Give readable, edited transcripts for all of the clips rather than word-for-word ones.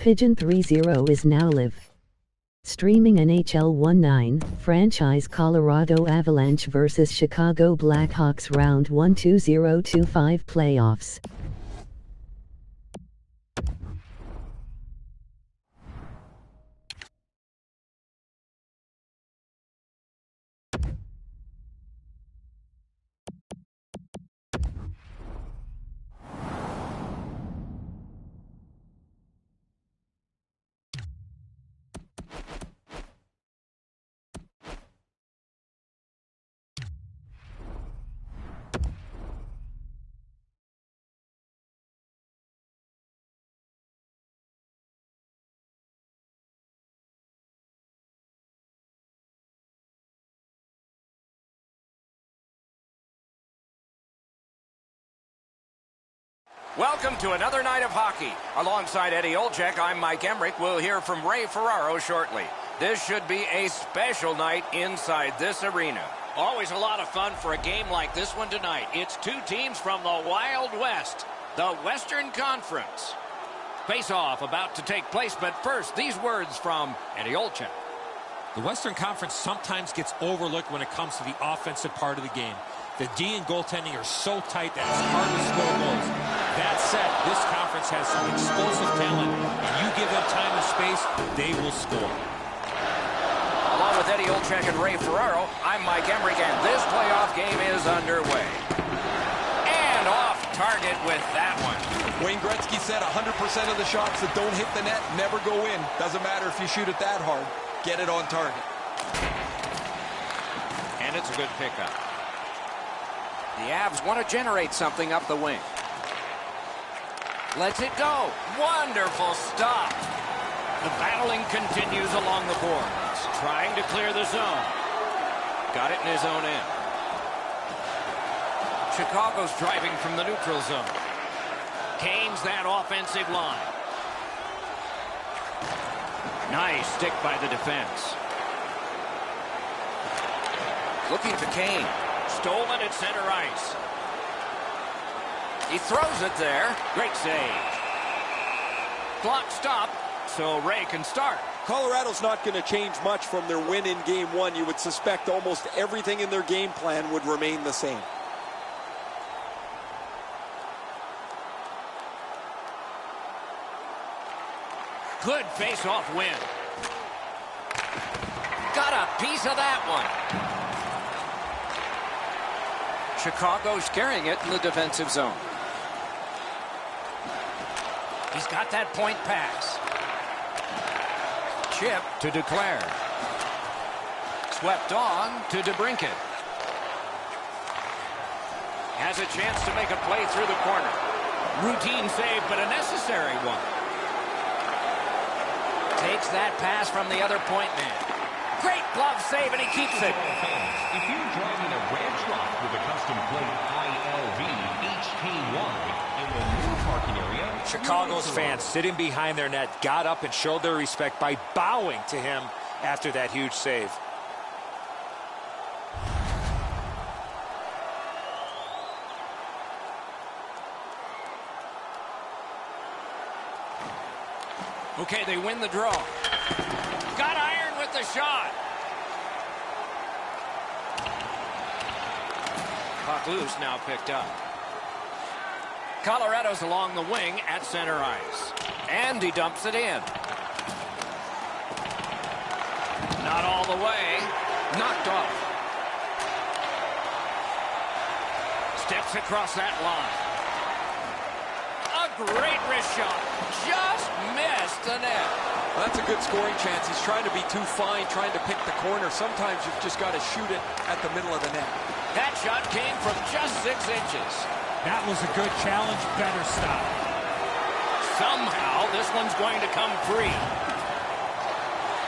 Pigeon 3-0 is now live. Streaming NHL 19, franchise Colorado Avalanche vs. Chicago Blackhawks Round 1 2025 playoffs. Welcome to another night of hockey. Alongside Eddie Olczyk, I'm Mike Emrick. We'll hear from Ray Ferraro shortly. This should be a special night inside this arena. Always a lot of fun for a game like this one tonight. It's two teams from the Wild West, the Western Conference. Face-off about to take place, but first, these words from Eddie Olczyk. The Western Conference sometimes gets overlooked when it comes to the offensive part of the game. The D and goaltending are so tight that it's hard to score goals. That said, this conference has some explosive talent. If you give them time and space, they will score. Along with Eddie Olczyk and Ray Ferraro, I'm Mike Emrick, and this playoff game is underway. And off target with that one. Wayne Gretzky said 100% of the shots that don't hit the net never go in. Doesn't matter if you shoot it that hard. Get it on target. And it's a good pickup. The Avs want to generate something up the wing. Lets it go. Wonderful stop. The battling continues along the boards. Trying to clear the zone. Got it in his own end. Chicago's driving from the neutral zone. Canes that offensive line. Nice stick by the defense. Looking to Kane. Stolen at center ice. He throws it there. Great save. Clock stop, so Ray can start. Colorado's not going to change much from their win in Game 1. You would suspect almost everything in their game plan would remain the same. Good face-off win. Got a piece of that one. Chicago's carrying it in the defensive zone. He's got that point pass. Chip to Declare. Swept on to DeBrincat. Has a chance to make a play through the corner. Routine save, but a necessary one. Takes that pass from the other point man. Great glove save, and he keeps it. If you're driving a red truck with a custom plate ILV HKY in the new parking area, Chicago's fans sitting behind their net got up and showed their respect by bowing to him after that huge save. Okay, they win the draw. Got iron with the shot. Puck loose, now picked up. Colorado's along the wing at center ice. And he dumps it in. Not all the way. Knocked off. Steps across that line. A great wrist shot. Just missed the net. Well, that's a good scoring chance. He's trying to be too fine, trying to pick the corner. Sometimes you've just got to shoot it at the middle of the net. That shot came from just 6 inches. That was a good challenge. Better stop. Somehow, this one's going to come free.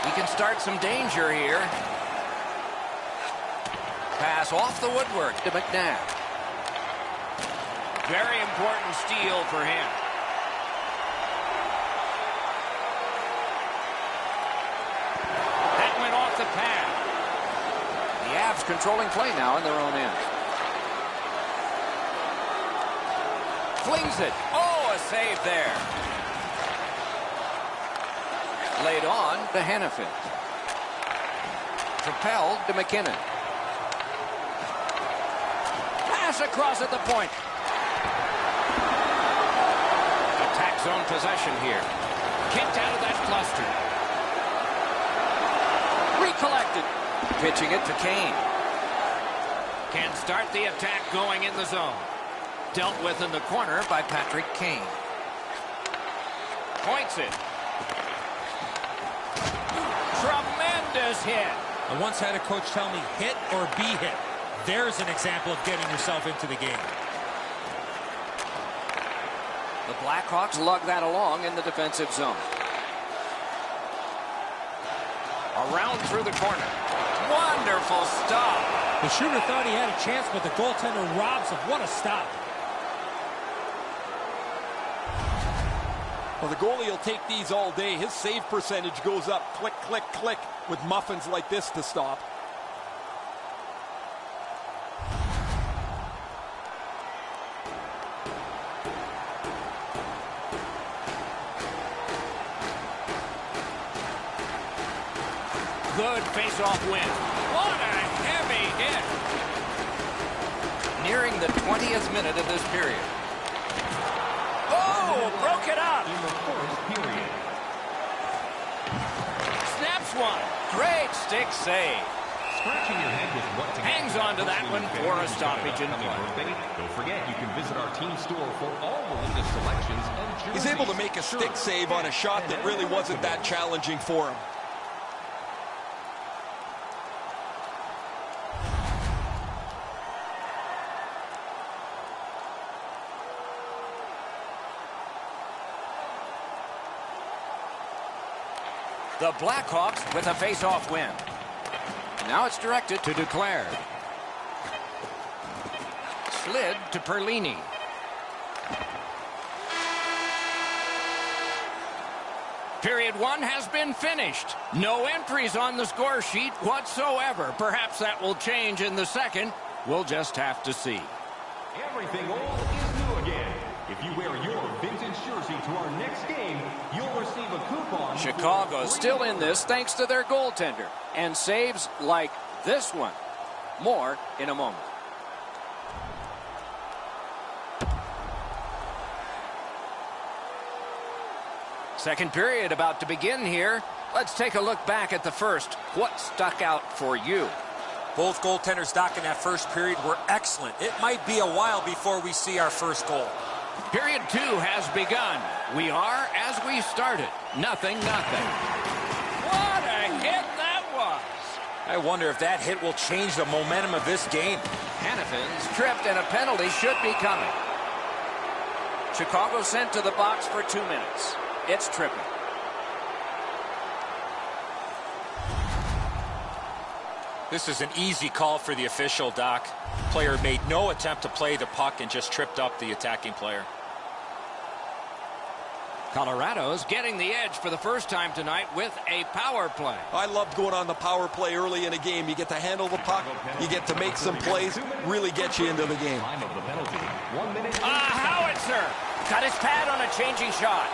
He can start some danger here. Pass off the woodwork to McNabb. Very important steal for him. That went off the pad. The Avs controlling play now in their own end. Flings it. Oh, a save there. Laid on to Hannafin. Propelled to McKinnon. Pass across at the point. Attack zone possession here. Kicked out of that cluster. Recollected. Pitching it to Kane. Can start the attack going in the zone. Dealt with in the corner by Patrick Kane. Points it. Tremendous hit. I once had a coach tell me, hit or be hit. There's an example of getting yourself into the game. The Blackhawks lug that along in the defensive zone. Around through the corner. Wonderful stop. The shooter thought he had a chance, but the goaltender robs him. What a stop. Well, the goalie will take these all day. His save percentage goes up. Click, click, click with muffins like this to stop. Good face-off win. What a heavy hit. Nearing the 20th minute of this period. Oh, broke it up. In the first period. Snaps one. Great stick save. Scratching your head with what to get. Hangs on to that one for a stoppage in play. Don't forget, you can visit our team store for all the latest selections of jerseys. He's able to make a stick save on a shot that really wasn't that challenging for him. The Blackhawks with a face-off win. Now it's directed to Duclair. Slid to Perlini. Period one has been finished. No entries on the score sheet whatsoever. Perhaps that will change in the second. We'll just have to see. Everything old is new again. If you wear your vintage jersey to our next game, you'll receive a coupon. Chicago still in this thanks to their goaltender and saves like this one. More in a moment. Second period about to begin here. Let's take a look back at the first. What stuck out for you? Both goaltenders, Doc, in that first period were excellent. It might be a while before we see our first goal. Period two has begun. We are as we started. 0-0. What a hit that was. I wonder if that hit will change the momentum of this game. Hannafin's tripped and a penalty should be coming. Chicago sent to the box for 2 minutes. It's tripping. This is an easy call for the official, Doc. Player made no attempt to play the puck and just tripped up the attacking player. Colorado's getting the edge for the first time tonight with a power play. I loved going on the power play early in a game. You get to handle the puck, you get to make some plays, really get you into the game. Time of the penalty. 1 minute. Howitzer got his pad on a changing shot.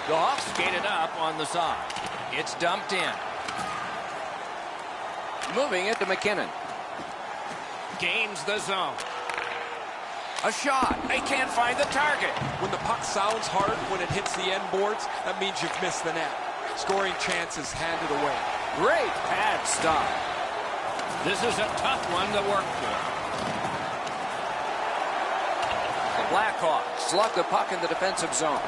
The Hawks skated up on the side. It's dumped in. Moving it to McKinnon. Gains the zone. A shot. They can't find the target. When the puck sounds hard, when it hits the end boards, that means you've missed the net. Scoring chances handed away. Great pad stop. This is a tough one to work for. The Blackhawks slug the puck in the defensive zone.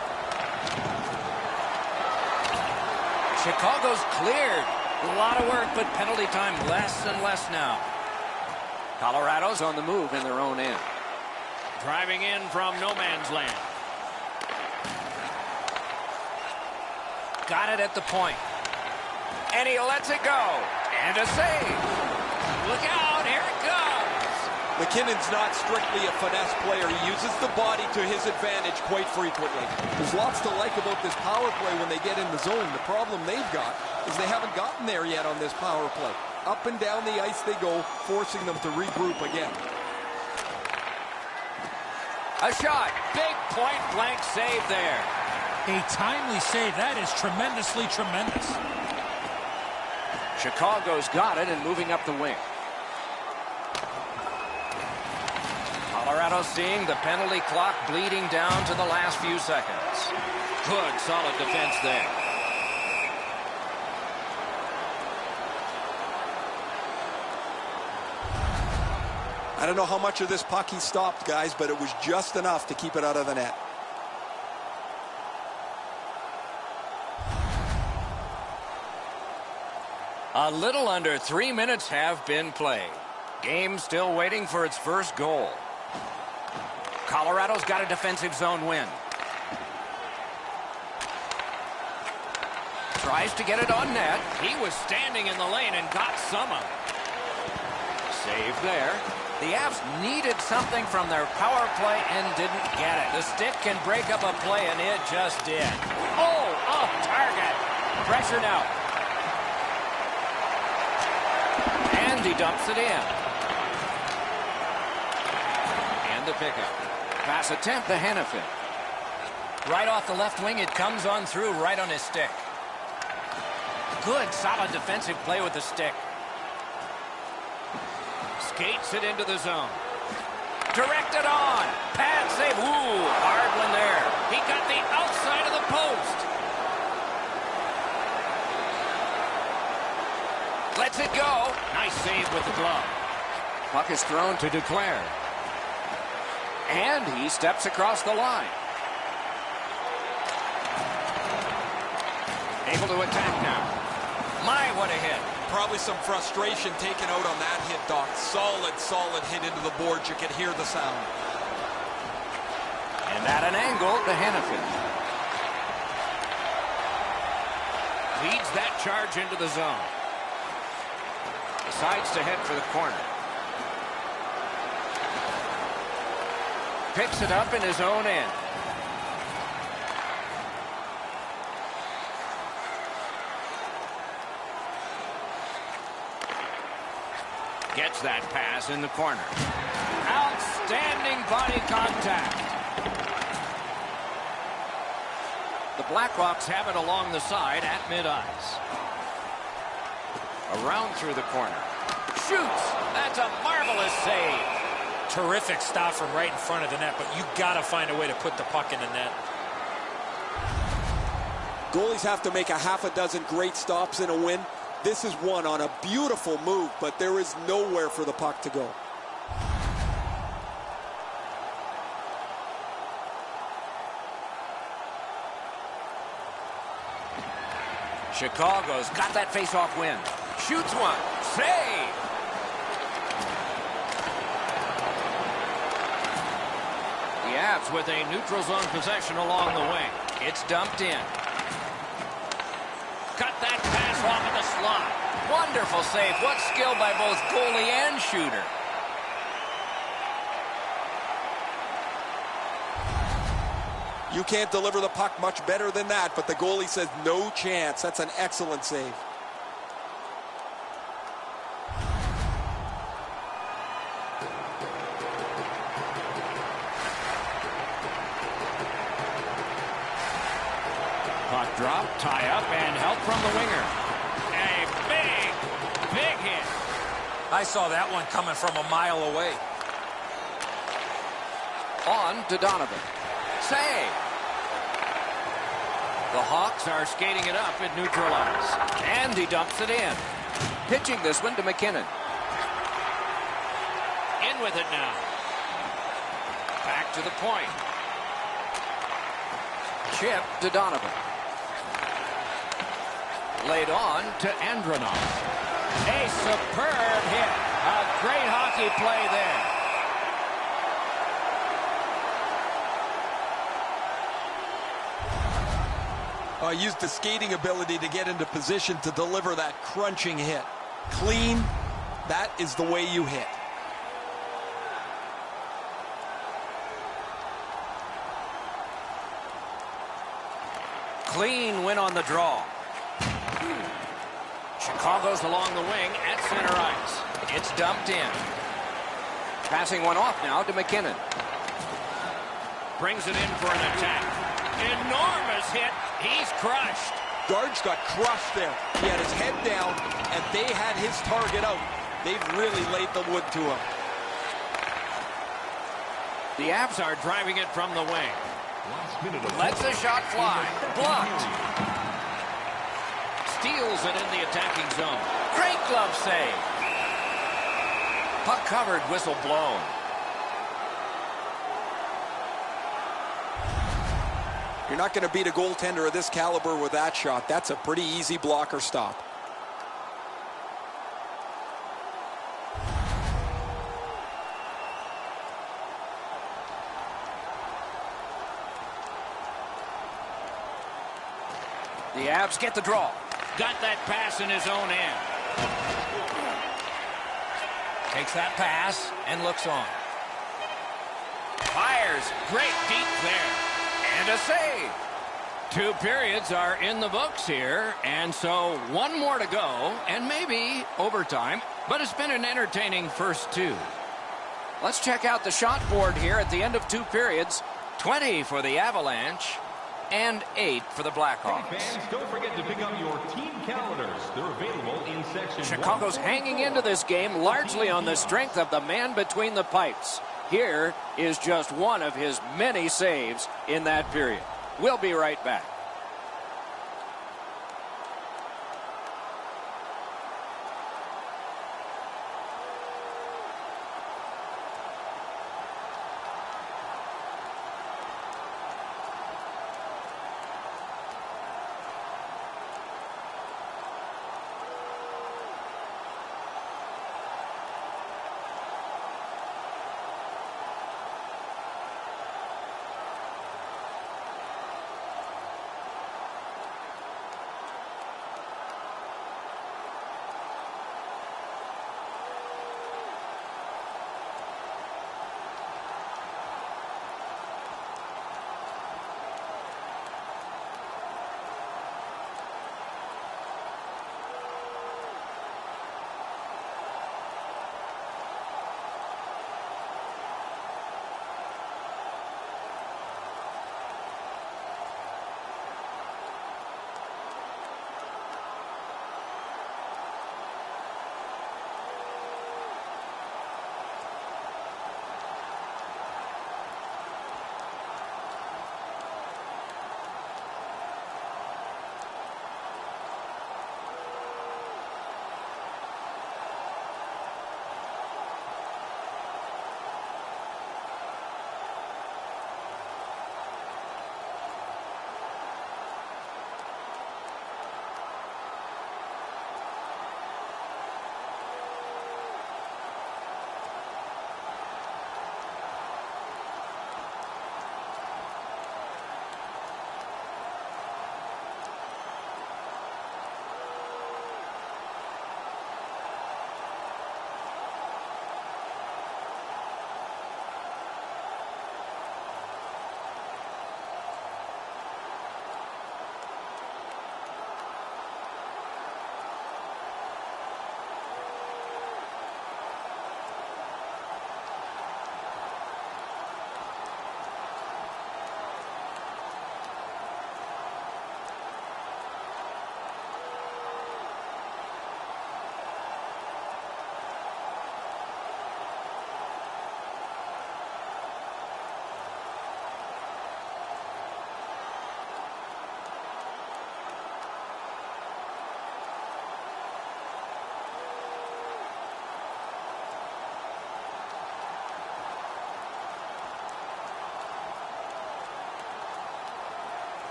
Chicago's cleared. A lot of work, but penalty time less and less now. Colorado's on the move in their own end. Driving in from no man's land. Got it at the point. And he lets it go. And a save. Look out, here it comes. McKinnon's not strictly a finesse player. He uses the body to his advantage quite frequently. There's lots to like about this power play when they get in the zone. The problem they've got is they haven't gotten there yet on this power play. Up and down the ice they go, forcing them to regroup again. A shot. Big point-blank save there. A timely save. That is tremendously tremendous. Chicago's got it and moving up the wing. Colorado seeing the penalty clock bleeding down to the last few seconds. Good, solid defense there. I don't know how much of this puck he stopped, guys, but it was just enough to keep it out of the net. A little under 3 minutes have been played. Game still waiting for its first goal. Colorado's got a defensive zone win. Tries to get it on net. He was standing in the lane and got some of it. Save there. The Avs needed something from their power play and didn't get it. The stick can break up a play, and it just did. Oh, off target. Pressured out. And he dumps it in. And the pickup. Pass attempt to Hannafin. Right off the left wing, it comes on through right on his stick. Good, solid defensive play with the stick. Skates it into the zone. Directed on. Pad save. Ooh, hard one there. He got the outside of the post. Lets it go. Nice save with the glove. Puck is thrown to Duclair. And he steps across the line. Able to attack now. My, what a hit. Probably some frustration taken out on that hit, Doc. Solid hit into the boards. You can hear the sound. And at an angle to Hannafin. Leads that charge into the zone. Decides to head for the corner. Picks it up in his own end. Gets that pass in the corner. Outstanding body contact. The Blackhawks have it along the side at mid-ice. Around through the corner. Shoots. That's a marvelous save. Terrific stop from right in front of the net, but you got to find a way to put the puck in the net. Goalies have to make a half a dozen great stops in a win. This is one on a beautiful move, but there is nowhere for the puck to go. Chicago's got that face-off win. Shoots one. Save. The Avs with a neutral zone possession along the wing. It's dumped in. Cut that pass off of the slot. Wonderful save. What skill by both goalie and shooter. You can't deliver the puck much better than that, but the goalie says no chance. That's an excellent save. Puck drop, tie up, and help from the winger. A big hit. I saw that one coming from a mile away. On to Donovan. Save. The Hawks are skating it up at neutral ice. And he dumps it in. Pitching this one to McKinnon. In with it now. Back to the point. Chip to Donovan. Laid on to Andronov. A superb hit. A great hockey play there. Used the skating ability to get into position to deliver that crunching hit. Clean, that is the way you hit. Clean win on the draw. Chicago's along the wing at center ice. It's dumped in. Passing one off now to McKinnon. Brings it in for an attack. Enormous hit. He's crushed. Darge got crushed there. He had his head down, and they had his target out. They've really laid the wood to him. The Avs are driving it from the wing. Last minute of Lets the shot fly. Blocked. Steals it in the attacking zone. Great glove save. Puck covered, whistle blown. You're not going to beat a goaltender of this caliber with that shot. That's a pretty easy blocker stop. The Avs get the draw. Got that pass in his own end. Takes that pass and looks on. Fires. Great deep there. And a save. 2 periods are in the books here, and so 1 more to go, and maybe overtime, but it's been an entertaining first 2. Let's check out the shot board here at the end of 2 periods. 20 for the Avalanche and 8 for the Blackhawks. Hey fans, don't forget to pick up your team calendars. They're available in section Chicago's hanging into this game largely on the strength of the man between the pipes. Here is just one of his many saves in that period. We'll be right back.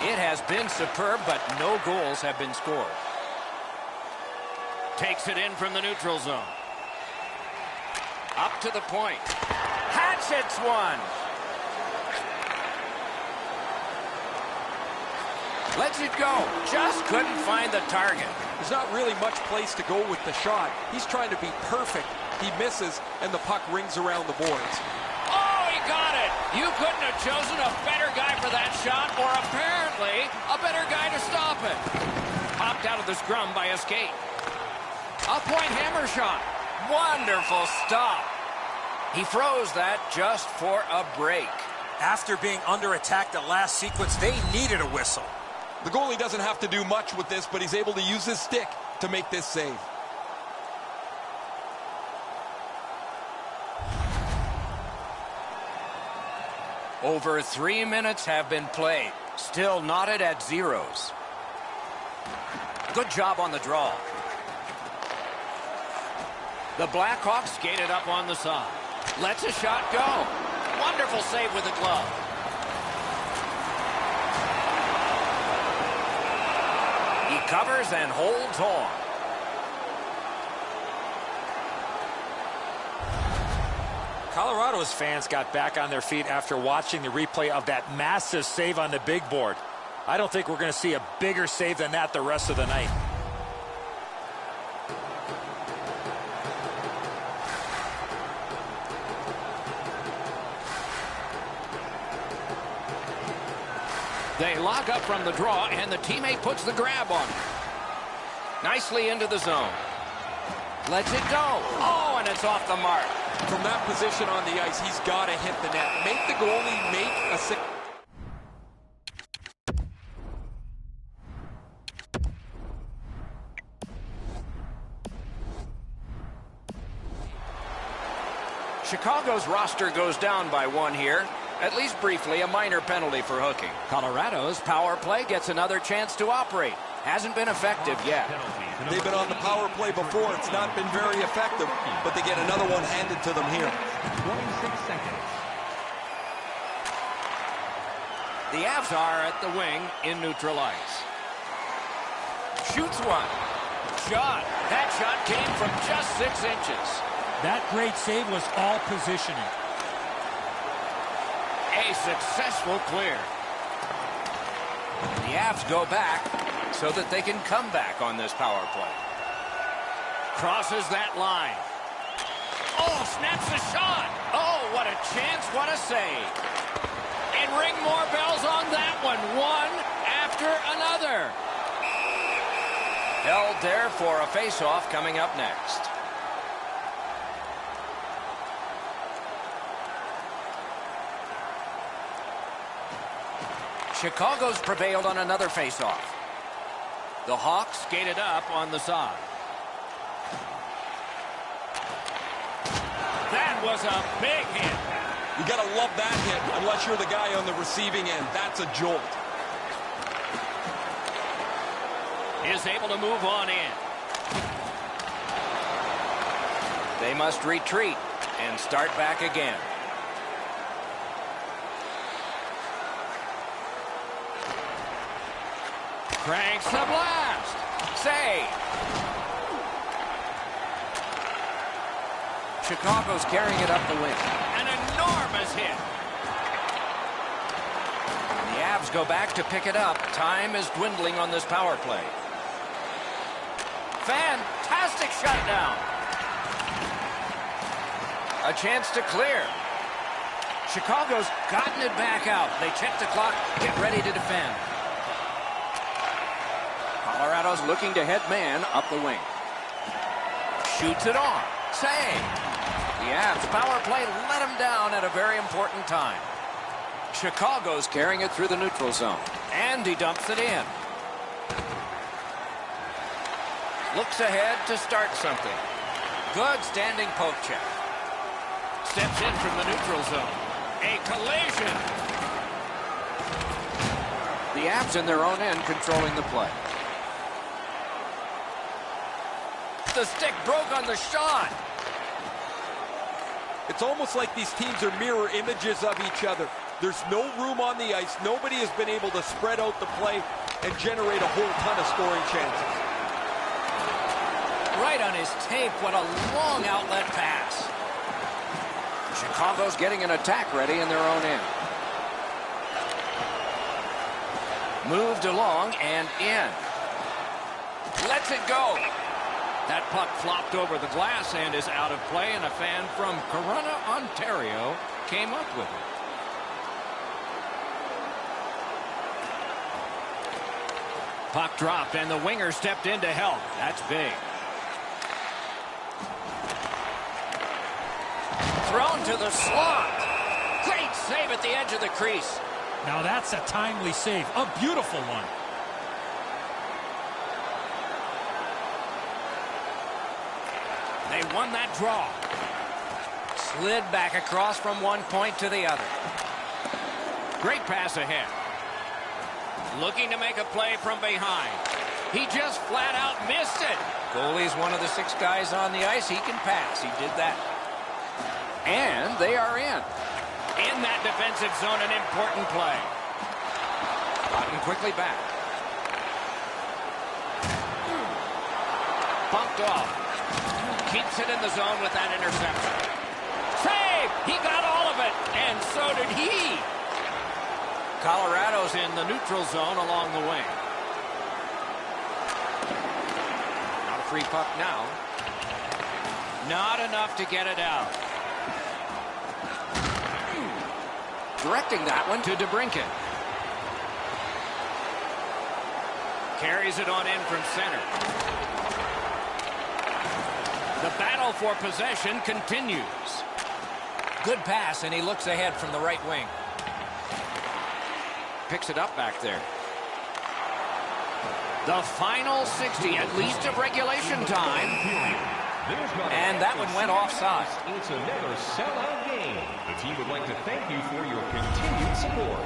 It has been superb, but no goals have been scored. Takes it in from the neutral zone. Up to the point. Hatchets one. Lets it go. Just couldn't find the target. There's not really much place to go with the shot. He's trying to be perfect. He misses, and the puck rings around the boards. Oh, he got it. You couldn't have chosen a better guy for that shot, or apparently a better guy to stop it. Popped out of the scrum by a skate. A point hammer shot. Wonderful stop. He froze that just for a break. After being under attack the last sequence, they needed a whistle. The goalie doesn't have to do much with this, but he's able to use his stick to make this save. Over 3 minutes have been played. Still knotted at zeros. Good job on the draw. The Blackhawks skated up on the side. Lets a shot go. Wonderful save with the glove. He covers and holds on. Colorado's fans got back on their feet after watching the replay of that massive save on the big board. I don't think we're going to see a bigger save than that the rest of the night. They lock up from the draw, and the teammate puts the grab on it. Nicely into the zone. Lets it go. Oh, and it's off the mark. From that position on the ice, he's got to hit the net. Make the goalie make a sick. Chicago's roster goes down by one here. At least briefly, a minor penalty for hooking. Colorado's power play gets another chance to operate. Hasn't been effective yet. They've been on the power play before. It's not been very effective, but they get another one handed to them here. 26 seconds. The Avs are at the wing in neutral ice. Shoots one. Shot. That shot came from just 6 inches. That great save was all positioning. A successful clear. The Avs go back so that they can come back on this power play. Crosses that line. Oh, snaps the shot. Oh, what a chance, what a save. And ring more bells on that one. One after another. Held there for a face-off coming up next. Chicago's prevailed on another face-off. The Hawks skated up on the side. That was a big hit. You got to love that hit unless you're the guy on the receiving end. That's a jolt. Is able to move on in. They must retreat and start back again. Cranks the blast. Save. Chicago's carrying it up the wing. An enormous hit. The Avs go back to pick it up. Time is dwindling on this power play. Fantastic shutdown. A chance to clear. Chicago's gotten it back out. They check the clock, get ready to defend. Colorado's looking to head man up the wing. Shoots it on. Save. The Avs power play let him down at a very important time. Chicago's carrying it through the neutral zone. And he dumps it in. Looks ahead to start something. Good standing poke check. Steps in from the neutral zone. A collision. The Avs in their own end controlling the play. The stick broke on the shot. It's almost like these teams are mirror images of each other. There's no room on the ice. Nobody has been able to spread out the play and generate a whole ton of scoring chances. Right on his tape, what a long outlet pass. Chicago's getting an attack ready in their own end. Moved along and in. Lets it go. That puck flopped over the glass and is out of play, and a fan from Corunna, Ontario, came up with it. Puck dropped, and the winger stepped in to help. That's big. Thrown to the slot. Great save at the edge of the crease. Now that's a timely save. A beautiful one. They won that draw. Slid back across from one point to the other. Great pass ahead. Looking to make a play from behind. He just flat out missed it. Goalie's one of the 6 guys on the ice. He can pass. He did that. And they are in. In that defensive zone, an important play. Gotten quickly back. Bumped off. Keeps it in the zone with that interception. Save! He got all of it, and so did he. Colorado's in the neutral zone along the wing. Not a free puck now. Not enough to get it out. Directing that one to DeBrincat. Carries it on in from center. The battle for possession continues. Good pass, and he looks ahead from the right wing. Picks it up back there. The final 60, at least of regulation time. And that one went offside. It's another sellout game. The team would like to thank you for your continued support.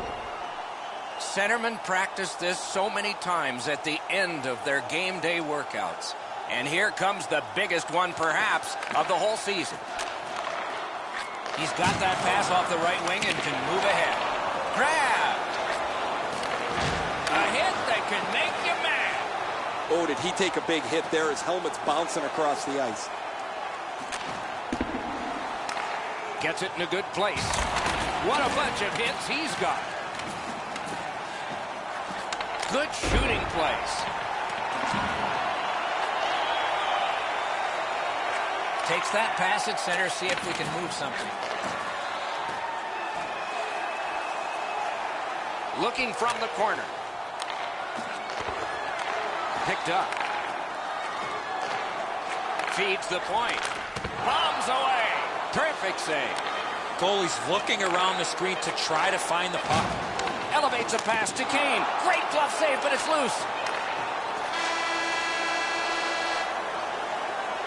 Centermen practice this so many times at the end of their game day workouts. And here comes the biggest one, perhaps, of the whole season. He's got that pass off the right wing and can move ahead. Grabbed. A hit that can make you mad. Oh, did he take a big hit there? His helmet's bouncing across the ice. Gets it in a good place. What a bunch of hits he's got. Good shooting place. Takes that pass at center, see if we can move something. Looking from the corner. Picked up. Feeds the point. Bombs away. Terrific save. Goalie's looking around the screen to try to find the puck. Elevates a pass to Kane. Great glove save, but it's loose.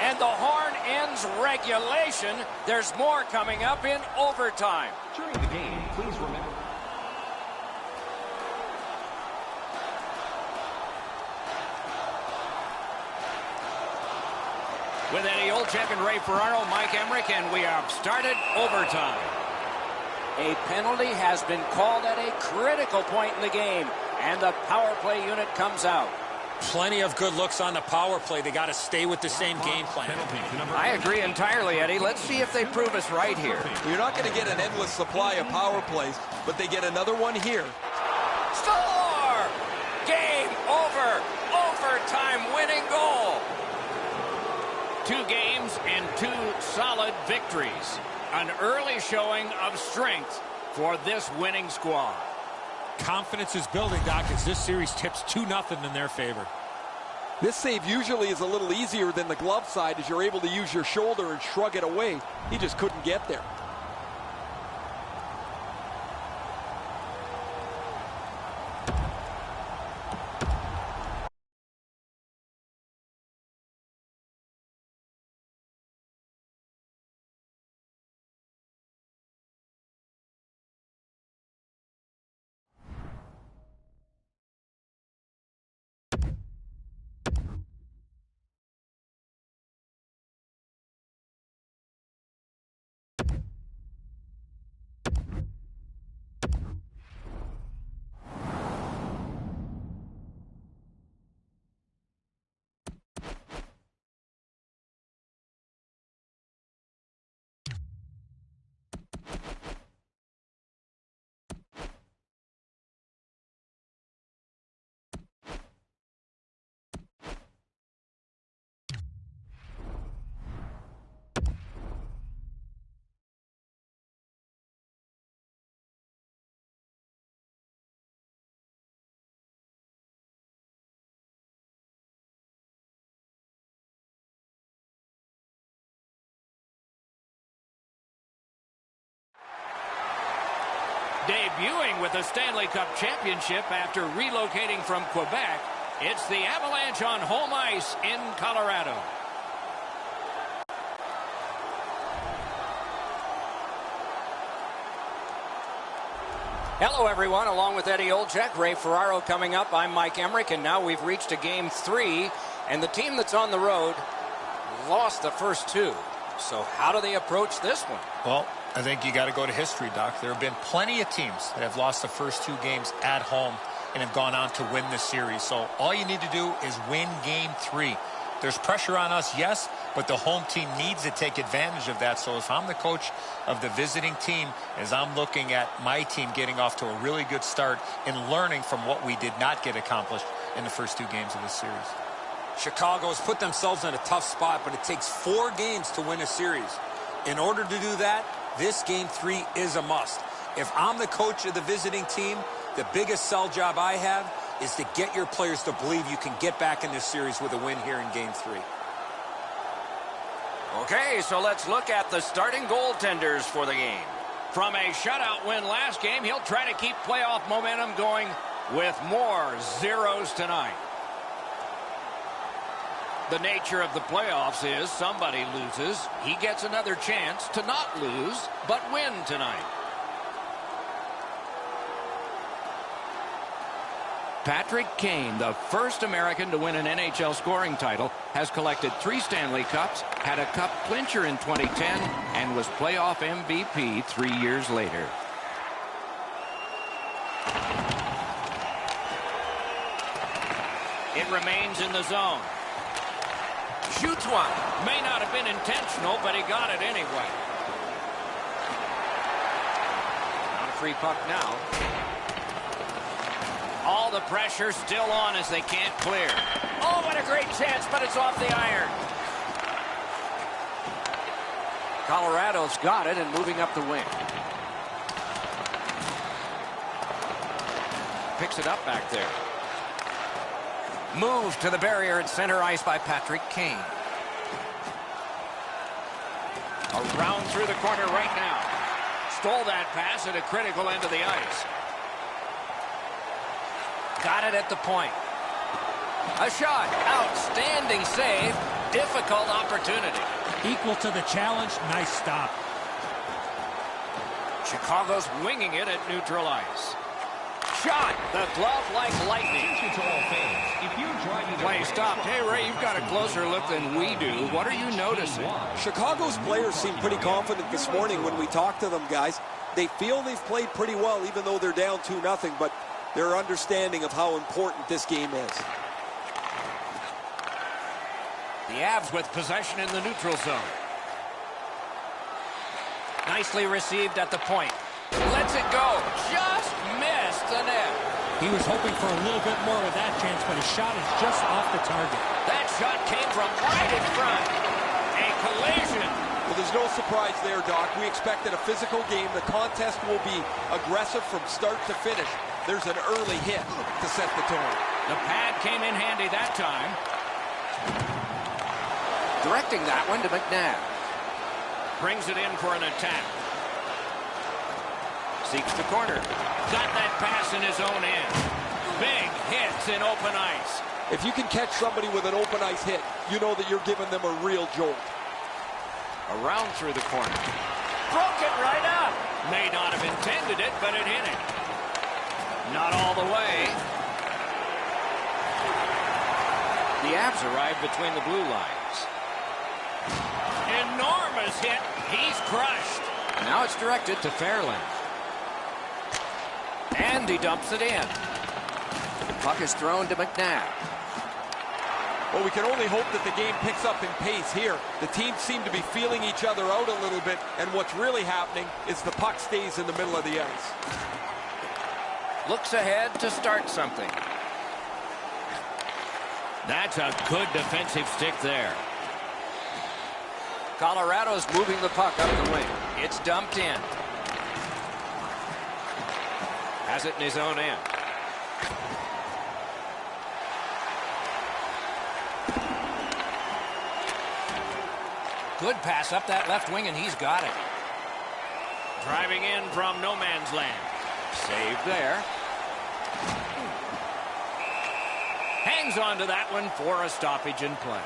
And the horn ends regulation. There's more coming up in overtime. During the game, please remember. With Eddie Olczyk and Ray Ferraro, Mike Emmerich, and we have started overtime. A penalty has been called at a critical point in the game, and the power play unit comes out. Plenty of good looks on the power play. They got to stay with the same game plan. I agree entirely, Eddie. Let's see if they prove us right here. You're not going to get an endless supply of power plays, but they get another one here. Score! Game over! Overtime winning goal! 2 games and 2 solid victories. An early showing of strength for this winning squad. Confidence is building, Doc, as this series tips 2-0 in their favor. This save usually is a little easier than the glove side as you're able to use your shoulder and shrug it away. He just couldn't get there. debuting with the Stanley Cup championship after relocating from Quebec. It's the Avalanche on home ice in Colorado. Hello, everyone. Along with Eddie Olczyk, Ray Ferraro coming up. I'm Mike Emmerich, and now we've reached a Game 3, and the team that's on the road lost the first two. So how do they approach this one? Well, I think you got to go to history, Doc. There have been plenty of teams that have lost the first two games at home and have gone on to win the series. So all you need to do is win Game 3. There's pressure on us, yes, but the home team needs to take advantage of that. So if I'm the coach of the visiting team, as I'm looking at my team getting off to a really good start and learning from what we did not get accomplished in the first two games of this series. Chicago has put themselves in a tough spot, but it takes 4 games to win a series. In order to do that, this Game 3 is a must. If I'm the coach of the visiting team, the biggest sell job I have is to get your players to believe you can get back in this series with a win here in Game 3. Okay, so let's look at the starting goaltenders for the game. From a shutout win last game, he'll try to keep playoff momentum going with more zeros tonight. The nature of the playoffs is somebody loses. He gets another chance to not lose, but win tonight. Patrick Kane, the first American to win an NHL scoring title, has collected 3 Stanley Cups, had a cup clincher in 2010, and was playoff MVP 3 years later. It remains in the zone. Shoots one. May not have been intentional, but he got it anyway. On a free puck now. All the pressure still on as they can't clear. Oh, what a great chance, but it's off the iron. Colorado's got it and moving up the wing. Picks it up back there. Moved to the barrier at center ice by Patrick Kane. Around through the corner right now. Stole that pass at a critical end of the ice. Got it at the point. A shot. Outstanding save. Difficult opportunity. Equal to the challenge. Nice stop. Chicago's winging it at neutral ice. Shot. The glove like lightning. Attention to all fans. If you're driving the Play stopped. Hey, Ray, you've got a closer look than we do. What are you noticing? Chicago's players seem pretty confident this morning when we talk to them, guys. They feel they've played pretty well, even though they're down 2-0, but their understanding of how important this game is. The Avs with possession in the neutral zone. Nicely received at the point. Lets it go. Just missed the net. He was hoping for a little bit more with that chance, but his shot is just off the target. That shot came from right in front. A collision. Well, there's no surprise there, Doc. We expected a physical game. The contest will be aggressive from start to finish. There's an early hit to set the tone. The pad came in handy that time. Directing that one to McNabb. Brings it in for an attack. Seeks the corner. Got that pass in his own end. Big hits in open ice. If you can catch somebody with an open ice hit, you know that you're giving them a real jolt. Around through the corner. Broke it right up. May not have intended it, but it hit him. Not all the way. The Avs arrive between the blue lines. Enormous hit. He's crushed. Now it's directed to Fairland. And he dumps it in. The puck is thrown to McNabb. Well, we can only hope that the game picks up in pace here. The teams seem to be feeling each other out a little bit, and what's really happening is the puck stays in the middle of the ice. Looks ahead to start something. That's a good defensive stick there. Colorado's moving the puck up the wing. It's dumped in. Has it in his own end. Good pass up that left wing, and he's got it. Driving in from no man's land. Save there. Hangs on to that one for a stoppage in play.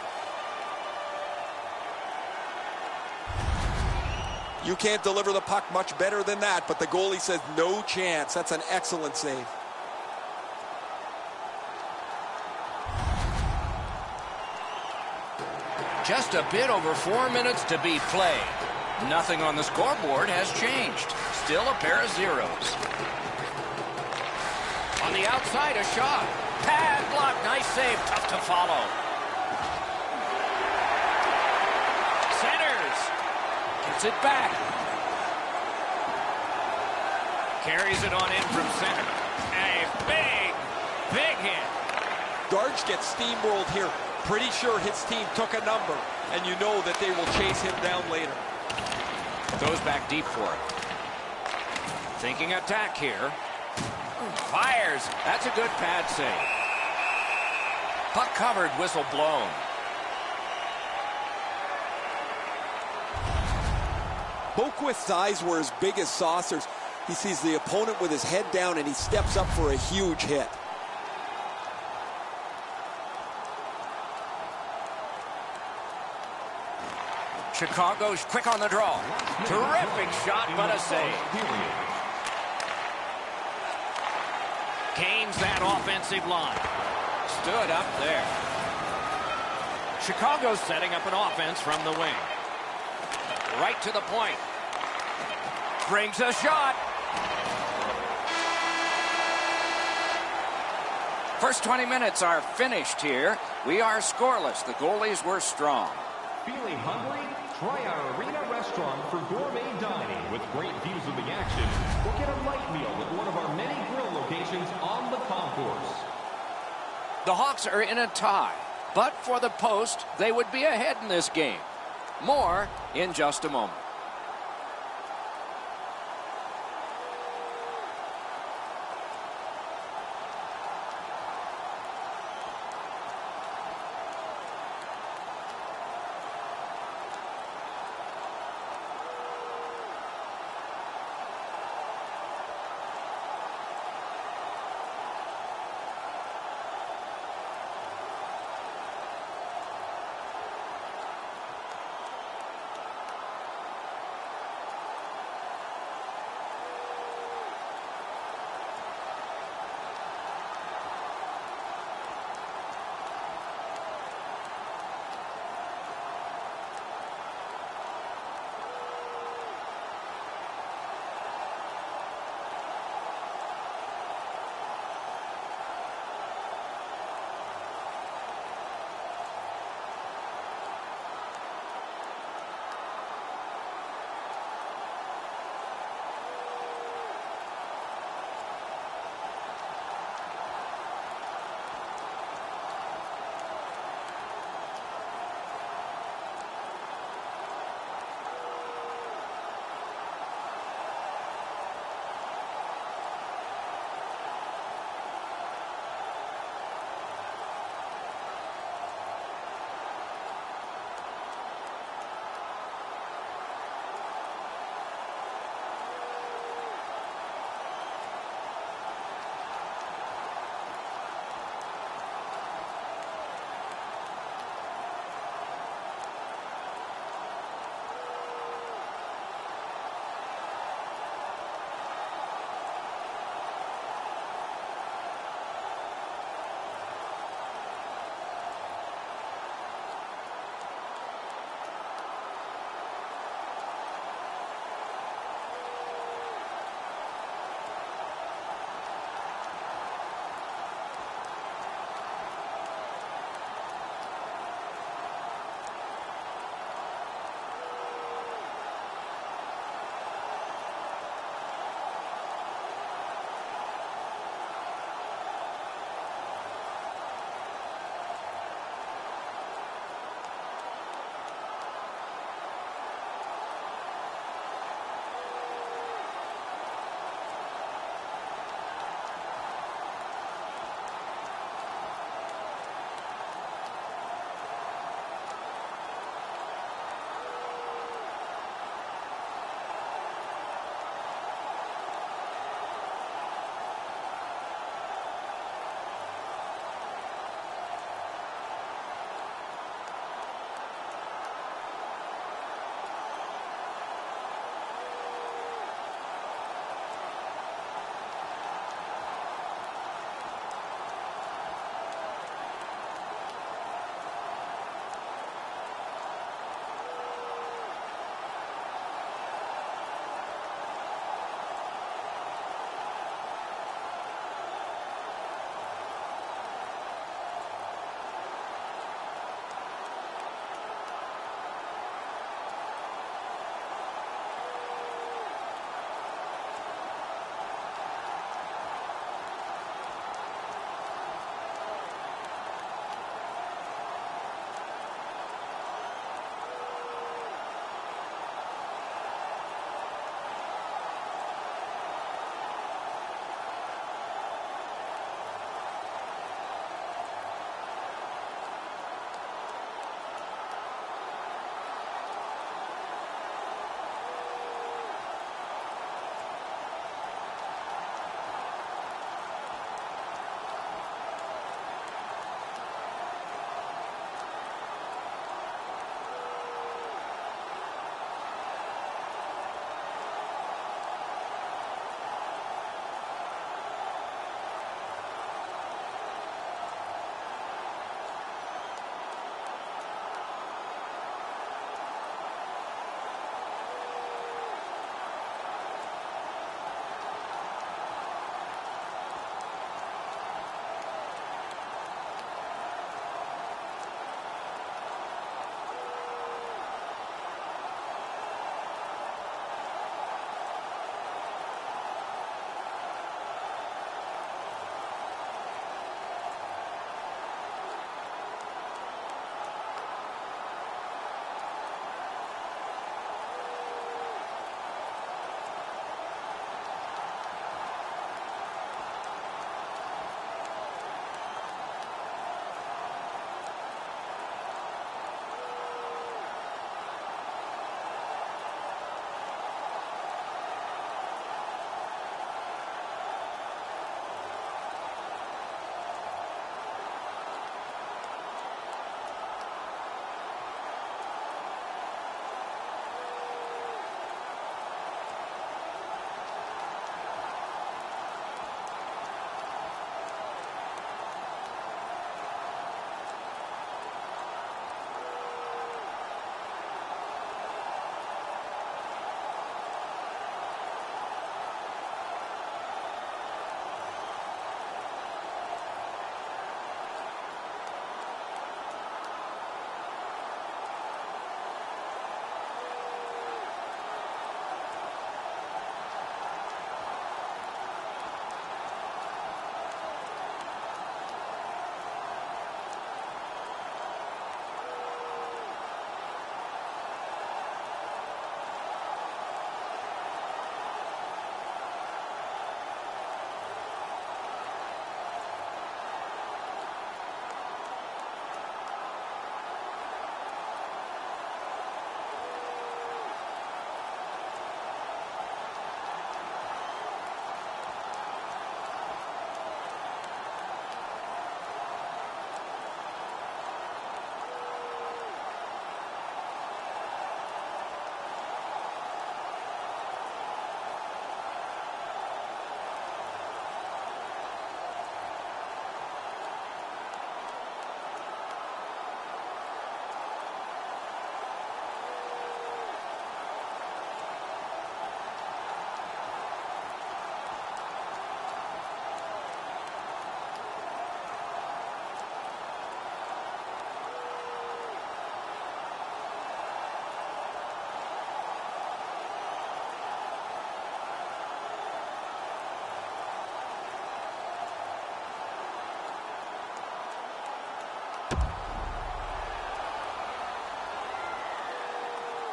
You can't deliver the puck much better than that, but the goalie says no chance. That's an excellent save. Just a bit over 4 minutes to be played. Nothing on the scoreboard has changed. Still a pair of zeros. On the outside, a shot. Pad block. Nice save. Tough to follow. Centers. Gets it back. Carries it on in from center. A big hit. Darge gets steamrolled here. Pretty sure his team took a number, and you know that they will chase him down later. Goes back deep for it. Thinking attack here. Fires. That's a good pad save. Puck covered, whistle blown. Boquist's eyes were as big as saucers. He sees the opponent with his head down, and he steps up for a huge hit. Chicago's quick on the draw. Terrific shot, but a save. Gains that offensive line. Stood up there. Chicago's setting up an offense from the wing. Right to the point. Brings a shot. First 20 minutes are finished here. We are scoreless. The goalies were strong. Feeling hungry? Try our arena restaurant for gourmet dining with great views of the action, or get a light meal at one of our many grill locations on the concourse. The Hawks are in a tie, but for the Post, they would be ahead in this game. More in just a moment.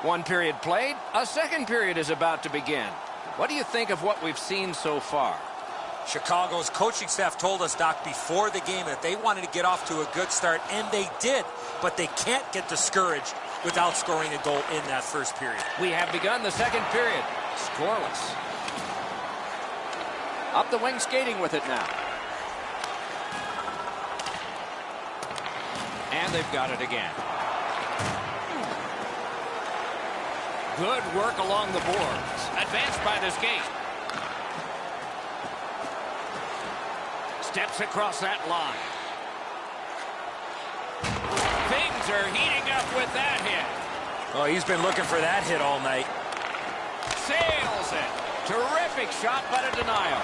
One period played, a second period is about to begin. What do you think of what we've seen so far? Chicago's coaching staff told us, Doc, before the game that they wanted to get off to a good start, and they did, but they can't get discouraged without scoring a goal in that first period. We have begun the second period. Scoreless. Up the wing skating with it now. And they've got it again. Good work along the boards. Advanced by the skate. Steps across that line. Things are heating up with that hit. Oh, he's been looking for that hit all night. Sails it. Terrific shot, but a denial.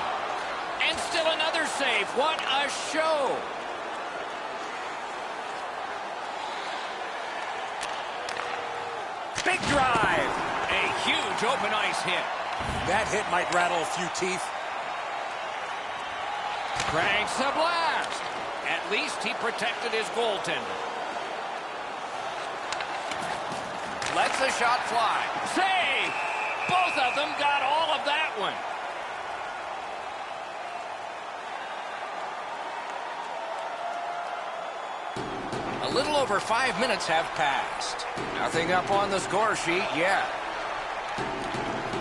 And still another save. What a show. Big drive. A huge open ice hit. That hit might rattle a few teeth. Cranks a blast. At least he protected his goaltender. Lets the shot fly. Save! Both of them got all of that one. A little over 5 minutes have passed. Nothing up on the score sheet yet.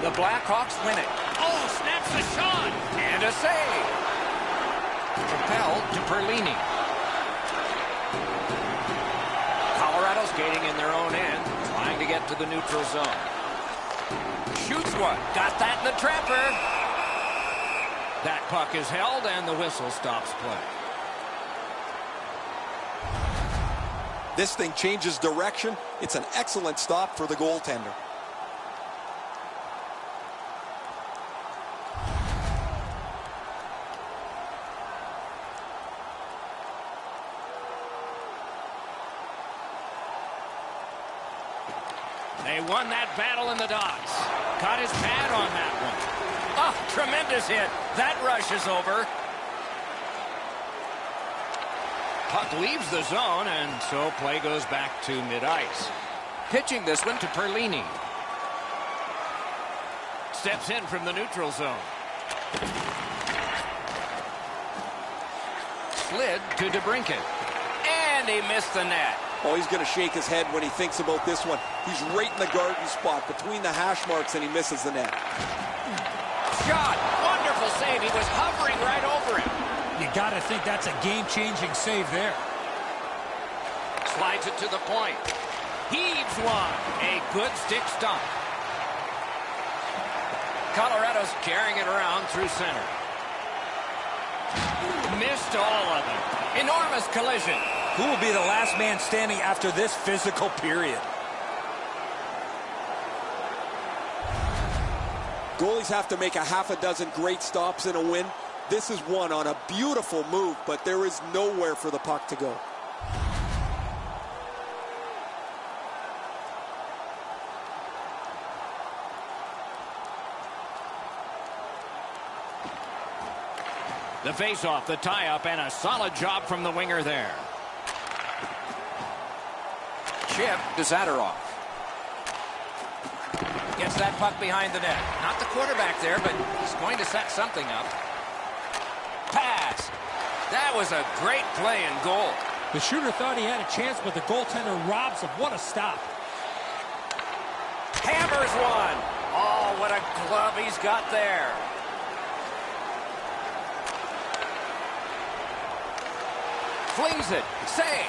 The Blackhawks win it. Oh, snaps the shot. And a save. Propelled to Perlini. Colorado skating in their own end, trying to get to the neutral zone. Shoots one. Got that in the trapper. That puck is held, and the whistle stops play. This thing changes direction. It's an excellent stop for the goaltender. They won that battle in the docks. Got his pad on that one. Oh, tremendous hit. That rush is over. Puck leaves the zone, and so play goes back to mid-ice. Pitching this one to Perlini. Steps in from the neutral zone. Slid to DeBrincat. And he missed the net. Oh, he's going to shake his head when he thinks about this one. He's right in the garden spot between the hash marks, and he misses the net. Shot. Wonderful save. He was hovering right over him. You got to think that's a game-changing save there. Slides it to the point. Heaves one. A good stick stump. Colorado's carrying it around through center. Missed all of it. Enormous collision. Who will be the last man standing after this physical period? Goalies have to make a half a dozen great stops in a win. This is one on a beautiful move, but there is nowhere for the puck to go. The face-off, the tie-up, and a solid job from the winger there. Chip to Zadorov. Gets that puck behind the net. Not the quarterback there, but he's going to set something up. Pass. That was a great play and goal. The shooter thought he had a chance, but the goaltender robs him. What a stop. Hammers one. Oh, what a glove he's got there. Flings it. Save.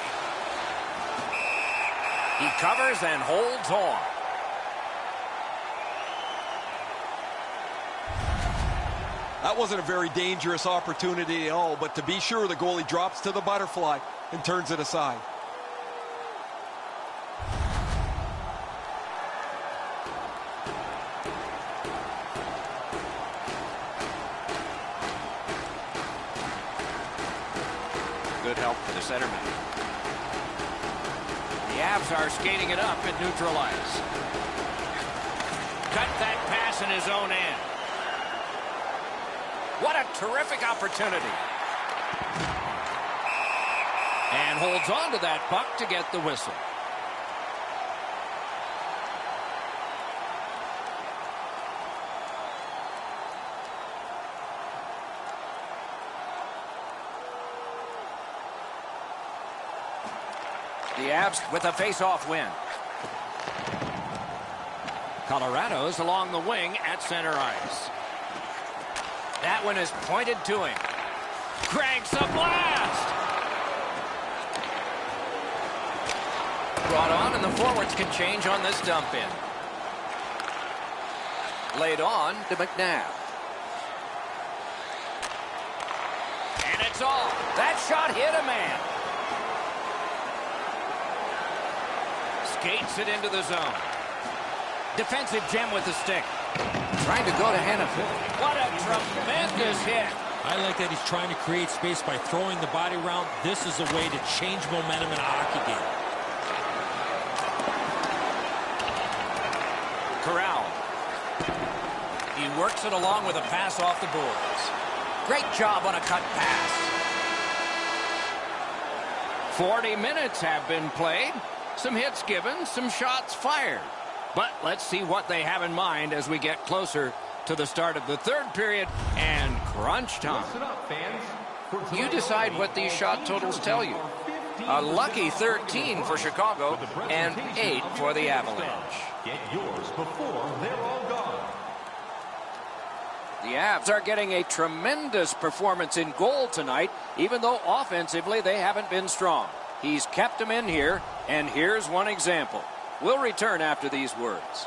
He covers and holds on. That wasn't a very dangerous opportunity at all, but to be sure, the goalie drops to the butterfly and turns it aside. Good help for the centerman. The Avs are skating it up at neutral ice. Cut that pass in his own end. What a terrific opportunity. And holds on to that puck to get the whistle. The Avs with a face-off win. Colorado's along the wing at center ice. That one is pointed to him. Cranks a blast! Brought on, and the forwards can change on this dump in. Laid on to McNabb. And it's off. That shot hit a man. Skates it into the zone. Defensive gem with the stick. Trying to go to Hannaford. What a tremendous hit. I like that he's trying to create space by throwing the body around. This is a way to change momentum in a hockey game. Corral. He works it along with a pass off the boards. Great job on a cut pass. 40 minutes have been played. Some hits given, some shots fired. But let's see what they have in mind as we get closer to the start of the third period and crunch time. You decide what these shot totals tell you. A lucky 13 for Chicago and 8 for the Avalanche. Get yours before they're all gone. The Avs are getting a tremendous performance in goal tonight, even though offensively they haven't been strong. He's kept them in here, and here's one example. We'll return after these words.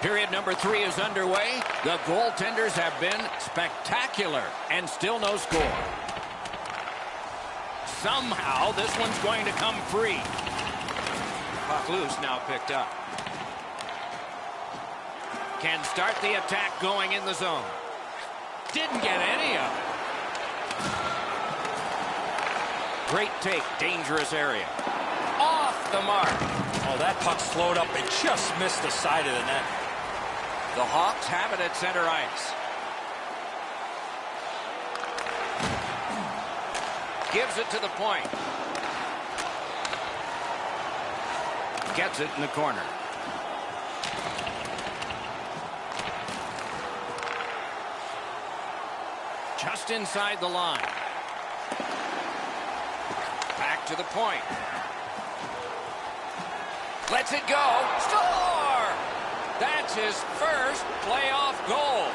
Period number 3 is underway. The goaltenders have been spectacular and still no score. Somehow this one's going to come free. Puck loose, now picked up. Can start the attack going in the zone. Didn't get any of it. Great take, dangerous area. Off the mark. Oh, that puck slowed up and just missed the side of the net. The Hawks have it at center ice. Gives it to the point. Gets it in the corner. Just inside the line. Back to the point. Lets it go. Score! That's his first playoff goal.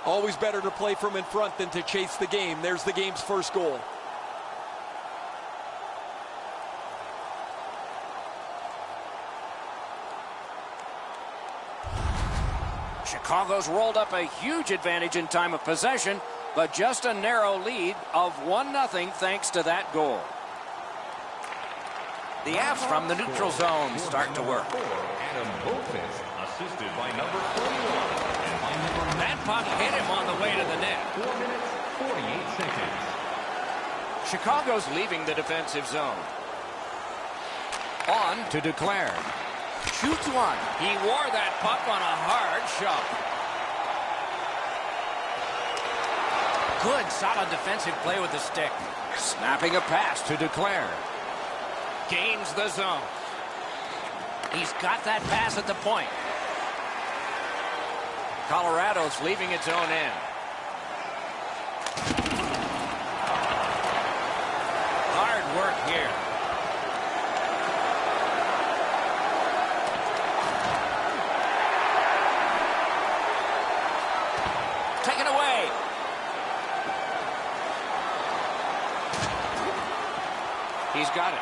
Always better to play from in front than to chase the game. There's the game's first goal. Chicago's rolled up a huge advantage in time of possession, but just a narrow lead of 1-0 thanks to that goal. The Avs from the neutral zone start to work. Assisted by number 41. That puck hit him on the way to the net. 4 minutes, 48 seconds. Chicago's leaving the defensive zone. On to Declare. Shoots one. He wore that puck on a hard shot. Good, solid defensive play with the stick. Snapping a pass to Declare. Gains the zone. He's got that pass at the point. Colorado's leaving its own end. Hard work here. Taken away. He's got it.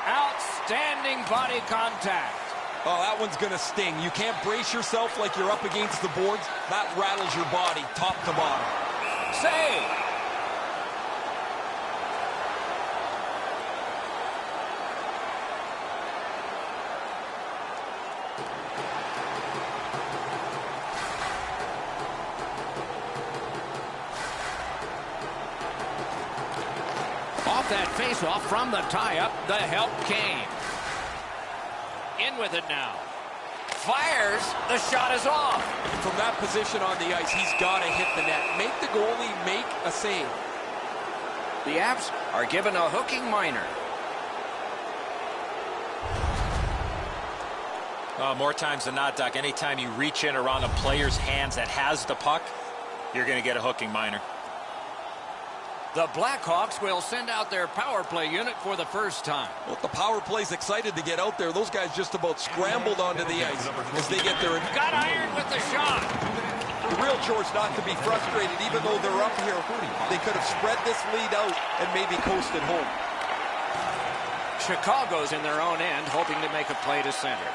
Outstanding body contact. Oh, that one's going to sting. You can't brace yourself like you're up against the boards. That rattles your body top to bottom. Save. Off that face-off from the tie-up, the help came. In with it now. Fires. The shot is off. From that position on the ice, he's got to hit the net. Make the goalie make a save. The Avs are given a hooking minor. More times than not, Doc, anytime you reach in around a player's hands that has the puck, you're going to get a hooking minor. The Blackhawks will send out their power play unit for the first time. Well, the power play's excited to get out there. Those guys just about scrambled onto the ice as they get there. Got iron with the shot. The real choice not to be frustrated, even though they're up here. They could have spread this lead out and maybe coasted home. Chicago's in their own end, hoping to make a play to center.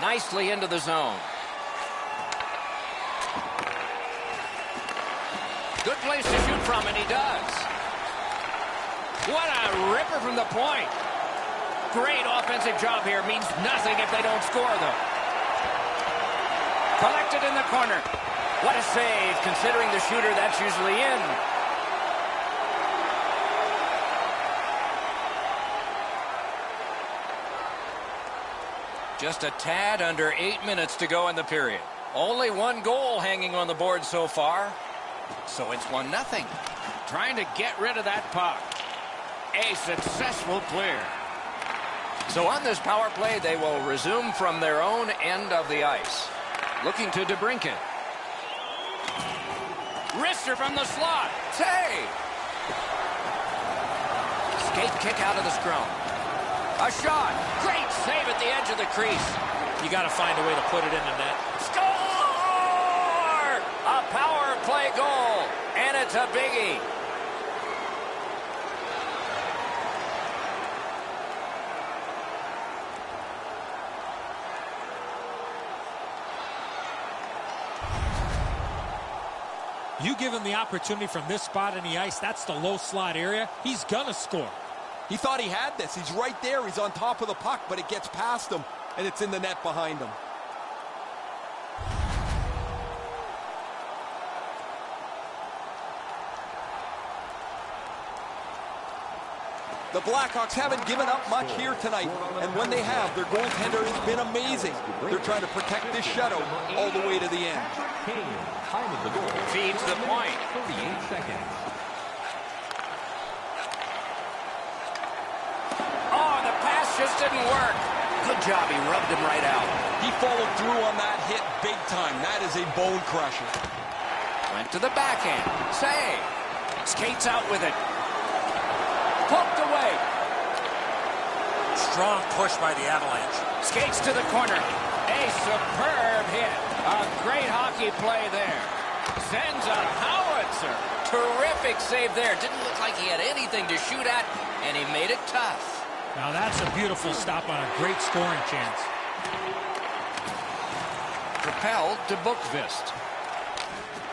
Nicely into the zone. Good place to shoot from, and he does. What a ripper from the point. Great offensive job here. Means nothing if they don't score, though. Collected in the corner. What a save, considering the shooter that's usually in. Just a tad under 8 minutes to go in the period. Only one goal hanging on the board so far. So it's 1-0. Trying to get rid of that puck. A successful clear. So on this power play, they will resume from their own end of the ice. Looking to DeBrincat. Wrister from the slot. Save. Skate kick out of the scrum. A shot. Great save at the edge of the crease. you got to find a way to put it in the net. Score! A power play goal, and it's a biggie. You give him the opportunity from this spot in the ice, that's the low slot area, he's going to score. He thought he had this. He's right there. He's on top of the puck, but it gets past him, and it's in the net behind him. The Blackhawks haven't given up much here tonight, and when they have, their goaltender has been amazing. They're trying to protect this shutout all the way to the end. Time of the goal. Feeds the point. 38 seconds. Oh, the pass just didn't work. Good job. He rubbed him right out. He followed through on that hit big time. That is a bone crusher. Went to the backhand. Save. Skates out with it. Poked away. Strong push by the Avalanche. Skates to the corner. A superb hit. A great hockey play there. Sends a howitzer. Terrific save there. Didn't look like he had anything to shoot at, and he made it tough. Now that's a beautiful stop on a great scoring chance. Propelled to Bookvist.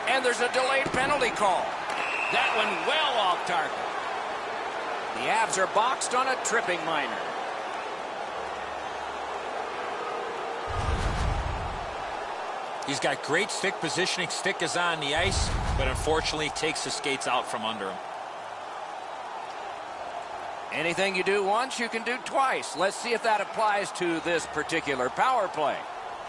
And there's a delayed penalty call. That one well off target. The Avs are boxed on a tripping minor. He's got great stick positioning. Stick is on the ice, but unfortunately takes the skates out from under him. Anything you do once, you can do twice. Let's see if that applies to this particular power play.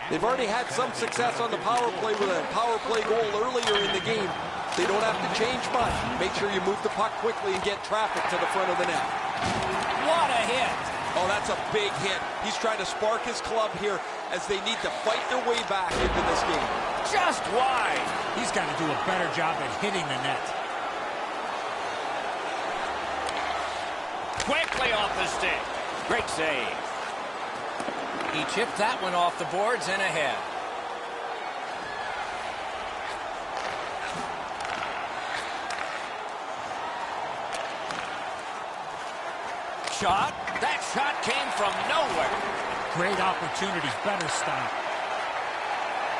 They've already had some success on the power play with a power play goal earlier in the game. They don't have to change much. Make sure you move the puck quickly and get traffic to the front of the net. What a hit! Oh, that's a big hit. He's trying to spark his club here as they need to fight their way back into this game. Just wide! He's got to do a better job at hitting the net. Quickly off the stick. Great save. He chipped that one off the boards and ahead. Shot. That shot came from nowhere. Great opportunity. Better stop.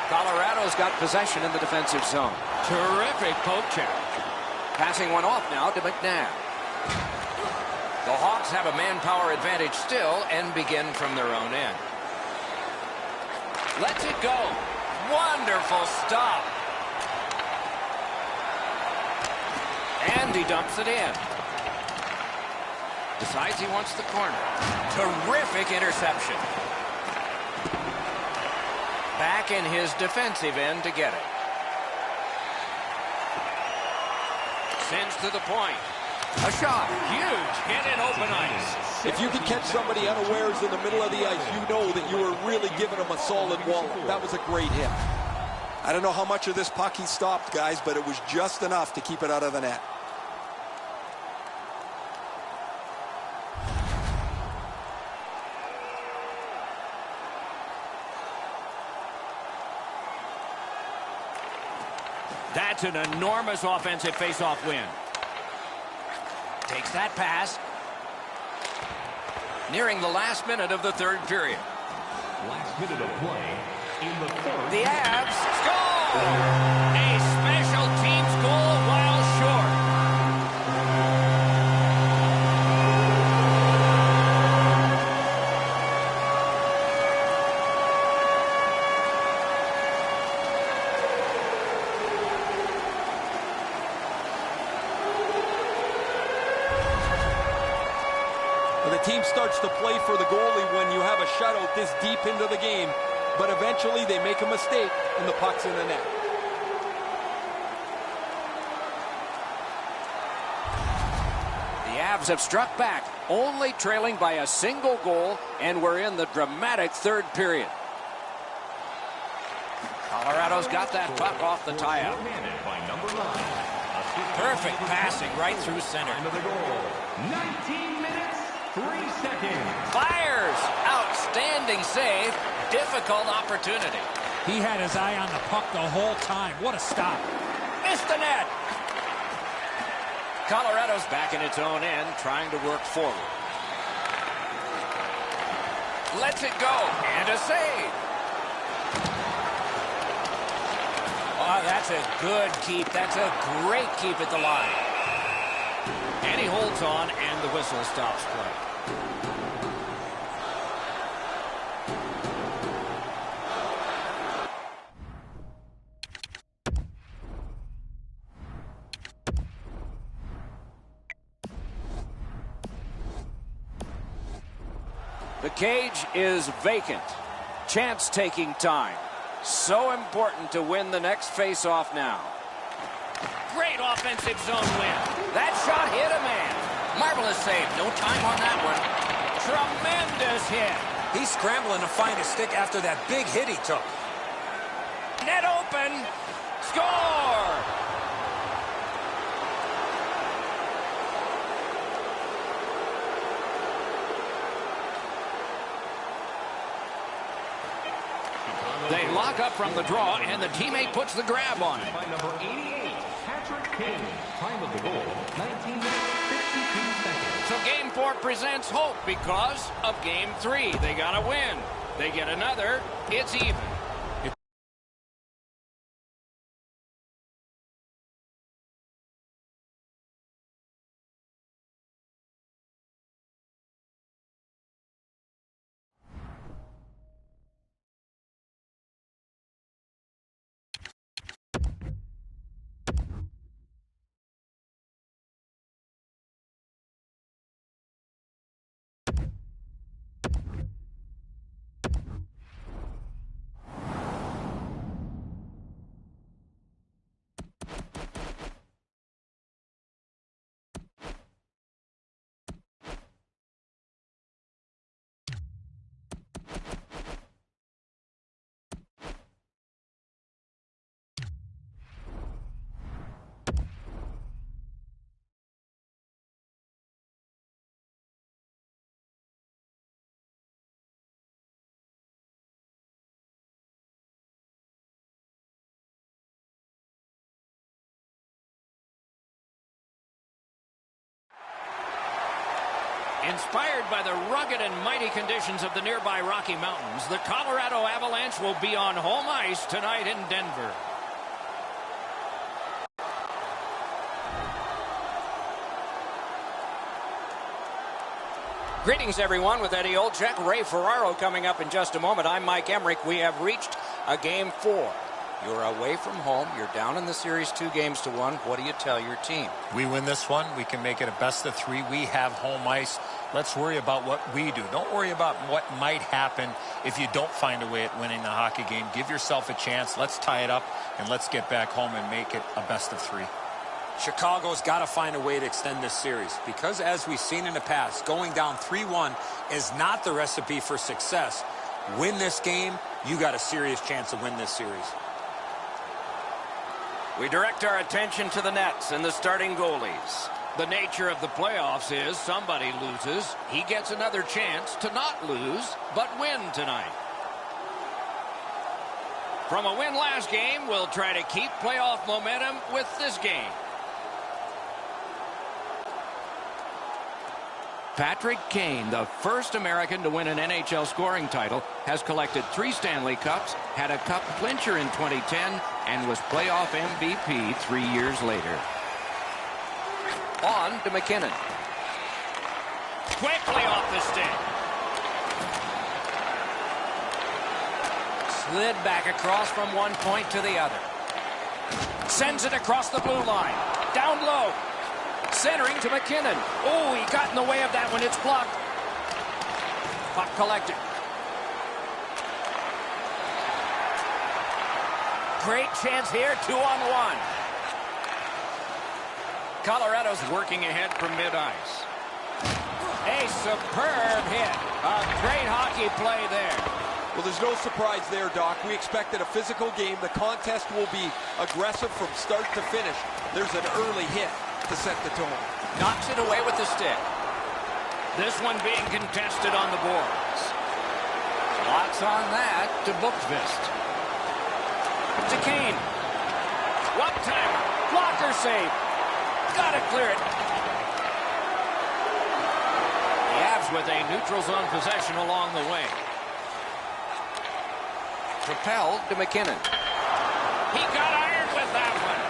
Colorado's got possession in the defensive zone. Terrific poke check. Passing one off now to McNabb. The Hawks have a manpower advantage still and begin from their own end. Lets it go. Wonderful stop. And he dumps it in. Decides he wants the corner. Terrific interception. Back in his defensive end to get it. Sends to the point. A shot. Huge hit in open ice. If you can catch somebody unawares in the middle of the ice, you know that you were really giving them a solid wallop. That was a great hit. I don't know how much of this puck he stopped, guys, but it was just enough to keep it out of the net. That's an enormous offensive faceoff win. Takes that pass. Nearing the last minute of the third period. Last minute of play in the third. The Avs score! A special teams goal while short. The team starts to play for the goalie when you have a shutout this deep into the game, but eventually they make a mistake and the puck's in the net. The Avs have struck back, only trailing by a single goal, and we're in the dramatic third period. Colorado's got that puck off the tie-up. Perfect passing right through center. 19 minutes, 3 seconds. Fires! Outstanding. outstanding save. Difficult opportunity. He had his eye on the puck the whole time. What a stop. Missed the net. Colorado's back in its own end, trying to work forward. Lets it go, and a save. Oh, that's a good keep. That's a great keep at the line. And he holds on, and the whistle stops play. The cage is vacant. Chance taking time. So important to win the next face-off now. Great offensive zone win. That shot hit a man. Marvelous save. No time on that one. Tremendous hit. He's scrambling to find his stick after that big hit he took. Net open. Score! They lock up from the draw, and the teammate puts the grab on it. By number 88, Patrick Kane. Time of the goal, 19 minutes, 52 seconds. So Game 4 presents hope because of Game 3. They got to win. They get another. It's even. Inspired by the rugged and mighty conditions of the nearby Rocky Mountains, the Colorado Avalanche will be on home ice tonight in Denver. Greetings, everyone, with Eddie Olczyk, Ray Ferraro coming up in just a moment. I'm Mike Emmerich. We have reached a Game 4. You're away from home. You're down in the series 2-1. What do you tell your team? We win this one. We can make it a best-of-3. We have home ice. Let's worry about what we do. Don't worry about what might happen if you don't find a way at winning the hockey game. Give yourself a chance. Let's tie it up, and let's get back home and make it a best-of-3. Chicago's got to find a way to extend this series because, as we've seen in the past, going down 3-1 is not the recipe for success. Win this game, you got a serious chance to win this series. We direct our attention to the nets and the starting goalies. The nature of the playoffs is somebody loses. He gets another chance to not lose, but win tonight. From a win last game, we'll try to keep playoff momentum with this game. Patrick Kane, the first American to win an NHL scoring title, has collected 3 Stanley Cups, had a cup clincher in 2010, and was playoff MVP 3 years later. On to McKinnon. Quickly off the stick. Slid back across from one point to the other. Sends it across the blue line. Down low. Centering to McKinnon. Oh, he got in the way of that one. It's blocked. Puck collected. Great chance here, 2-on-1. Colorado's working ahead from mid-ice. A superb hit. A great hockey play there. Well, there's no surprise there, Doc. We expected a physical game. The contest will be aggressive from start to finish. There's an early hit to set the tone. Knocks it away with the stick. This one being contested on the boards. Lots on that to Bookvist. To Kane. One-timer. Blocker save. Gotta clear it. The Avs with a neutral zone possession along the way. Propelled to McKinnon. He got ironed with that one.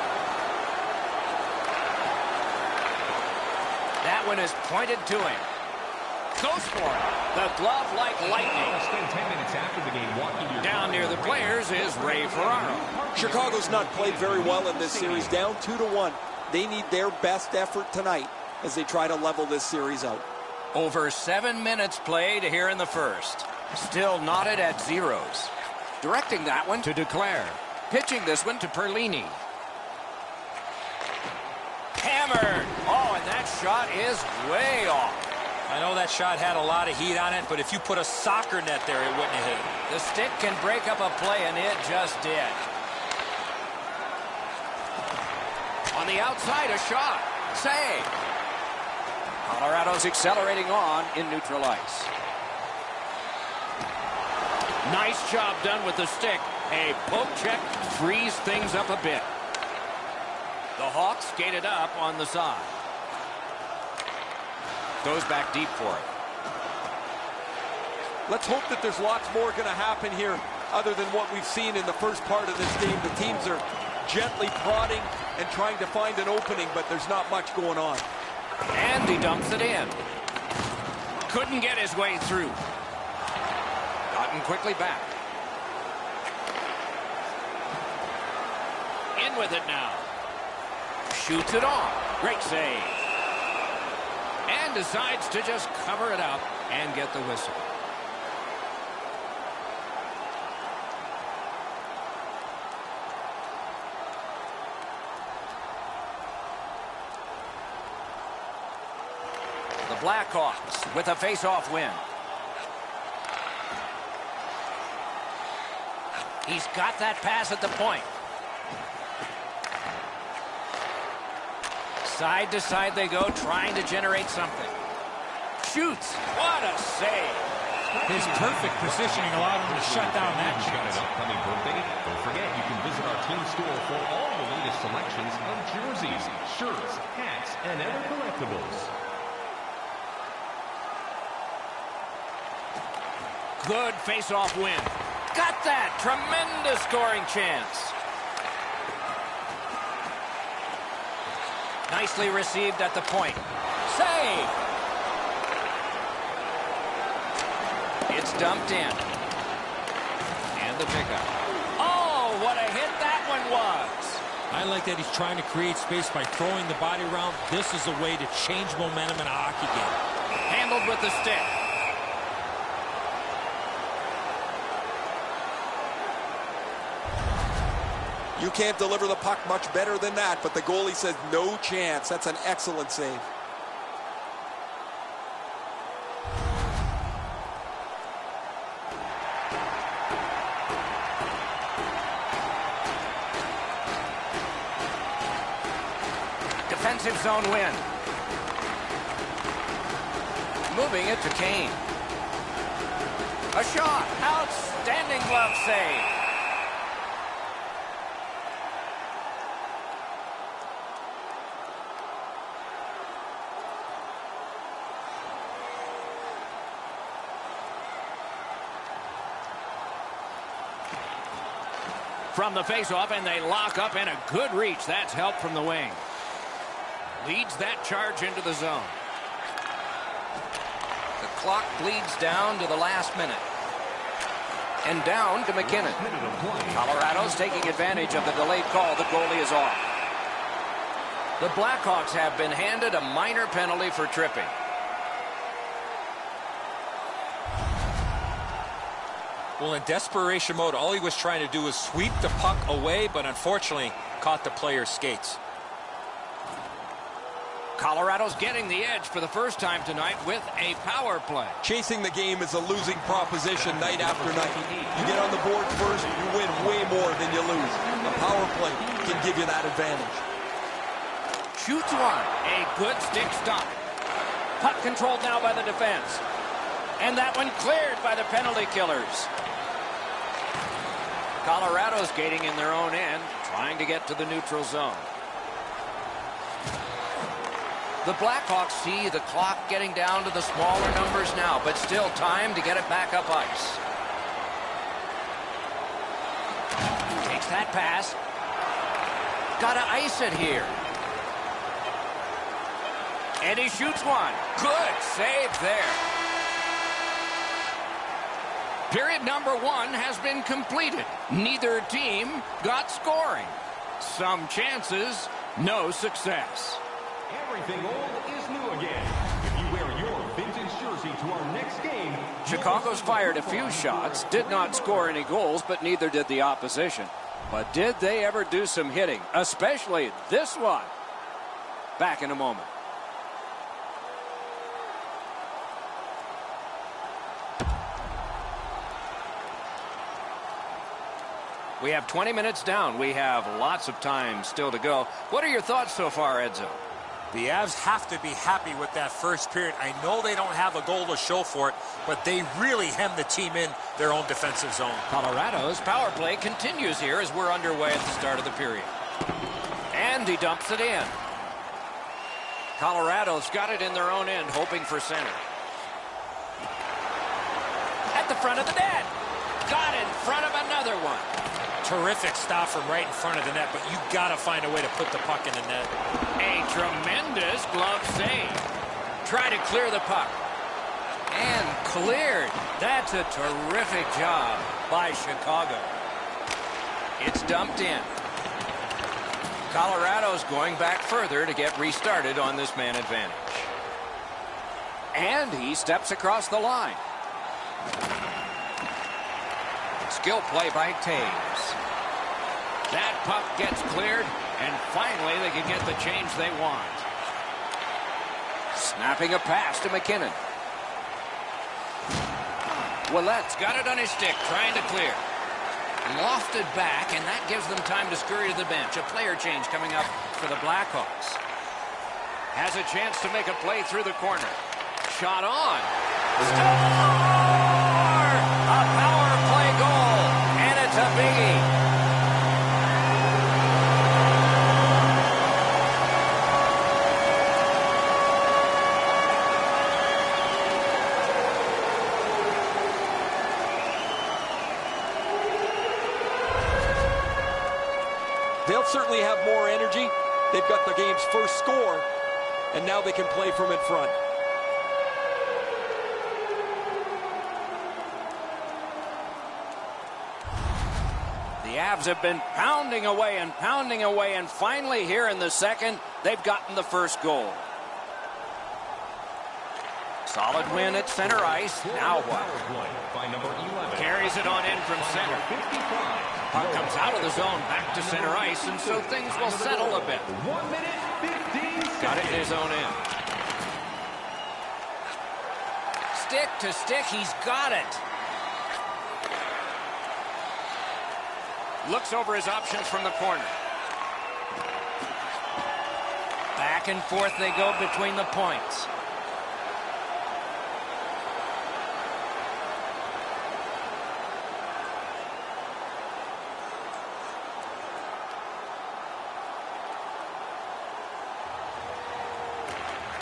That one is pointed to him. Goes for it. The glove like lightning. Spend 10 minutes after the game walking your Down near the players is Ray Ferraro. Chicago's not played very well in this series, down 2-1. They need their best effort tonight as they try to level this series out. Over 7 minutes played here in the first. Still knotted at zeros. Directing that one to Duclair. Pitching this one to Perlini. Hammered. Oh, and that shot is way off. I know that shot had a lot of heat on it, but if you put a soccer net there, it wouldn't have hit it. The stick can break up a play, and it just did. On the outside, a shot. Save. Colorado's accelerating on in neutral ice. Nice job done with the stick. A poke check frees things up a bit. The Hawks skated up on the side. Goes back deep for it. Let's hope that there's lots more going to happen here other than what we've seen in the first part of this game. The teams are gently prodding and trying to find an opening, but there's not much going on. And he dumps it in. Couldn't get his way through. Gotten quickly back. In with it now. Shoots it off. Great save. And decides to just cover it up and get the whistle. The Blackhawks with a face-off win. He's got that pass at the point. Side to side they go, trying to generate something. Shoots. What a save. His perfect positioning allowed him to shut down that Got chance. an upcoming birthday? Don't forget, you can visit our team store for all the latest selections of jerseys, shirts, hats, and other collectibles. Good face-off win. Got that. Tremendous scoring chance. Nicely received at the point. Save. It's dumped in. And the pickup. Oh, what a hit that one was. I like that he's trying to create space by throwing the body around. This is a way to change momentum in a hockey game. Handled with the stick. You can't deliver the puck much better than that, but the goalie says no chance. That's an excellent save. Defensive zone win. Moving it to Kane. A shot. Outstanding glove save. From the faceoff, and they lock up, and a good reach. That's help from the wing. Leads that charge into the zone. The clock bleeds down to the last minute. And down to McKinnon. Colorado's taking advantage of the delayed call. The goalie is off. The Blackhawks have been handed a minor penalty for tripping. Well, in desperation mode, all he was trying to do was sweep the puck away, but unfortunately caught the player's skates. Colorado's getting the edge for the first time tonight with a power play. Chasing the game is a losing proposition night after night. You get on the board first, you win way more than you lose. A power play can give you that advantage. Shoots one. A good stick stop. Puck controlled now by the defense. And that one cleared by the penalty killers. Colorado's skating in their own end, trying to get to the neutral zone. The Blackhawks see the clock getting down to the smaller numbers now, but still time to get it back up ice. Takes that pass. Gotta ice it here. And he shoots one. Good save there. Period number 1 has been completed. Neither team got scoring. Some chances, no success. Everything old is new again. If you wear your vintage jersey to our next game... Chicago's fired a few shots, did not score any goals, but neither did the opposition. But did they ever do some hitting, especially this one? Back in a moment. We have 20 minutes down. We have lots of time still to go. What are your thoughts so far, Edzo? The Avs have to be happy with that first period. I know they don't have a goal to show for it, but they really hemmed the team in their own defensive zone. Colorado's power play continues here as we're underway at the start of the period. And he dumps it in. Colorado's got it in their own end, hoping for center. At the front of the net. Got in front of another one. Terrific stop from right in front of the net, but you got to find a way to put the puck in the net. A tremendous glove save. Try to clear the puck. And cleared. That's a terrific job by Chicago. It's dumped in. Colorado's going back further to get restarted on this man advantage. And he steps across the line. Skill play by Taves. That puck gets cleared, and finally they can get the change they want. Snapping a pass to McKinnon. Ouellette's got it on his stick, trying to clear. Lofted back, and that gives them time to scurry to the bench. A player change coming up for the Blackhawks. Has a chance to make a play through the corner. Shot on. Score! A power play goal, and it's a biggie. They'll certainly have more energy. They've got the game's first score, and now they can play from in front. The Avs have been pounding away, and finally here in the second, they've gotten the first goal. Solid win at center ice. Now what? Carries it on in from center. Puck comes out of the zone, back to center ice, and so things will settle a bit. 1 minute, 15 seconds. Got it in his own end. Stick to stick, he's got it. Looks over his options from the corner. Back and forth they go between the points.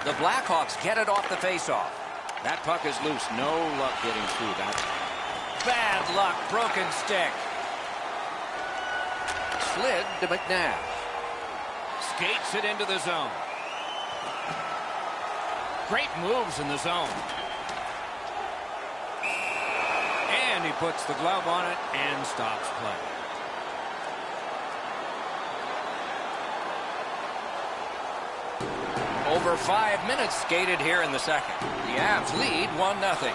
The Blackhawks get it off the faceoff. That puck is loose. No luck getting through that. Bad luck. Broken stick. Slid to McNabb. Skates it into the zone. Great moves in the zone. And he puts the glove on it and stops play. Over 5 minutes skated here in the second. The Avs lead 1-0.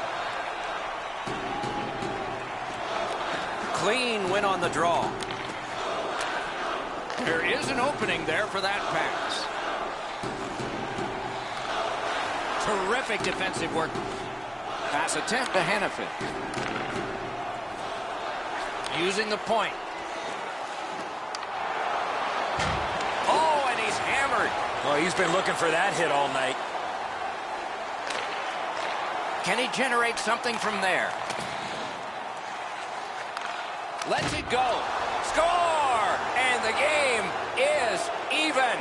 Clean win on the draw. There is an opening there for that pass. Terrific defensive work. Pass attempt to Hannafin. Using the point. Oh, and he's hammered. Oh, he's been looking for that hit all night. Can he generate something from there? Lets it go. Score! And the game is even.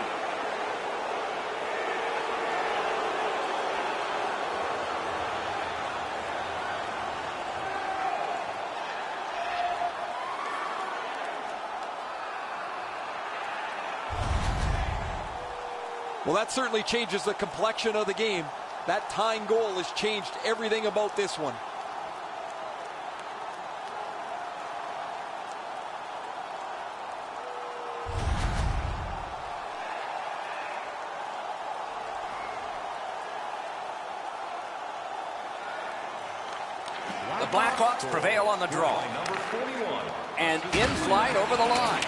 Well, that certainly changes the complexion of the game. That tying goal has changed everything about this one. The Blackhawks prevail on the draw. And in flight over the line.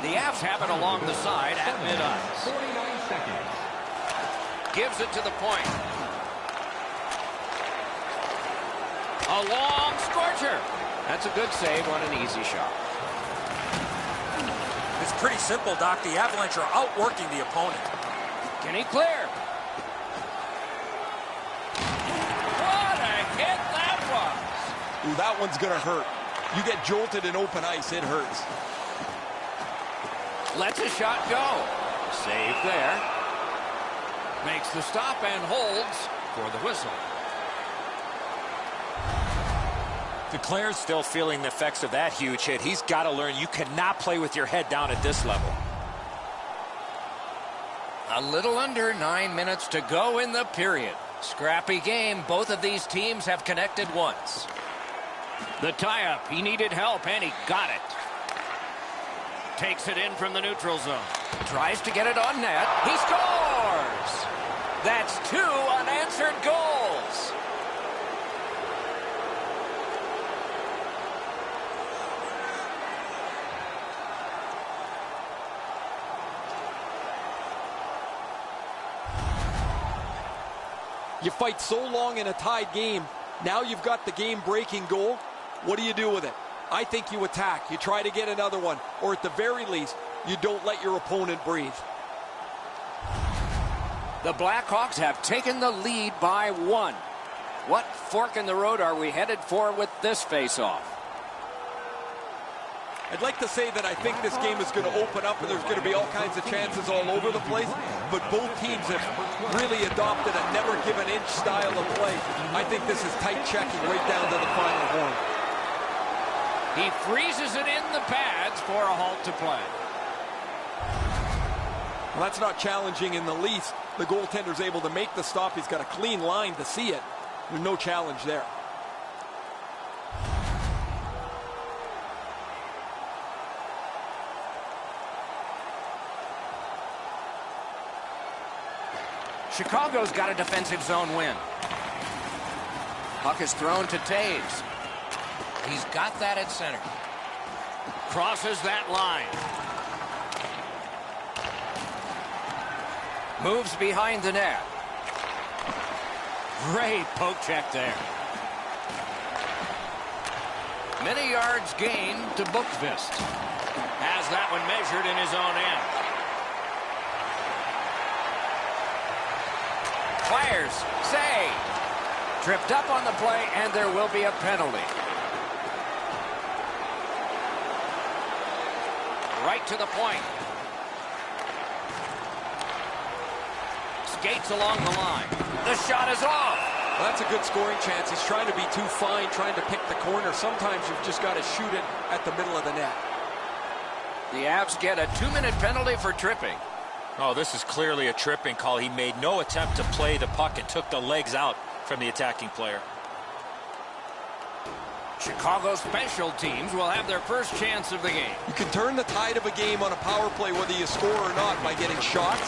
The Avs have it along the side at mid-ice. 49 seconds. Gives it to the point. A long scorcher. That's a good save on an easy shot. It's pretty simple, Doc. The Avalanche are outworking the opponent. Can he clear? What a hit that was. Ooh, that one's going to hurt. You get jolted in open ice, it hurts. Lets a shot go. Save there. Makes the stop and holds for the whistle. DeClaire's still feeling the effects of that huge hit. He's got to learn you cannot play with your head down at this level. A little under 9 minutes to go in the period. Scrappy game. Both of these teams have connected once. The tie-up. He needed help, and he got it. Takes it in from the neutral zone. Tries to get it on net. He scores! That's 2 unanswered goals. You fight so long in a tied game. Now you've got the game-breaking goal. What do you do with it? I think you attack. You try to get another one. Or at the very least, you don't let your opponent breathe. The Blackhawks have taken the lead by 1. What fork in the road are we headed for with this face-off? I'd like to say that I think this game is going to open up and there's going to be all kinds of chances all over the place, but both teams have really adopted a never-give-an-inch style of play. I think this is tight checking right down to the final horn. He freezes it in the pads for a halt to play. Well, that's not challenging in the least. The goaltender's able to make the stop. He's got a clean line to see it. There's no challenge there. Chicago's got a defensive zone win. Puck is thrown to Taves. He's got that at center. Crosses that line. Moves behind the net. Great poke check there. Many yards gained to Bookvist. Has that one measured in his own end. Fires. Save. Tripped up on the play, and there will be a penalty. Right to the point. Skates along the line. The shot is off. Well, that's a good scoring chance. He's trying to be too fine, trying to pick the corner. Sometimes you've just got to shoot it at the middle of the net. The Avs get a 2-minute penalty for tripping. Oh, this is clearly a tripping call. He made no attempt to play the puck and took the legs out from the attacking player. Chicago special teams will have their first chance of the game. You can turn the tide of a game on a power play whether you score or not by getting shots,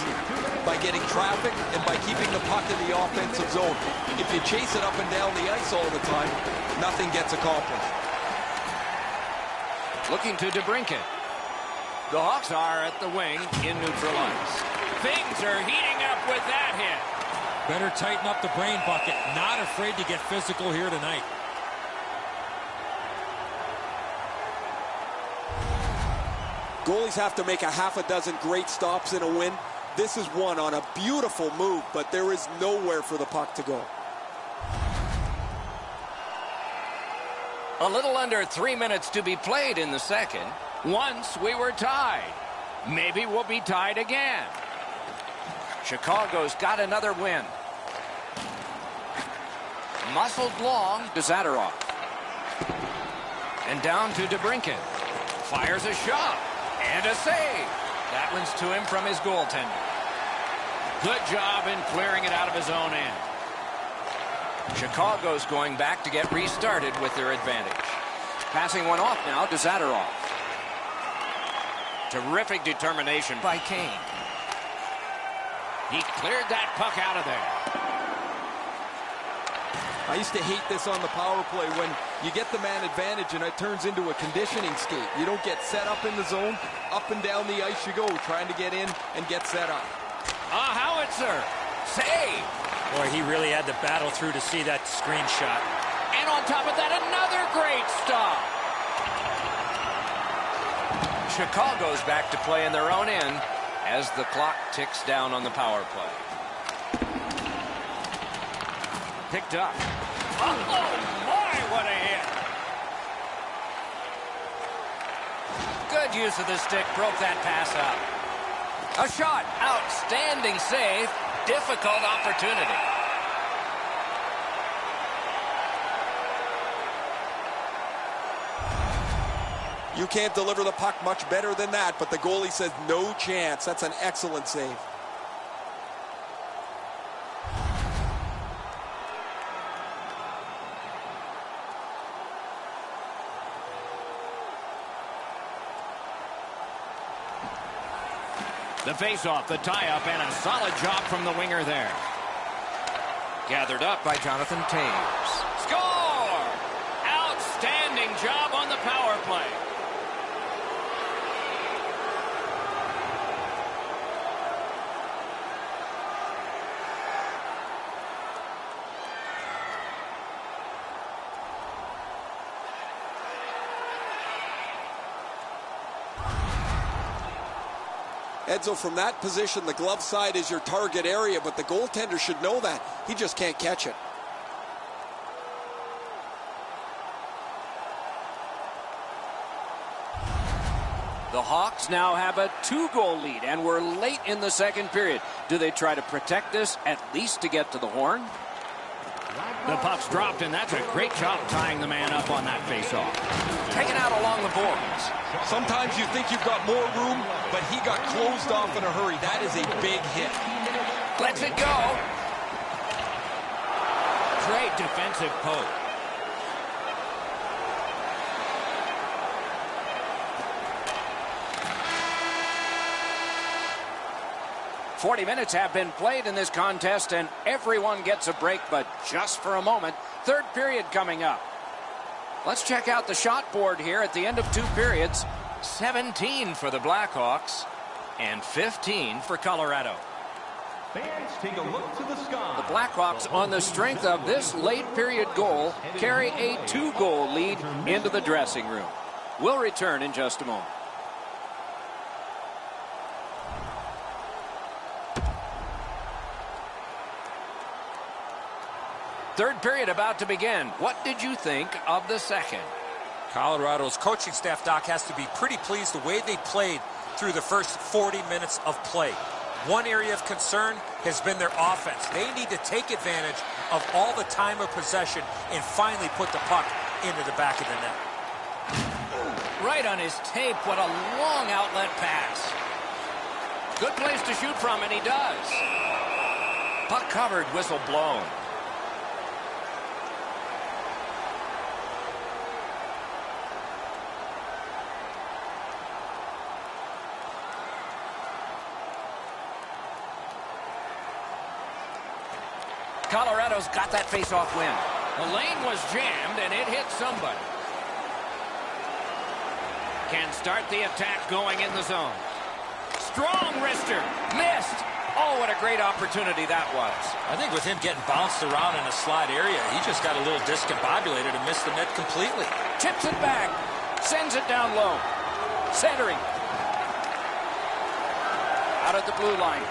by getting traffic, and by keeping the puck in the offensive zone. If you chase it up and down the ice all the time, nothing gets accomplished. Looking to DeBrincat. The Hawks are at the wing in neutral ice. Things are heating up with that hit. Better tighten up the brain bucket. Not afraid to get physical here tonight. Goalies have to make a half a dozen great stops in a win. This is one on a beautiful move, but there is nowhere for the puck to go. A little under 3 minutes to be played in the second. Once we were tied. Maybe we'll be tied again. Chicago's got another win. Muscled long to Zadorov. And down to DeBrincat. Fires a shot. And a save. That one's to him from his goaltender. Good job in clearing it out of his own end. Chicago's going back to get restarted with their advantage. Passing one off now to Zadorov. Terrific determination by Kane. He cleared that puck out of there. I used to hate this on the power play when you get the man advantage and it turns into a conditioning skate. You don't get set up in the zone. Up and down the ice you go, trying to get in and get set up. A howitzer. Save. Boy, he really had to battle through to see that screenshot. And on top of that, another great stop. Chicago's back to play in their own end as the clock ticks down on the power play. Picked up. Oh, my, what a hit. Good use of the stick, broke that pass up. A shot, outstanding save, difficult opportunity. You can't deliver the puck much better than that, but the goalie says no chance. That's an excellent save. The face-off, the tie-up, and a solid job from the winger there. Gathered up by Jonathan Taves. Score! Outstanding job on the power play. Edzo, from that position, the glove side is your target area, but the goaltender should know that. He just can't catch it. The Hawks now have a 2-goal lead, and we're late in the second period. Do they try to protect this, at least to get to the horn? The puck's dropped, and that's a great job tying the man up on that faceoff. Taken out along the boards. Sometimes you think you've got more room, but he got closed off in a hurry. That is a big hit. Lets it go. Great defensive poke. "40 minutes have been played in this contest, and everyone gets a break, but just for a moment. Third period coming up. Let's check out the shot board here at the end of 2 periods. 17 for the Blackhawks and 15 for Colorado. Fans, take a look to the sky. The Blackhawks, on the strength of this late period goal, carry a 2-goal lead into the dressing room. We'll return in just a moment. Third period about to begin. What did you think of the second? Colorado's coaching staff, Doc, has to be pretty pleased the way they played through the first 40 minutes of play. One area of concern has been their offense. They need to take advantage of all the time of possession and finally put the puck into the back of the net. Right on his tape, what a long outlet pass. Good place to shoot from, and he does. Puck covered, whistle blown. Colorado's got that face-off win. The lane was jammed, and it hit somebody. Can start the attack going in the zone. Strong wrister. Missed. Oh, what a great opportunity that was. I think with him getting bounced around in a slide area, he just got a little discombobulated and missed the net completely. Chips it back. Sends it down low. Centering. out at the blue line.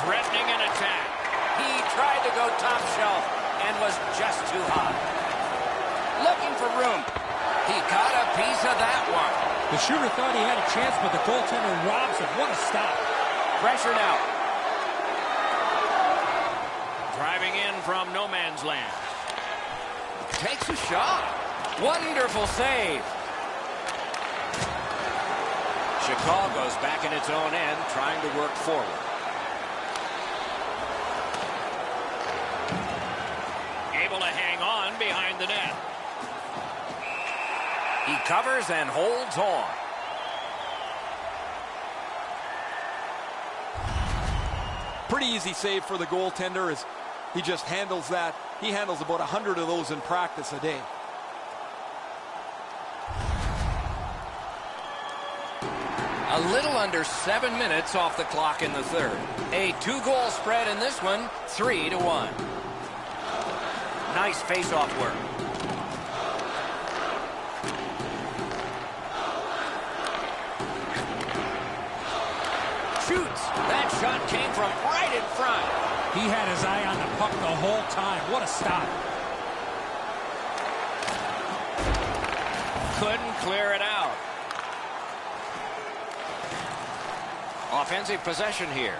Threatening an attack. He tried to go top shelf and was just too high. Looking for room. He caught a piece of that one. The shooter thought he had a chance, but the goaltender robs him. What a stop. Pressure now. Driving in from no man's land. Takes a shot. Wonderful save. Chicago's back in its own end, trying to work forward. Able to hang on behind the net. He covers and holds on. Pretty easy save for the goaltender as he just handles that. He handles about 100 of those in practice a day. A little under 7 minutes off the clock in the third. A 2-goal spread in this one, 3-1. Nice face-off work. Shoots. That shot came from right in front. He had his eye on the puck the whole time. What a stop. Couldn't clear it out. Offensive possession here.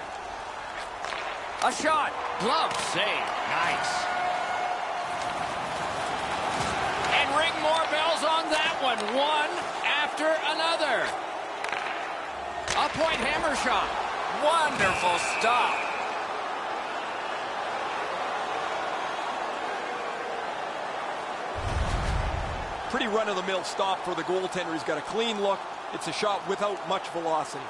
A shot. Glove save. Nice. And ring more bells on that one. One after another. A point hammer shot. Wonderful stop. Pretty run-of-the-mill stop for the goaltender. He's got a clean look. It's a shot without much velocity.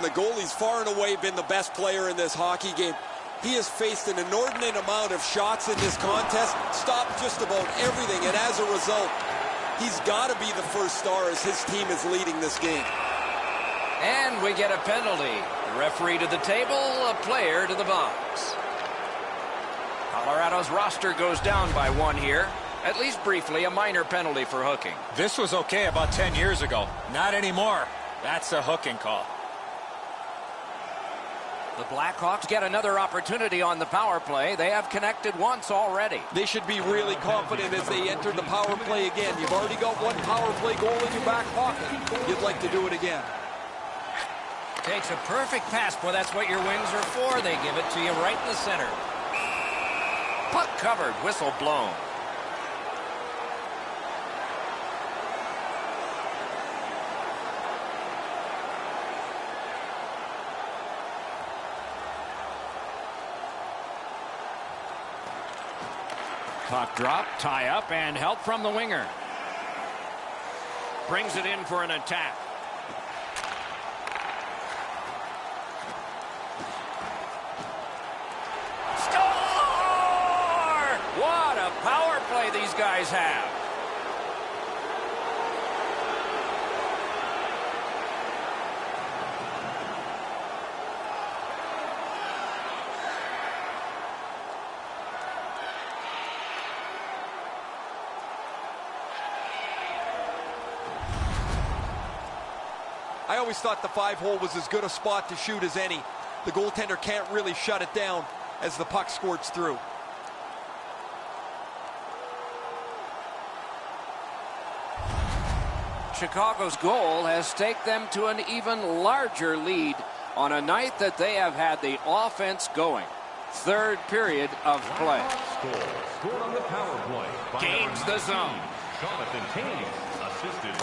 The goalie's far and away been the best player in this hockey game. He has faced an inordinate amount of shots in this contest, stopped just about everything, and as a result, he's got to be the first star as his team is leading this game. And we get a penalty. The referee to the table, a player to the box. Colorado's roster goes down by one here. At least briefly, a minor penalty for hooking. This was okay about 10 years ago. Not anymore. That's a hooking call. The Blackhawks get another opportunity on the power play. They have connected once already. They should be really confident as they enter the power play again. You've already got one power play goal in your back pocket. You'd like to do it again. Takes a perfect pass. Boy, that's what your wings are for. They give it to you right in the center. Puck covered, whistle blown. Puck drop, tie up, and help from the winger. Brings it in for an attack. Score! What a power play these guys have. I always thought the 5-hole was as good a spot to shoot as any. The goaltender can't really shut it down as the puck squirts through. Chicago's goal has staked them to an even larger lead on a night that they have had the offense going. Third period of play. Scored on the power play. Gains the zone. Jonathan Taves.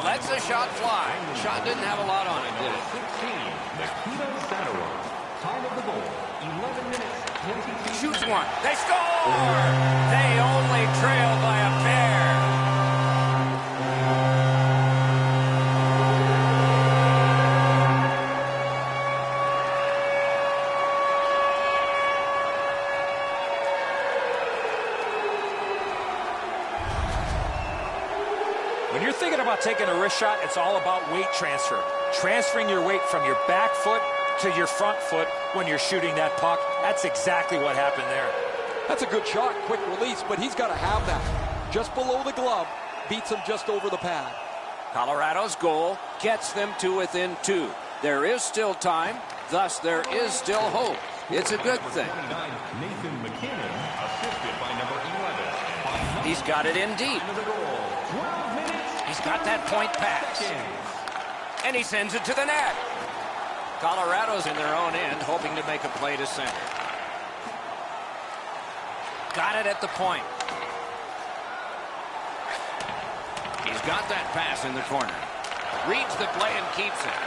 Lets the shot fly. Shot didn't have a lot on it, did it? 16, Nikita Zadorov. Time of the goal, 11 minutes, 22 Shoots one. They score! They only trail by a pair. When you're thinking about taking a wrist shot, it's all about weight transfer. Transferring your weight from your back foot to your front foot when you're shooting that puck. That's exactly what happened there. That's a good shot, quick release, but he's got to have that. Just below the glove, beats him just over the pad. Colorado's goal gets them to within 2. There is still time, thus there is still hope. It's a good thing. Nathan McKinnon, assisted by number 11. He's got it in deep. 12 minutes. He's got that point pass. And he sends it to the net. Colorado's in their own end, hoping to make a play to center. Got it at the point. He's got that pass in the corner. Reads the play and keeps it.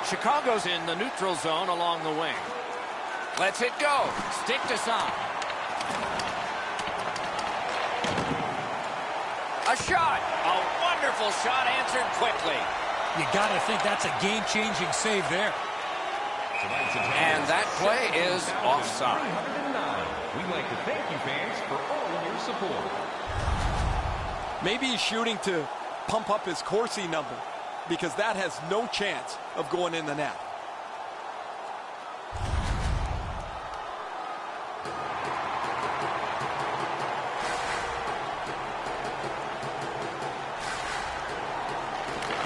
Chicago's in the neutral zone along the wing. Lets it go. Stick to some. A shot. A wonderful shot answered quickly. You got to think that's a game-changing save there. And that play is offside. We'd like to thank you fans for all your support. Maybe he's shooting to pump up his Corsi number, because that has no chance of going in the net.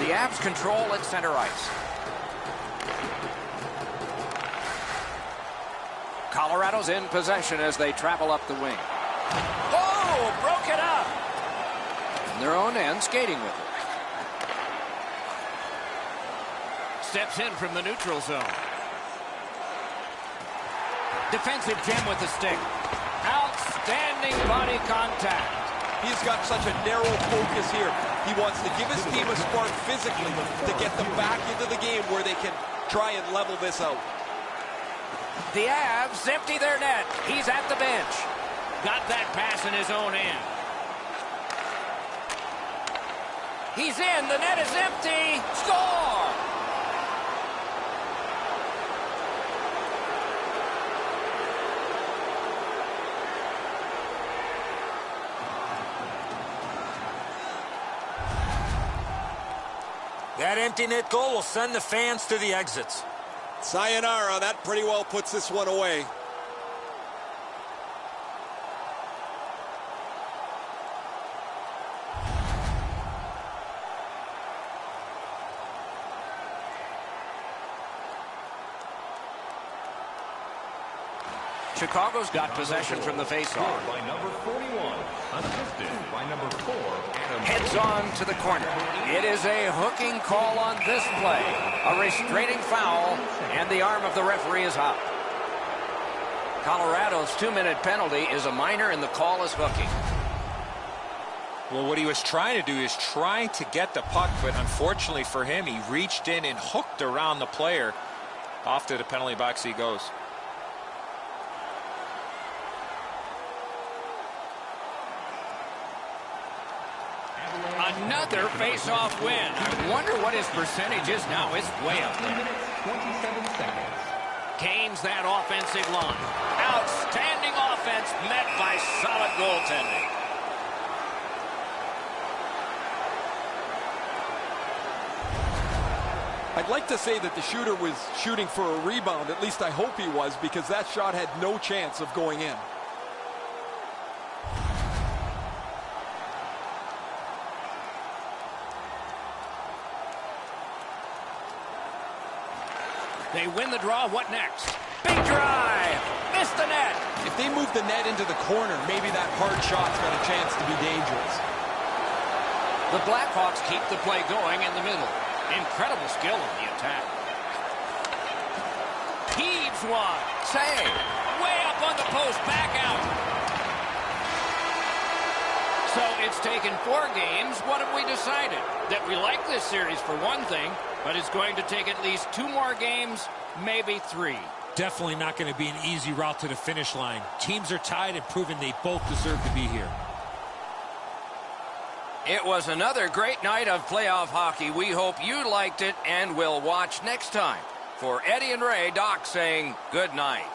The Avs control at center ice. Colorado's in possession as they travel up the wing. Oh, broke it up. In their own end, skating with it. Steps in from the neutral zone. Defensive gem with the stick. Outstanding body contact. He's got such a narrow focus here. He wants to give his team a spark physically to get them back into the game where they can try and level this out. The Avs empty their net. He's at the bench. Got that pass in his own end. He's in. The net is empty. Score! That empty net goal will send the fans to the exits. Sayonara, that pretty well puts this one away. Chicago's got possession from the faceoff. By number 41, assisted by number 4, Adam. Heads on to the corner. It is a hooking call on this play. A restraining foul, and the arm of the referee is up. Colorado's 2-minute penalty is a minor, and the call is hooking. Well, what he was trying to do is trying to get the puck, but unfortunately for him, he reached in and hooked around the player. Off to the penalty box he goes. Another face-off win. I wonder what his percentage is now. It's way up there. 27 seconds. Gains that offensive line. Outstanding offense met by solid goaltending. I'd like to say that the shooter was shooting for a rebound. At least I hope he was, because that shot had no chance of going in. They win the draw. What next? Big drive. Missed the net. If they move the net into the corner, maybe that hard shot's got a chance to be dangerous. The Blackhawks keep the play going in the middle. Incredible skill in the attack. Heaves one. Save. Way up on the post. Back out. So it's taken 4 games. What have we decided? That we like this series for one thing, but it's going to take at least 2 more games, maybe 3. Definitely not going to be an easy route to the finish line. Teams are tied and proving they both deserve to be here. It was another great night of playoff hockey. We hope you liked it and will watch next time. For Eddie and Ray, Doc saying good night.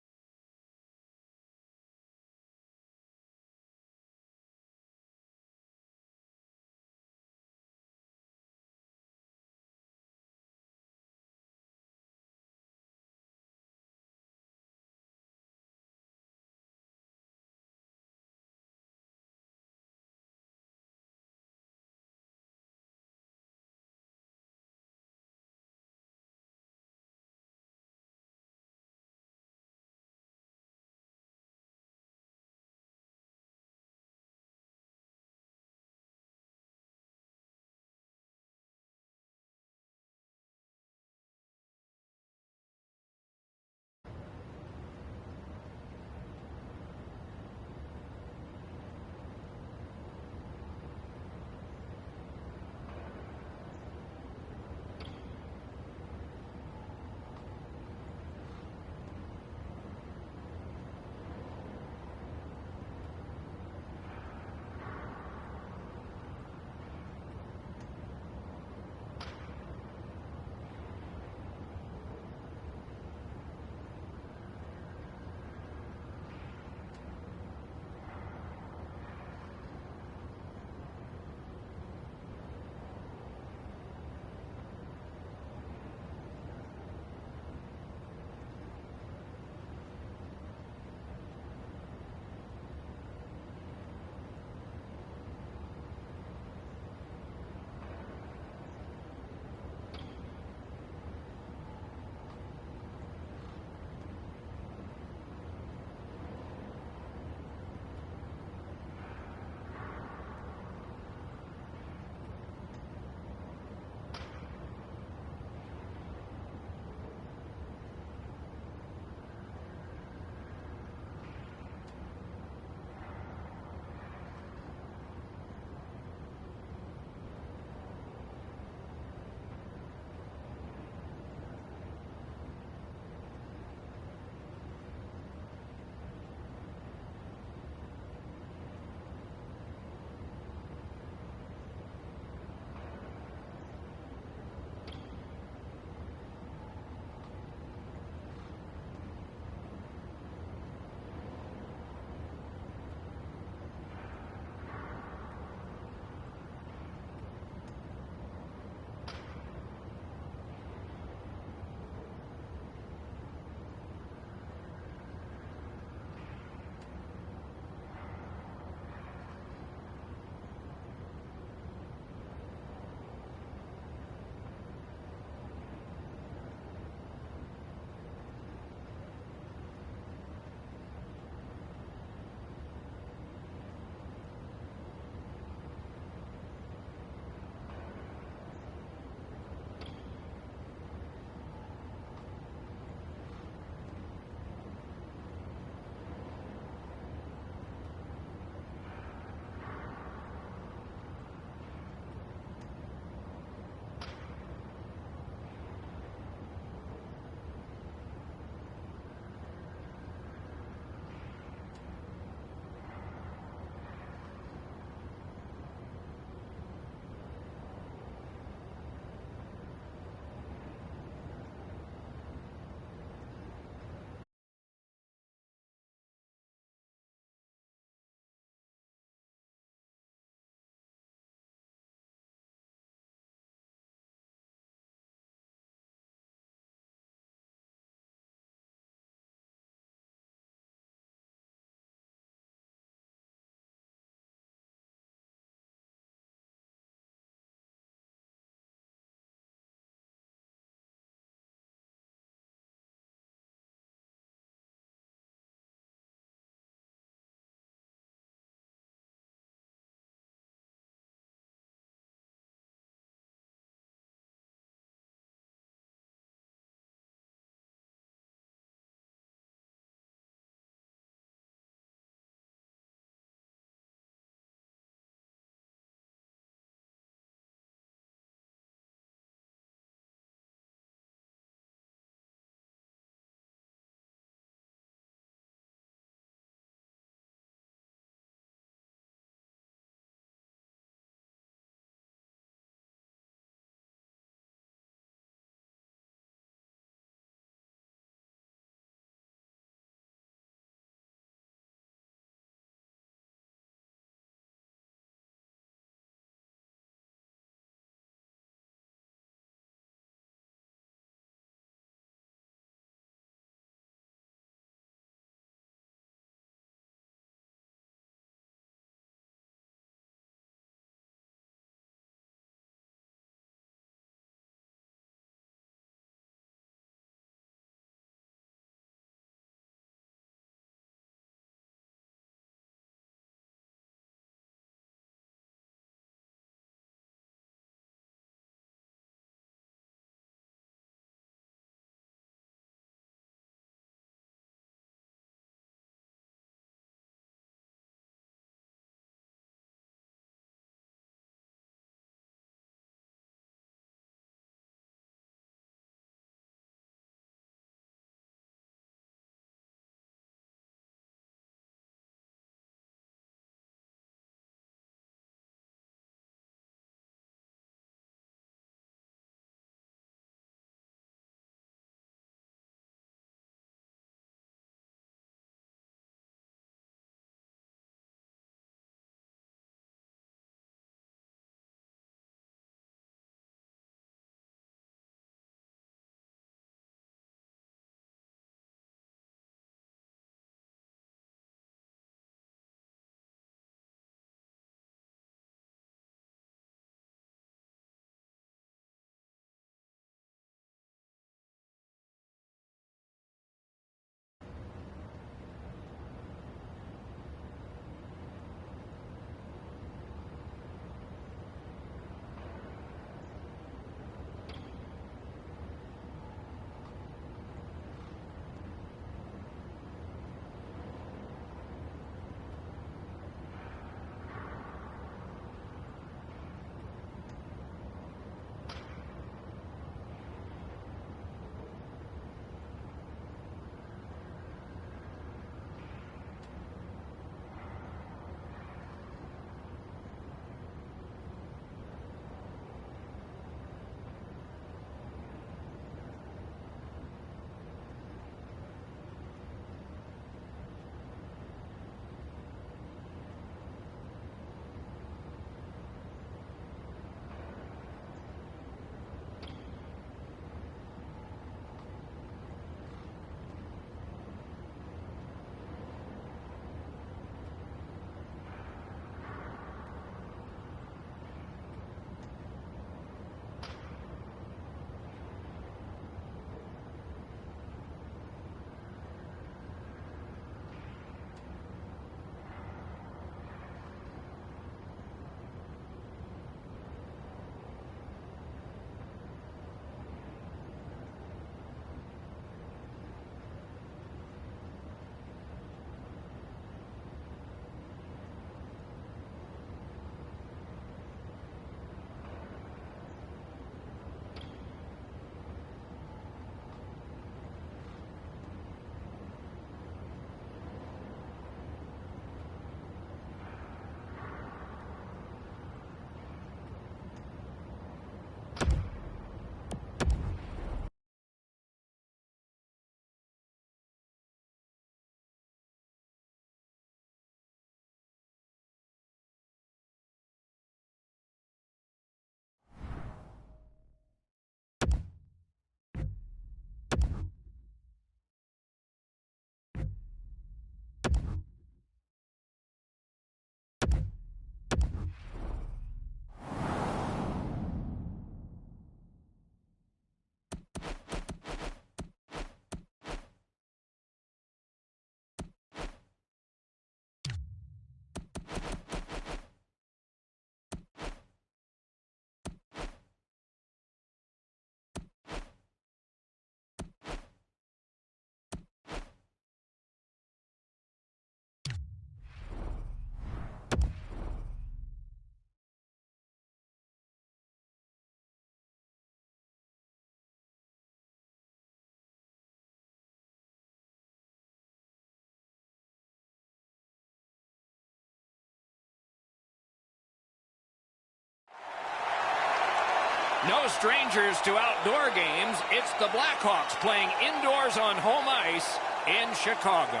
No strangers to outdoor games. It's the Blackhawks playing indoors on home ice in Chicago.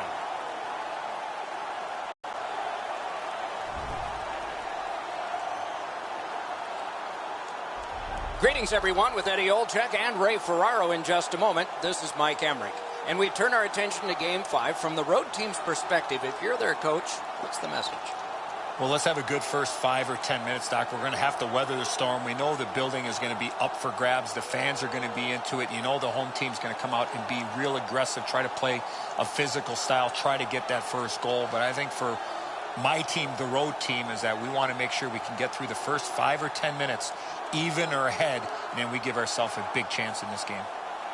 Greetings, everyone, with Eddie Olczyk and Ray Ferraro in just a moment. This is Mike Emmerich. And we turn our attention to Game 5 from the road team's perspective. If you're their coach, what's the message? Well, let's have a good first 5 or 10 minutes, Doc. We're going to have to weather the storm. We know the building is going to be up for grabs. The fans are going to be into it. You know the home team's going to come out and be real aggressive, try to play a physical style, try to get that first goal. But I think for my team, the road team, is that we want to make sure we can get through the first 5 or 10 minutes even or ahead, and then we give ourselves a big chance in this game.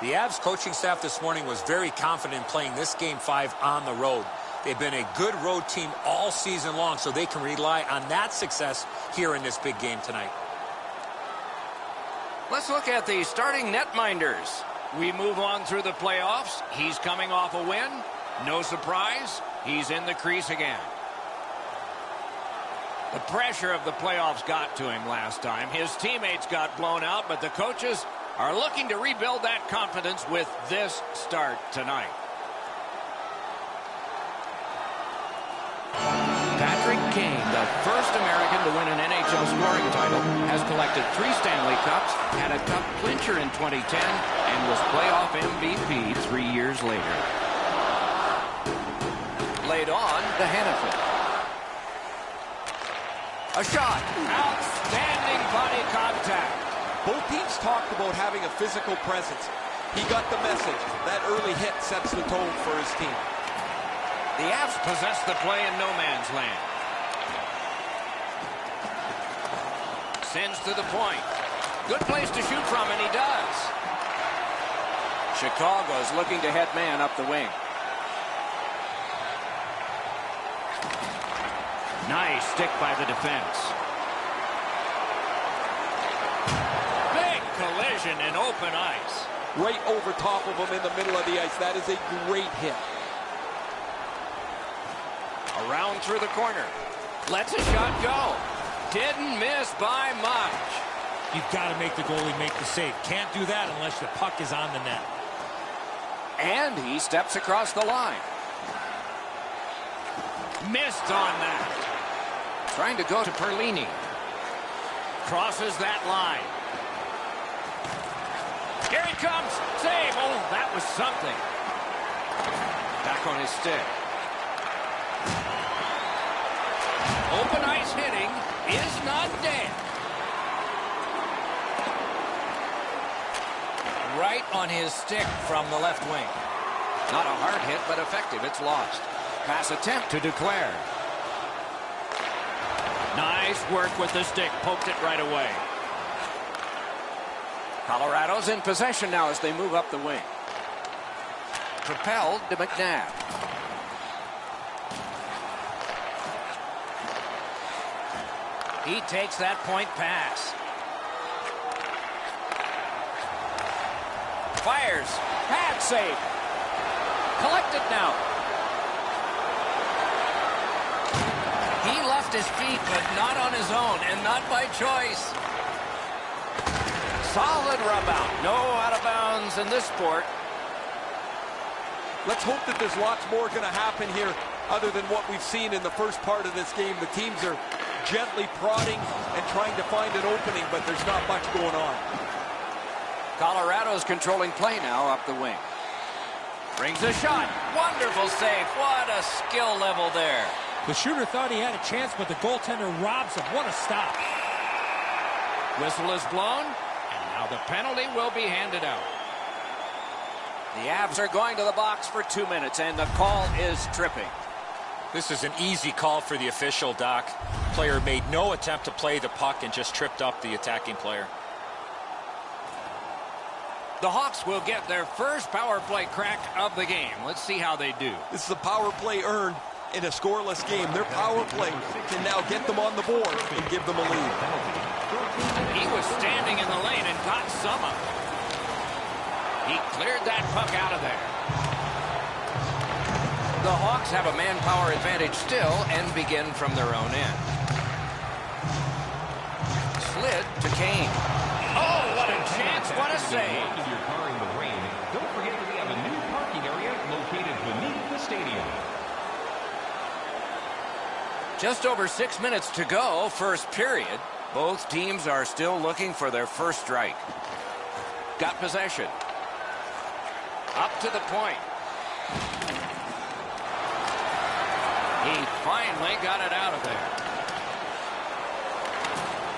The Avs coaching staff this morning was very confident in playing this Game 5 on the road. They've been a good road team all season long, so they can rely on that success here in this big game tonight. Let's look at the starting netminders. We move on through the playoffs. He's coming off a win. No surprise, he's in the crease again. The pressure of the playoffs got to him last time. His teammates got blown out, but the coaches are looking to rebuild that confidence with this start tonight. Patrick Kane, the first American to win an NHL scoring title, has collected 3 Stanley Cups, had a cup clincher in 2010, and was playoff MVP 3 years later. Laid on to Hannafin. A shot. Outstanding body contact. Both teams talked about having a physical presence. He got the message. That early hit sets the tone for his team. The Avs possess the play in no man's land. Sends to the point. Good place to shoot from, and he does. Chicago's looking to head man up the wing. Nice stick by the defense. Big collision in open ice. Right over top of him in the middle of the ice. That is a great hit. Around through the corner. Lets a shot go. Didn't miss by much. You've got to make the goalie make the save. Can't do that unless the puck is on the net. And he steps across the line. Missed on that. Trying to go to Perlini. Crosses that line. Here he comes. Save. Oh, that was something. Back on his stick. Open ice hitting is not dead. Right on his stick from the left wing. Not a hard hit, but effective. It's lost. Pass attempt to declare. Nice work with the stick. Poked it right away. Colorado's in possession now as they move up the wing. Propelled to McNabb. He takes that point pass. Fires. Pad save. Collected now. He left his feet, but not on his own, and not by choice. Solid rub out. No out of bounds in this sport. Let's hope that there's lots more going to happen here other than what we've seen in the first part of this game. The teams are gently prodding and trying to find an opening, but there's not much going on. Colorado's controlling play now up the wing. Brings a shot. Wonderful save. What a skill level there. The shooter thought he had a chance, but the goaltender robs him. What a stop. Whistle is blown, and now the penalty will be handed out. The Avs are going to the box for 2 minutes, and the call is tripping. This is an easy call for the official, Doc. Player made no attempt to play the puck and just tripped up the attacking player. The Hawks will get their first power play crack of the game. Let's see how they do. This is a power play earned in a scoreless game. Their power play can now get them on the board and give them a lead. He was standing in the lane and got some of it. He cleared that puck out of there. The Hawks have a manpower advantage still and begin from their own end. Slid to Kane. Oh, what save. If you're car in the rain, don't forget that we have a new parking area located beneath the stadium. Just over 6 minutes to go, first period. Both teams are still looking for their first strike. Got possession. Up to the point. He finally got it out of there.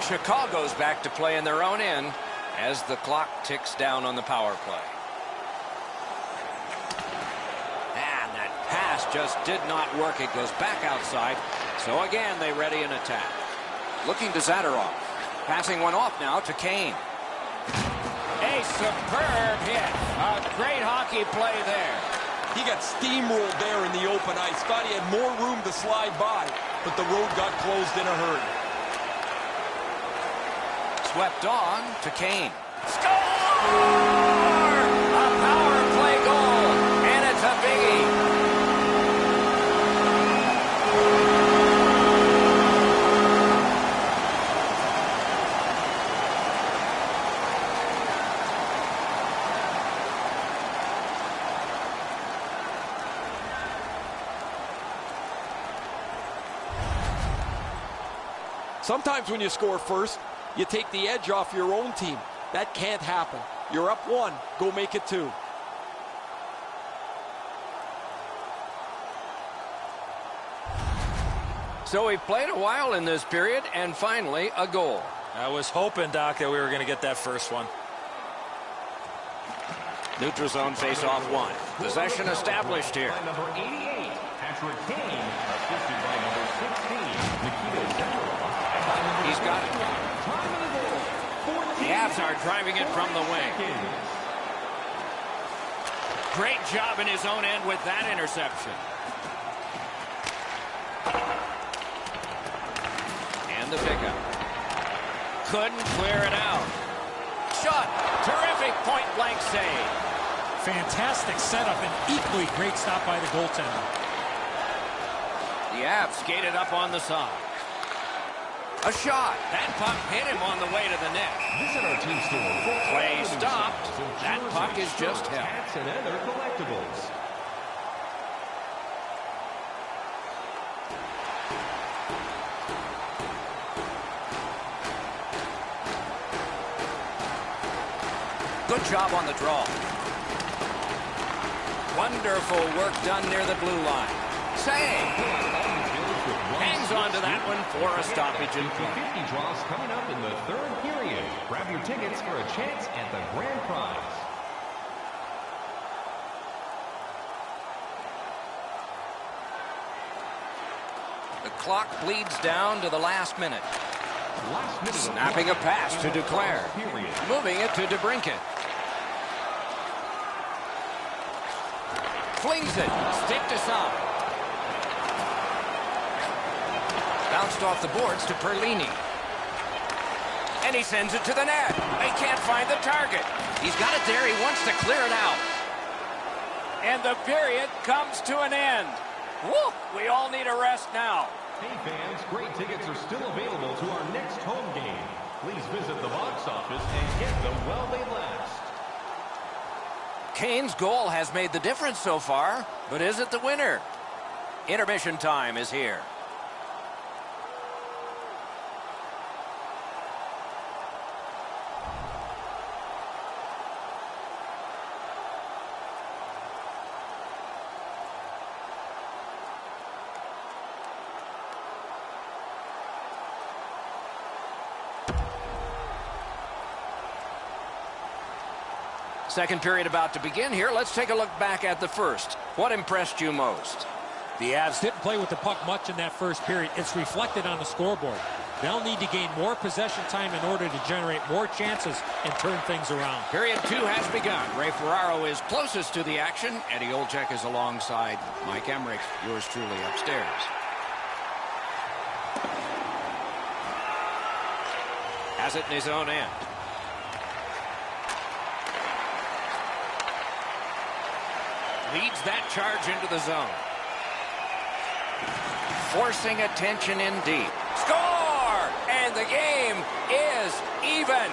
Chicago's back to play in their own end as the clock ticks down on the power play. And that pass just did not work. It goes back outside. So again, they ready an attack. Looking to Zadorov. Passing one off now to Kane. A superb hit. A great hockey play there. He got steamrolled there in the open ice. Thought he had more room to slide by, but the road got closed in a hurry. Swept on to Kane. Score! A power play goal, and it's a biggie. Sometimes when you score first, you take the edge off your own team. That can't happen. You're up 1. Go make it 2. So we've played a while in this period, and finally a goal. I was hoping, Doc, that we were going to get that first one. Neutral zone face-off 1. Possession established here. By number 88, Patrick Kane, assisted by number 16, Nikita Zadorov. He's got it. Time of the goal, 14 The Avs are driving it from the wing. seconds. Great job in his own end with that interception. And the pickup. Couldn't clear it out. Shot. Terrific point-blank save. Fantastic setup and equally great stop by the goaltender. The Avs skated up on the side. A shot. That puck hit him on the way to the net. Visit our team store for Play all the new stopped. styles of That jerseys, puck is just shirts, held. hats, and other collectibles. Good job on the draw. Wonderful work done near the blue line. Save. Hangs on to that one for a stoppage in play. 50 draws coming up in the third period. Grab your tickets for a chance at the grand prize. The clock bleeds down to the last minute. Last minute of Snapping a pass to Duclair. period. Moving it to DeBrincat. Flings it. Stick to side. Bounced off the boards to Perlini. And he sends it to the net. They can't find the target. He's got it there. He wants to clear it out. And the period comes to an end. Woo! We all need a rest now. Hey fans, great tickets are still available to our next home game. Please visit the box office and get them while they last. Kane's goal has made the difference so far, but is it the winner? Intermission time is here. Second period about to begin here. Let's take a look back at the first. What impressed you most? The Avs didn't play with the puck much in that first period. It's reflected on the scoreboard. They'll need to gain more possession time in order to generate more chances and turn things around. Period 2 has begun. Ray Ferraro is closest to the action. Eddie Olczyk is alongside Mike Emmerich, yours truly, upstairs. Has it in his own end. Leads that charge into the zone. Forcing attention in deep. Score! And the game is even.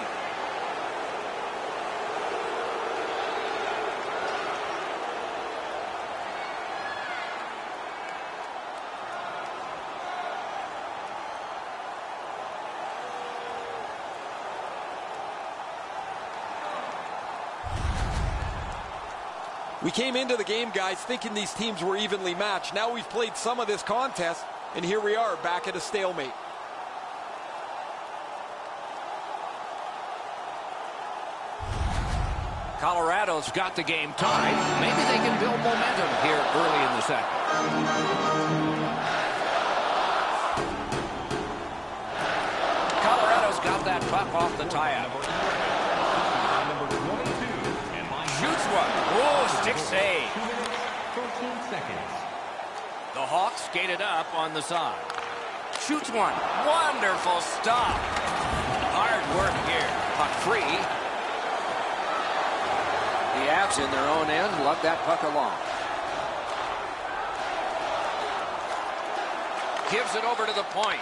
We came into the game, guys, thinking these teams were evenly matched. Now we've played some of this contest, and here we are back at a stalemate. Colorado's got the game tied. Maybe they can build momentum here early in the second. Colorado's got that puck off the tie-up. Shoots one. Oh, stick save. 13 seconds. The Hawks skated up on the side. Shoots one. Wonderful stop. Hard work here. Puck free. The Avs in their own end lug that puck along. Gives it over to the point.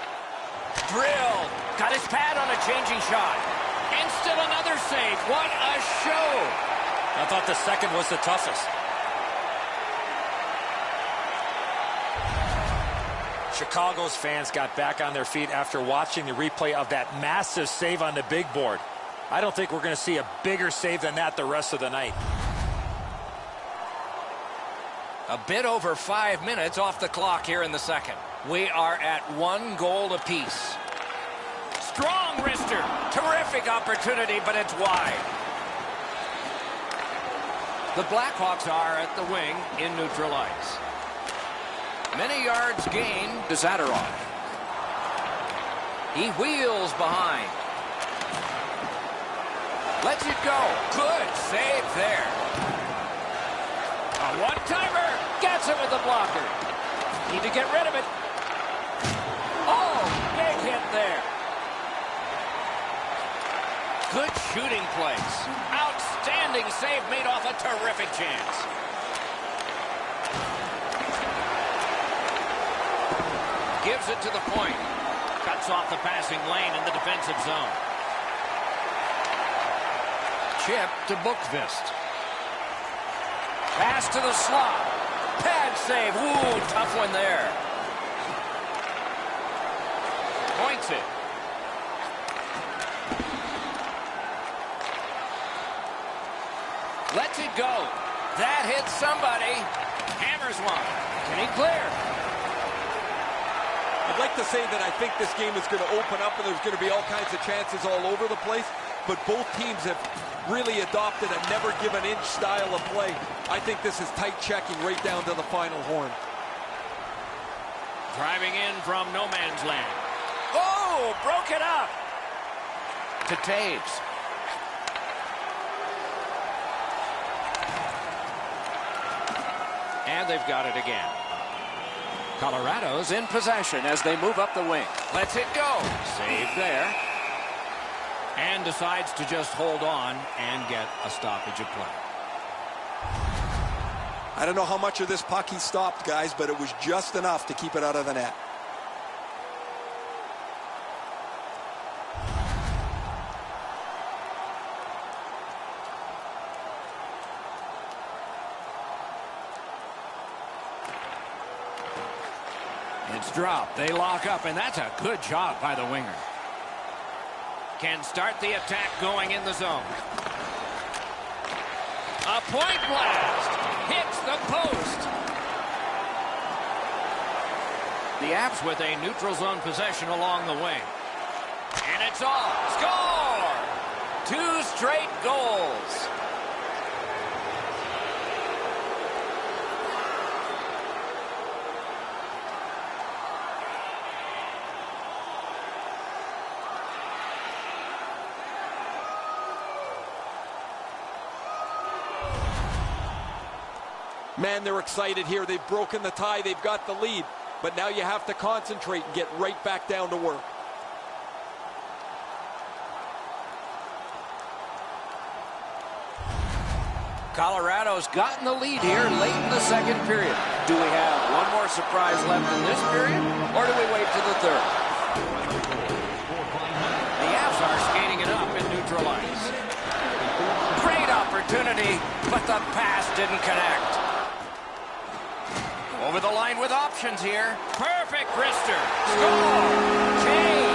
Drilled. Got his pad on a changing shot. And still another save. What a show. I thought the second was the toughest. Chicago's fans got back on their feet after watching the replay of that massive save on the big board. I don't think we're going to see a bigger save than that the rest of the night. A bit over 5 minutes off the clock here in the second. We are at 1 goal apiece. Strong wrister. Terrific opportunity, but it's wide. The Blackhawks are at the wing in neutral ice. Many yards gained to Zadorov. He wheels behind. Lets it go. Good save there. A one-timer. Gets it with the blocker. Need to get rid of it. Oh, big hit there. Good shooting place. Outstanding save made off a terrific chance. Gives it to the point. Cuts off the passing lane in the defensive zone. Chip to Bookvist. Pass to the slot. Pad save. Ooh, tough one there. Points it. Lets it go. That hits somebody. Hammers one. Can he clear? I'd like to say that I think this game is going to open up and there's going to be all kinds of chances all over the place, but both teams have really adopted a never-give-an-inch style of play. I think this is tight checking right down to the final horn. Driving in from no man's land. Oh, broke it up. To Taves. And they've got it again. Colorado's in possession as they move up the wing. Lets it go. Save there. And decides to just hold on and get a stoppage of play. I don't know how much of this puck he stopped, guys, but it was just enough to keep it out of the net. It's dropped. They lock up, and that's a good job by the winger. Can start the attack going in the zone. A point blast. Hits the post. The Avs with a neutral zone possession along the wing. And it's off. Score! 2 straight goals. Man, they're excited here. They've broken the tie. They've got the lead. But now you have to concentrate and get right back down to work. Colorado's gotten the lead here late in the second period. Do we have one more surprise left in this period, or do we wait to the third? The Avs are skating it up in neutral ice. Great opportunity, but the pass didn't connect. Over the line with options here. Perfect wrister. Score! Kane!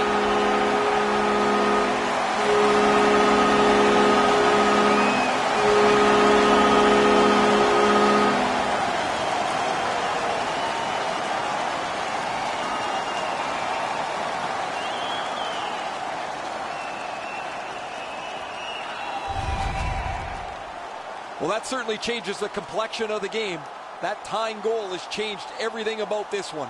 Well, that certainly changes the complexion of the game. That tying goal has changed everything about this one.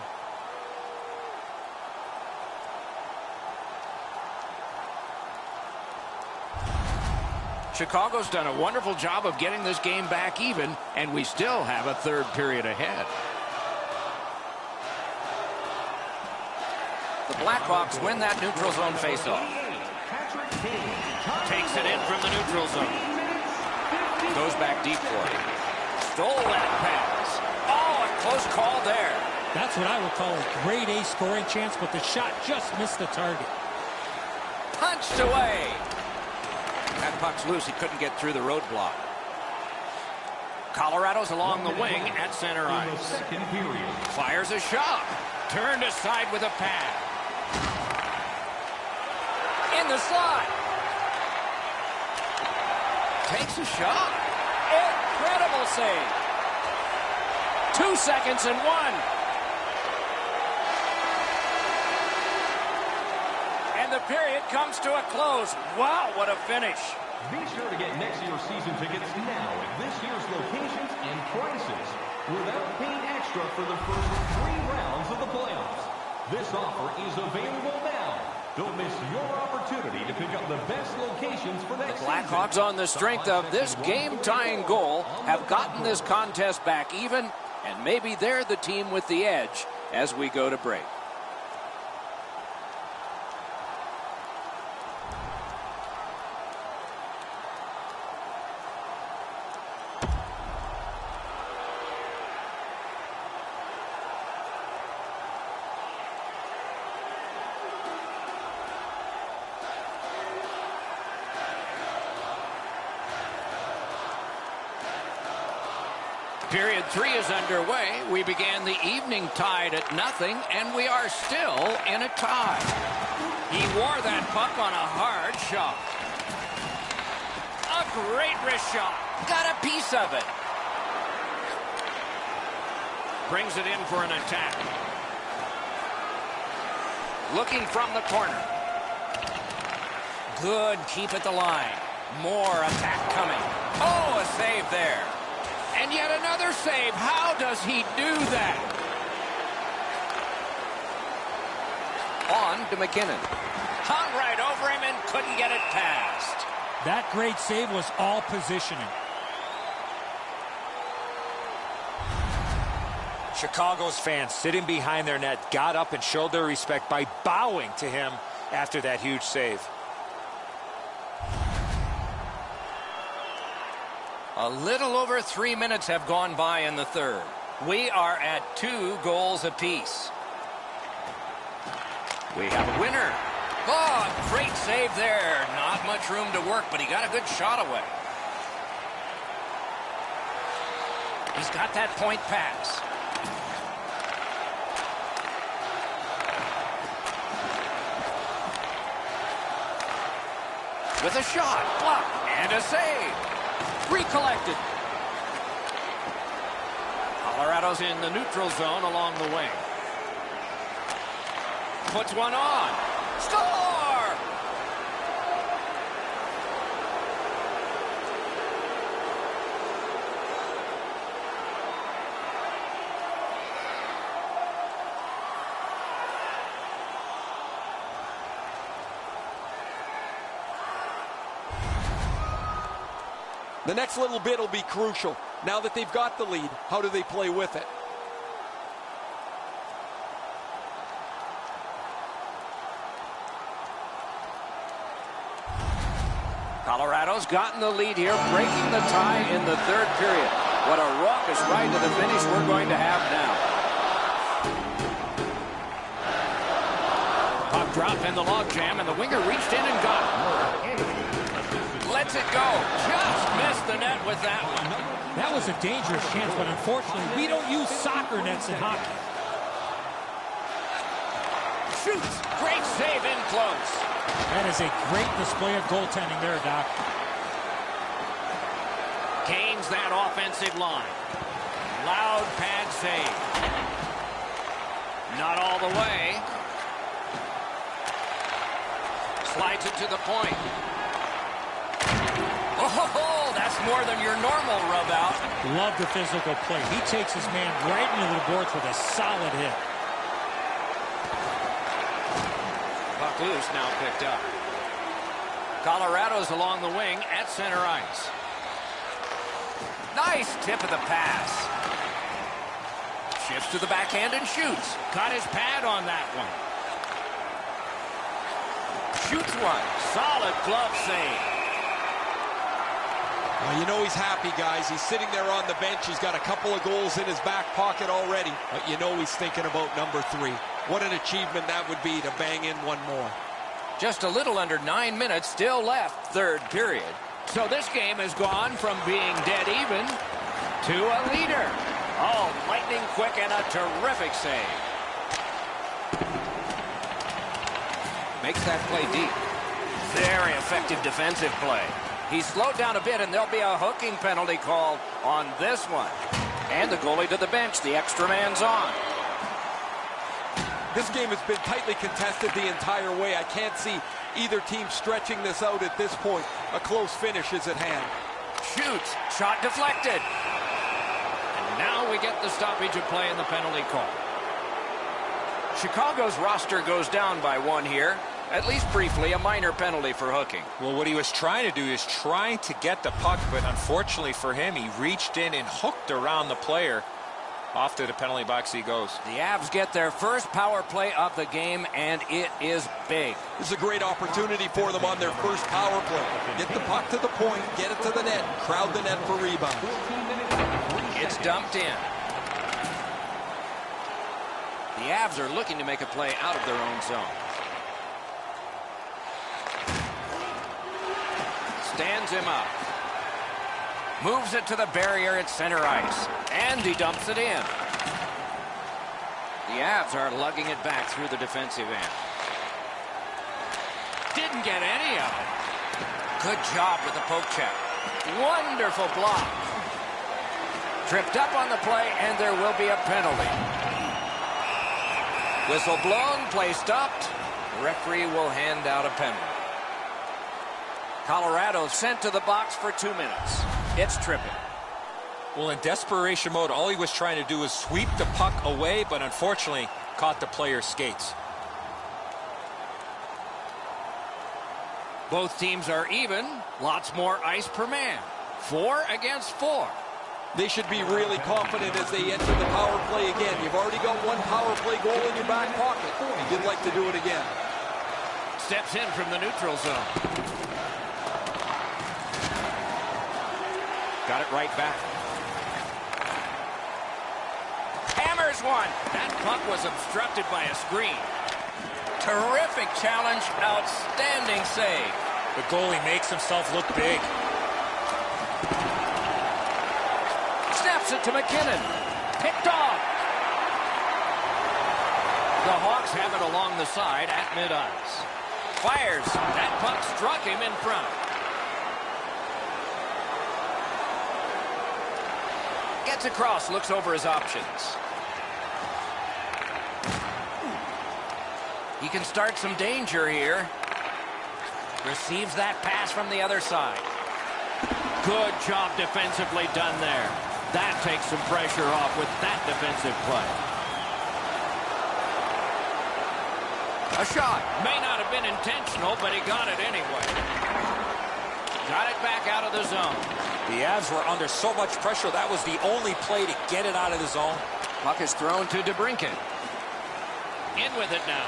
Chicago's done a wonderful job of getting this game back even, and we still have a third period ahead. The Blackhawks win that neutral zone faceoff. Takes it in from the neutral zone. Goes back deep for it. Stole that pass. Oh, a close call there. That's what I would call a grade A scoring chance, but the shot just missed the target. Punched away. That puck's loose. He couldn't get through the roadblock. Colorado's along the wing at center ice. Fires a shot. Turned aside with a pad. In the slot. Takes a shot. Incredible save. 2 seconds and 1. And the period comes to a close. Wow, what a finish. Be sure to get next year's season tickets now at this year's locations and prices without paying extra for the first 3 rounds of the playoffs. This offer is available now. Don't miss your opportunity to pick up the best locations for next season. Blackhawks, on the strength of this game-tying goal, have gotten this contest back even, and maybe they're the team with the edge as we go to break. Period 3 is underway. We began the evening tied at 0, and we are still in a tie. He wore that puck on a hard shot. A great wrist shot. Got a piece of it. Brings it in for an attack. Looking from the corner. Good keep at the line. More attack coming. Oh, a save there. And yet another save. How does he do that? On to McKinnon. Hung right over him and couldn't get it past. That great save was all positioning. Chicago's fans sitting behind their net got up and showed their respect by bowing to him after that huge save. A little over 3 minutes have gone by in the third. We are at 2 goals apiece. We have a winner. Oh, great save there. Not much room to work, but he got a good shot away. He's got that point pass. With a shot, blocked, and a save. Recollected. Colorado's in the neutral zone along the wing. Puts one on. Score! The next little bit will be crucial. Now that they've got the lead, how do they play with it? Colorado's gotten the lead here, breaking the tie in the third period. What a raucous ride to the finish we're going to have now. Puck dropped in the logjam, and the winger reached in and got it. Lets it go. Just missed the net with that one. That was a dangerous chance, but unfortunately, we don't use soccer nets in hockey. Shoots. Great save in close. That is a great display of goaltending there, Doc. Gains that offensive line. Loud pad save. Not all the way. Slides it to the point. Oh, that's more than your normal rub out. Love the physical play. He takes his man right into the boards with a solid hit. Puck loose, now picked up. Colorado's along the wing at center ice. Nice tip of the pass. Shifts to the backhand and shoots. Got his pad on that one. Shoots one. Solid glove save. Well, you know he's happy, guys. He's sitting there on the bench. He's got a couple of goals in his back pocket already. But you know he's thinking about number 3. What an achievement that would be to bang in one more. Just a little under 9 minutes still left, third period. So this game has gone from being dead even to a leader. Oh, lightning quick and a terrific save. Makes that play deep. Very effective defensive play. He's slowed down a bit, and there'll be a hooking penalty called on this one. And the goalie to the bench. The extra man's on. This game has been tightly contested the entire way. I can't see either team stretching this out at this point. A close finish is at hand. Shoots. Shot deflected. And now we get the stoppage of play in the penalty call. Chicago's roster goes down by 1 here. At least briefly, a minor penalty for hooking. Well, what he was trying to do is trying to get the puck, but unfortunately for him, he reached in and hooked around the player. Off to the penalty box he goes. The Avs get their first power play of the game, and it is big. This is a great opportunity for them on their first power play. Get the puck to the point, get it to the net, crowd the net for rebound. It's dumped in. The Avs are looking to make a play out of their own zone. Stands him up. Moves it to the barrier at center ice. And he dumps it in. The Avs are lugging it back through the defensive end. Didn't get any of it. Good job with the poke check. Wonderful block. Tripped up on the play, and there will be a penalty. Whistle blown, play stopped. The referee will hand out a penalty. Colorado sent to the box for 2 minutes. It's tripping. Well, in desperation mode, all he was trying to do was sweep the puck away, but unfortunately caught the player's skates. Both teams are even. Lots more ice per man. 4 against 4. They should be really confident as they enter the power play again. You've already got one power play goal in your back pocket. You'd like to do it again. Steps in from the neutral zone. Got it right back. Hammers one. That puck was obstructed by a screen. Terrific challenge. Outstanding save. The goalie makes himself look big. Snaps it to McKinnon. Picked off. The Hawks have it along the side at mid-ice. Fires. That puck struck him in front. Gets across, looks over his options. He can start some danger here. Receives that pass from the other side. Good job defensively done there. That takes some pressure off with that defensive play. A shot. May not have been intentional, but he got it anyway. Got it back out of the zone. The Avs were under so much pressure, that was the only play to get it out of the zone. Puck is thrown to DeBrincat. In with it now.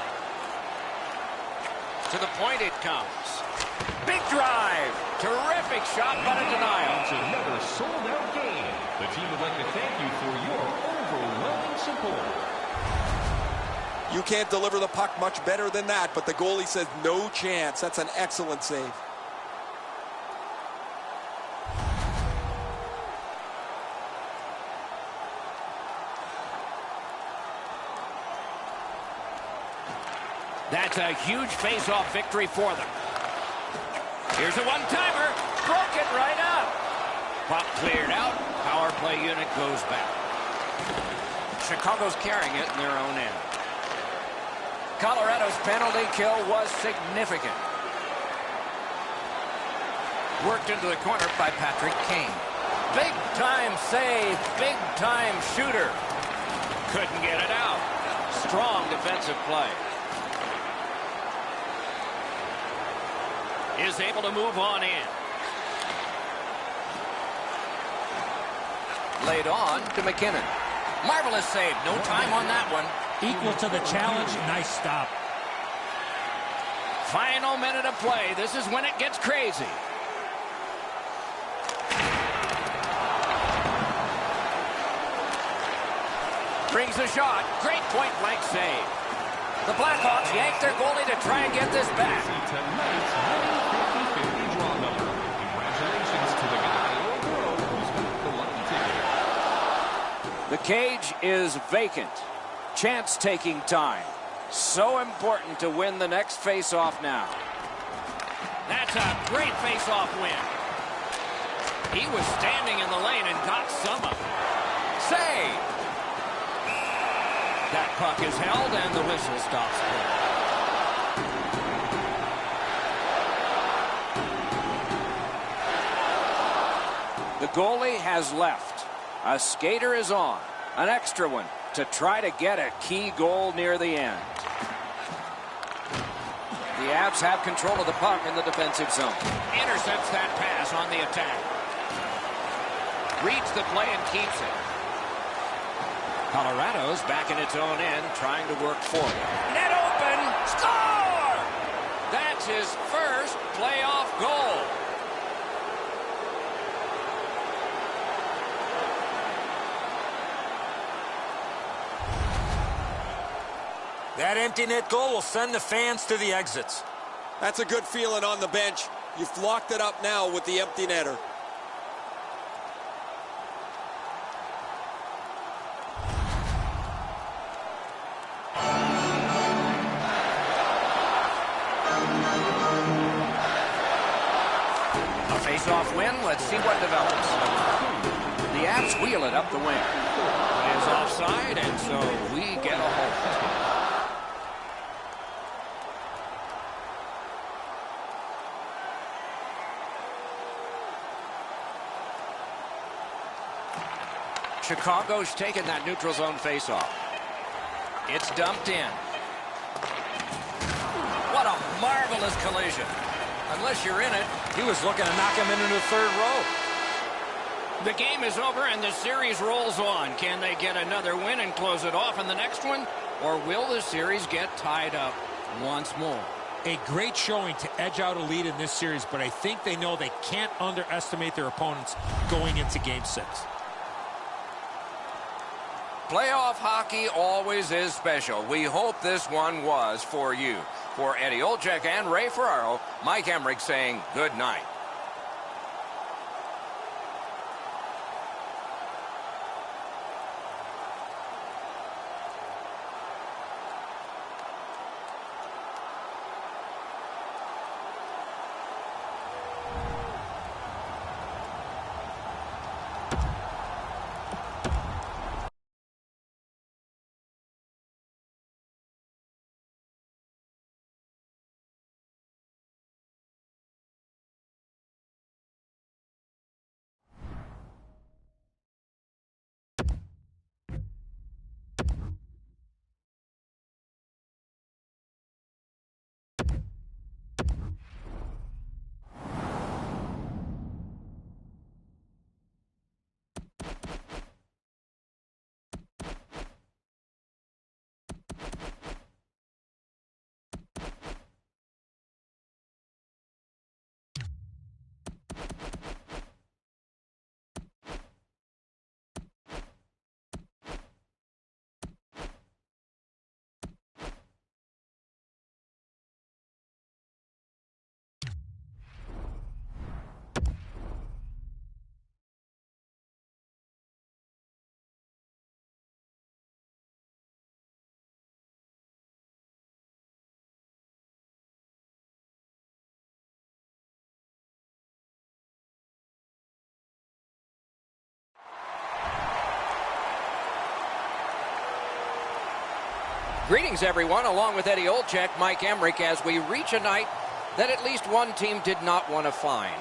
To the point it comes. Big drive. Terrific shot, but a denial. It's another sold-out game. The team would like to thank you for your overwhelming support. You can't deliver the puck much better than that, but the goalie says no chance. That's an excellent save. That's a huge face-off victory for them. Here's a one-timer. Broke it right up. Puck cleared out. Power play unit goes back. Chicago's carrying it in their own end. Colorado's penalty kill was significant. Worked into the corner by Patrick Kane. Big-time save, big-time shooter. Couldn't get it out. Strong defensive play. Is able to move on in. Laid on to McKinnon. Marvelous save. No time on that one. Equal to the challenge. Nice stop. Final minute of play. This is when it gets crazy. Brings a shot. Great point-blank save. The Blackhawks yank their goalie to try and get this back. Tonight's winning 50-50 draw number. Congratulations to the guy or girl who's got the lucky ticket. The cage is vacant. Chance-taking time. So important to win the next face-off now. That's a great face-off win. He was standing in the lane and got some of it. Save! That puck is held and the whistle stops play. The goalie has left. A skater is on. An extra one to try to get a key goal near the end. The Avs have control of the puck in the defensive zone. Intercepts that pass on the attack. Reads the play and keeps it. Colorado's back in its own end, trying to work forward. Net open! Score! That's his first playoff goal. That empty net goal will send the fans to the exits. That's a good feeling on the bench. You've locked it up now with the empty netter. Face-off win. Let's see what develops. The Avs wheel it up the wing. It is offside, and so we get a hold. Chicago's taken that neutral zone face-off. It's dumped in. What a marvelous collision. Unless you're in it. He was looking to knock him into the third row. The game is over and the series rolls on. Can they get another win and close it off in the next one? Or will the series get tied up once more? A great showing to edge out a lead in this series, but I think they know they can't underestimate their opponents going into Game 6. Playoff hockey always is special. We hope this one was for you. For Eddie Olczyk and Ray Ferraro, Mike Emmerich saying good night. Greetings, everyone. Along with Eddie Olczyk, Mike Emmerich, as we reach a night that at least one team did not want to find.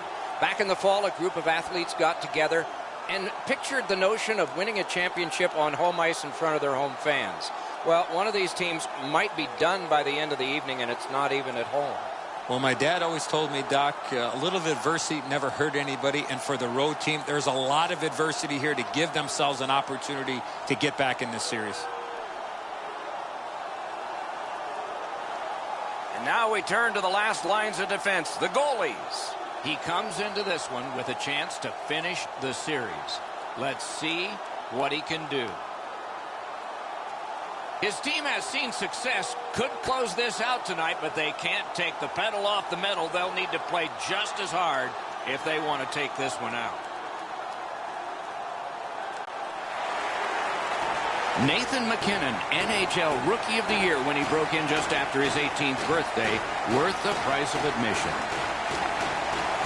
Back in the fall, a group of athletes got together and pictured the notion of winning a championship on home ice in front of their home fans. Well, one of these teams might be done by the end of the evening, and it's not even at home. Well, my dad always told me, Doc, a little adversity never hurt anybody, and for the road team, there's a lot of adversity here to give themselves an opportunity to get back in this series. And now we turn to the last lines of defense, the goalies. He comes into this one with a chance to finish the series. Let's see what he can do. His team has seen success, could close this out tonight, but they can't take the pedal off the metal. They'll need to play just as hard if they want to take this one out. Nathan MacKinnon, NHL Rookie of the Year when he broke in just after his 18th birthday, worth the price of admission.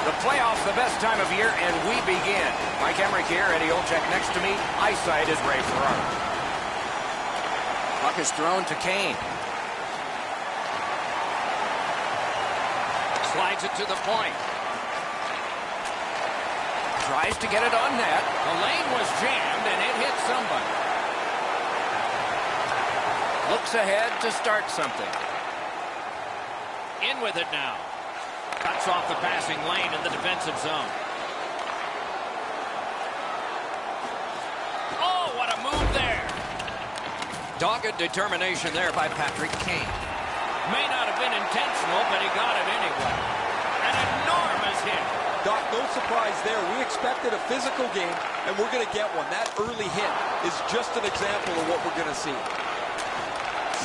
The playoffs, the best time of year, and we begin. Mike Emmerich here, Eddie Olczyk next to me. Eyesight is Ray Ferraro. Puck is thrown to Kane. Slides it to the point. Tries to get it on net. The lane was jammed, and it hit somebody. Looks ahead to start something. In with it now. Cuts off the passing lane in the defensive zone. Oh, what a move there. Dogged determination there by Patrick Kane. May not have been intentional, but he got it anyway. An enormous hit. Doc, no surprise there. We expected a physical game, and we're going to get one. That early hit is just an example of what we're going to see.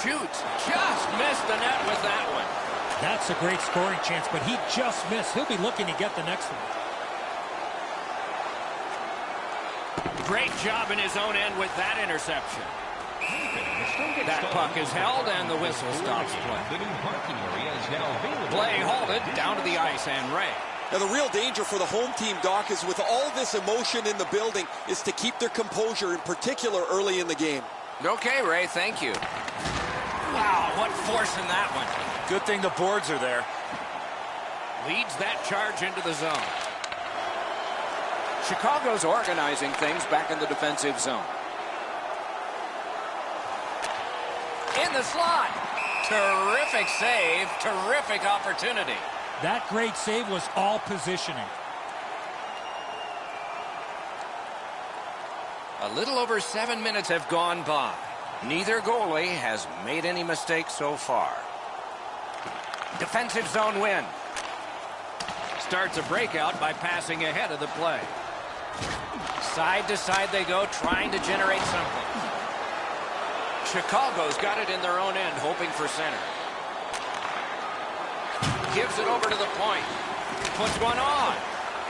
Shoots. Just missed the net with that one. That's a great scoring chance, but he just missed. He'll be looking to get the next one. Great job in his own end with that interception. That puck is held, and the whistle stops play. Play halted, down to the ice, and Ray. Now, the real danger for the home team, Doc, is with all this emotion in the building, is to keep their composure, in particular early in the game. Okay, Ray, thank you. Wow, what force in that one. Good thing the boards are there. Leads that charge into the zone. Chicago's organizing things back in the defensive zone. In the slot. Terrific save. Terrific opportunity. That great save was all positioning. A little over 7 minutes have gone by. Neither goalie has made any mistakes so far. Defensive zone win. Starts a breakout by passing ahead of the play. Side to side they go, trying to generate something. Chicago's got it in their own end, hoping for center. Gives it over to the point. Puts one on.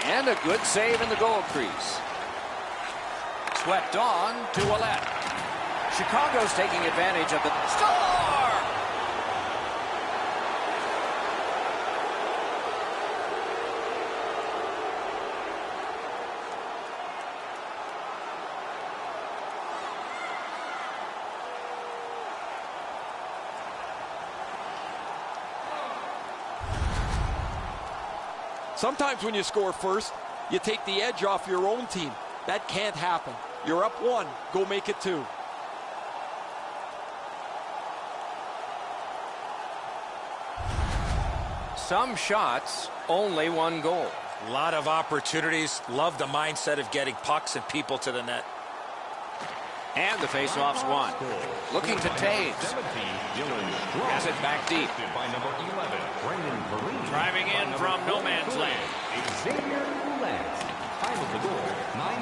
And a good save in the goal crease. Swept on to Ouellette. Chicago's taking advantage of the score! Sometimes when you score first, you take the edge off your own team. That can't happen. You're up 1, go make it 2. Some shots, only one goal. A lot of opportunities. Love the mindset of getting pucks and people to the net. And the faceoff's won. Looking to Taves. Has it back deep. Driving in from no man's land.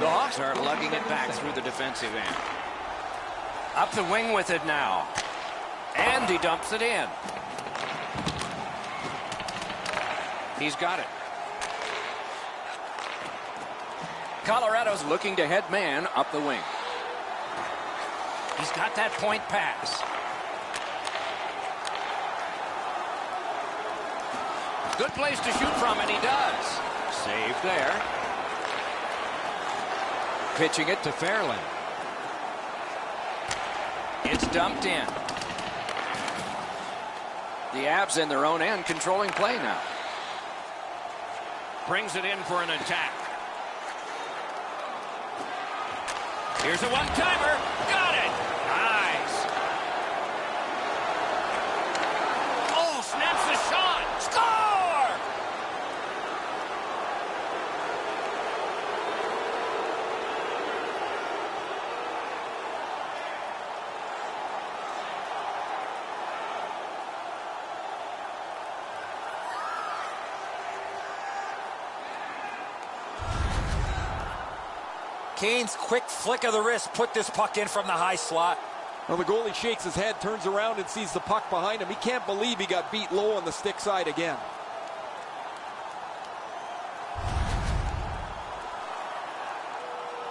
The Hawks are lugging it back through the defensive end. Up the wing with it now. And he dumps it in. He's got it. Colorado's looking to head man up the wing. He's got that point pass. Good place to shoot from, and he does. Save there. Pitching it to Fairland. It's dumped in. The Avs in their own end controlling play now. brings it in for an attack. Here's a one-timer. Got it. Nice. Oh, snaps the shot. Score! Kane's quick flick of the wrist put this puck in from the high slot. Well, the goalie shakes his head, turns around, and sees the puck behind him. He can't believe he got beat low on the stick side again.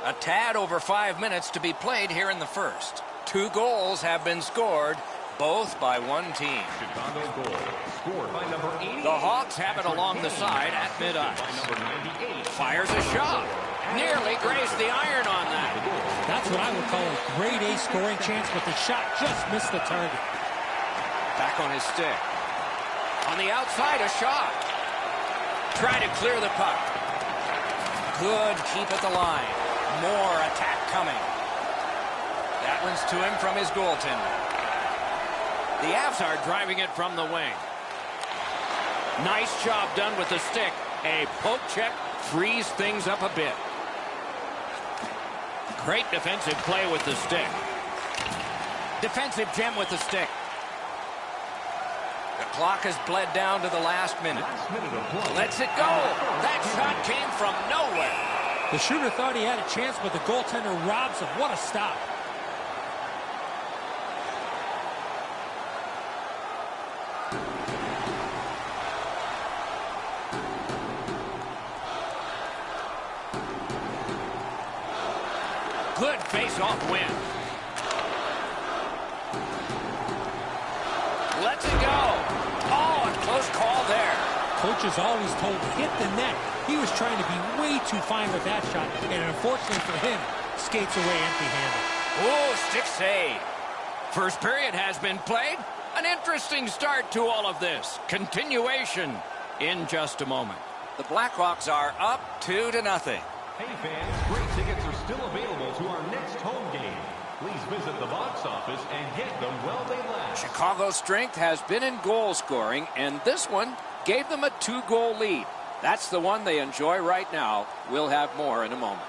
A tad over 5 minutes to be played here in the first. 2 goals have been scored, both by one team. Chicago goal scored by number 88. The Hawks have it along the side at mid-ice. Fires a shot. Nearly grazed the iron on that. That's what I would call a grade A scoring chance, but the shot just missed the target. Back on his stick. On the outside, a shot. Try to clear the puck. Good keep at the line. More attack coming. That one's to him from his goaltender. The Avs are driving it from the wing. Nice job done with the stick. A poke check frees things up a bit. Great defensive play with the stick. Defensive gem with the stick. The clock has bled down to the last minute. Lets it go. That shot came from nowhere. The shooter thought he had a chance, but the goaltender robs him. What a stop. Good face-off win. Lets it go. Oh, a close call there. Coach is always told to hit the net. He was trying to be way too fine with that shot, and unfortunately for him, skates away empty-handed. Oh, stick save. First period has been played. An interesting start to all of this. Continuation in just a moment. The Blackhawks are up 2-0. Hey fans, great tickets are still available to our next home game. Please visit the box office and get them while they last. Chicago's strength has been in goal scoring, and this one gave them a 2-goal lead. That's the one they enjoy right now. We'll have more in a moment.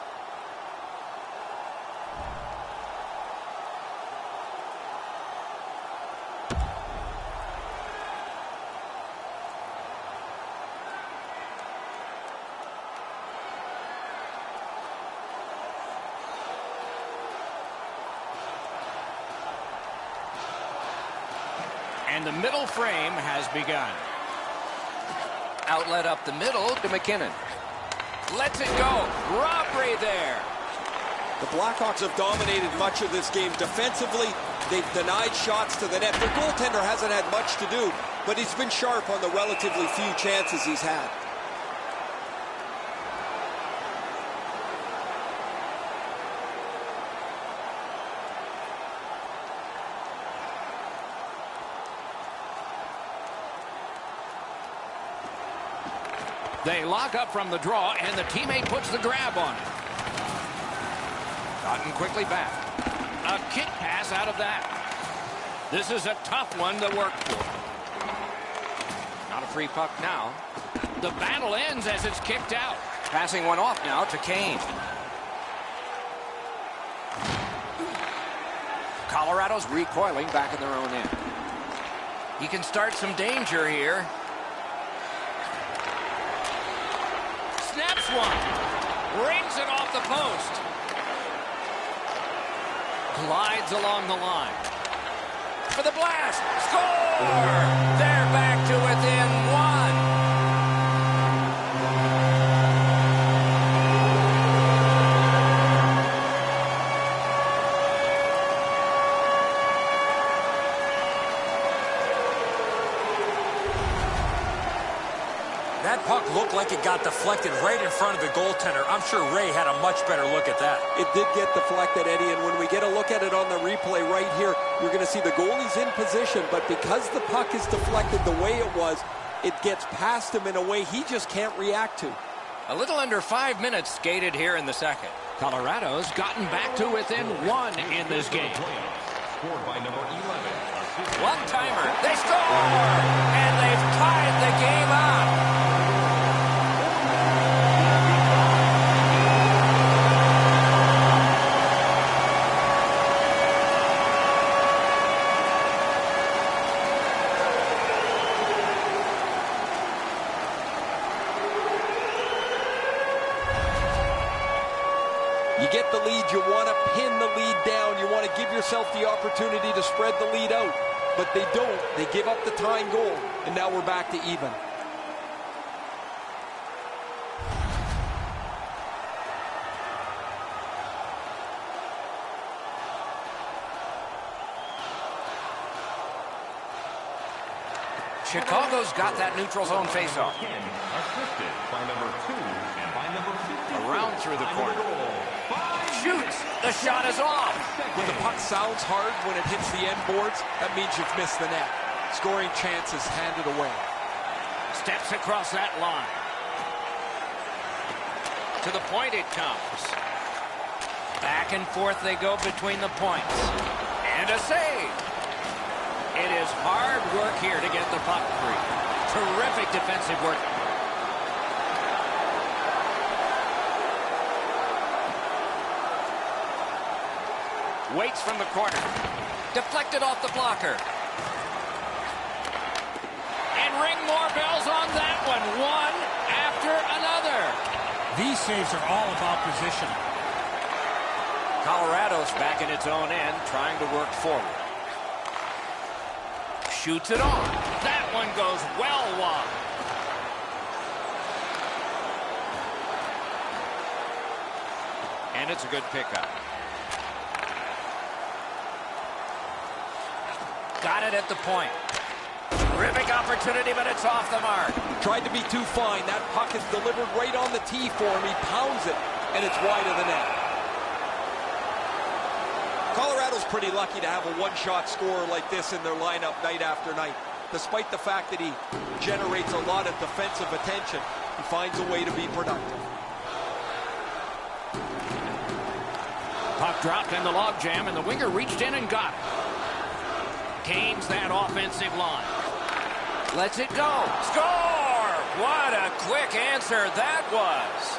And the middle frame has begun. Outlet up the middle to McKinnon. Lets it go. Robbery there. The Blackhawks have dominated much of this game. Defensively, they've denied shots to the net. Their goaltender hasn't had much to do, but he's been sharp on the relatively few chances he's had. They lock up from the draw, and the teammate puts the grab on it. Gotten quickly back. A kick pass out of that. This is a tough one to work for. Not a free puck now. The battle ends as it's kicked out. Passing one off now to Kane. Colorado's recoiling back in their own end. He can start some danger here. Snaps one. Rings it off the post. Glides along the line. For the blast. Score! They're back to within one. That puck looked like it got deflected right in front of the goaltender. I'm sure Ray had a much better look at that. It did get deflected, Eddie, and when we get a look at it on the replay right here, you're going to see the goalie's in position, but because the puck is deflected the way it was, it gets past him in a way he just can't react to. A little under 5 minutes skated here in the second. Colorado's gotten back to within 1 in this game. Scored by number 11. One-timer. They score! And they've tied the game up. You get the lead, you want to pin the lead down. You want to give yourself the opportunity to spread the lead out. But they don't. They give up the tying goal. And now we're back to even. Chicago's got that neutral zone faceoff. Assisted by number 2 and by number 50. Around through the corner. Shoots. The shot is off. When the puck sounds hard when it hits the end boards, that means you've missed the net. Scoring chances handed away. Steps across that line. To the point it comes. Back and forth they go between the points. And a save. It is hard work here to get the puck free. Terrific defensive work. Waits from the corner. Deflected off the blocker. And ring more bells on that one. One after another. These saves are all about positioning. Colorado's back in its own end, trying to work forward. Shoots it on. That one goes well wide. And it's a good pickup. Got it at the point. Terrific opportunity, but it's off the mark. Tried to be too fine. That puck is delivered right on the tee for him. He pounds it, and it's wide of the net. Colorado's pretty lucky to have a one-shot scorer like this in their lineup night after night. Despite the fact that he generates a lot of defensive attention, he finds a way to be productive. Puck dropped in the logjam, and the winger reached in and got it. Gains that offensive line. Lets it go. Score! What a quick answer that was.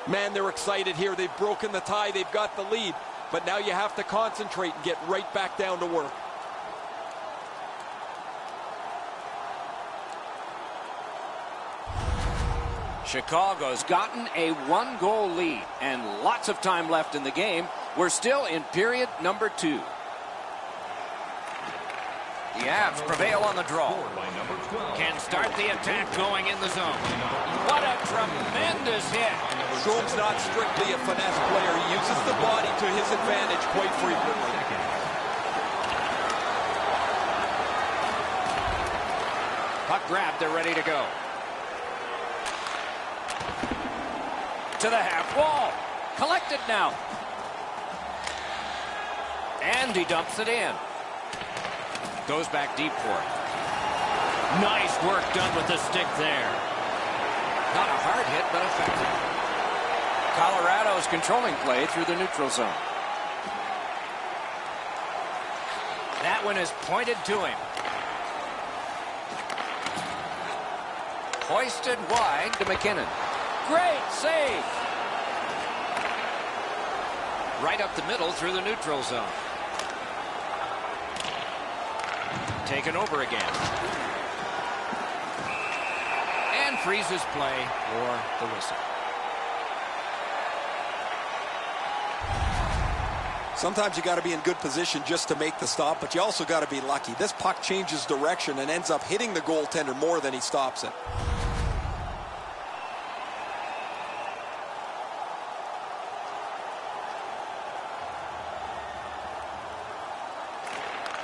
Man, they're excited here. They've broken the tie. They've got the lead. But now you have to concentrate and get right back down to work. Chicago's gotten a one-goal lead and lots of time left in the game. We're still in period number 2. The Avs prevail on the draw. Can start the attack going in the zone. What a tremendous hit. Strome's not strictly a finesse player. He uses the body to his advantage quite frequently. Puck grabbed, they're ready to go. To the half wall. Collected now. And he dumps it in. Goes back deep for it. Nice work done with the stick there. Not a hard hit, but effective. Colorado's controlling play through the neutral zone. That one is pointed to him. Hoisted wide to McKinnon. Great save. Right up the middle through the neutral zone. Taken over again. And freezes play for the whistle. Sometimes you got to be in good position just to make the stop, but you also got to be lucky. This puck changes direction and ends up hitting the goaltender more than he stops it.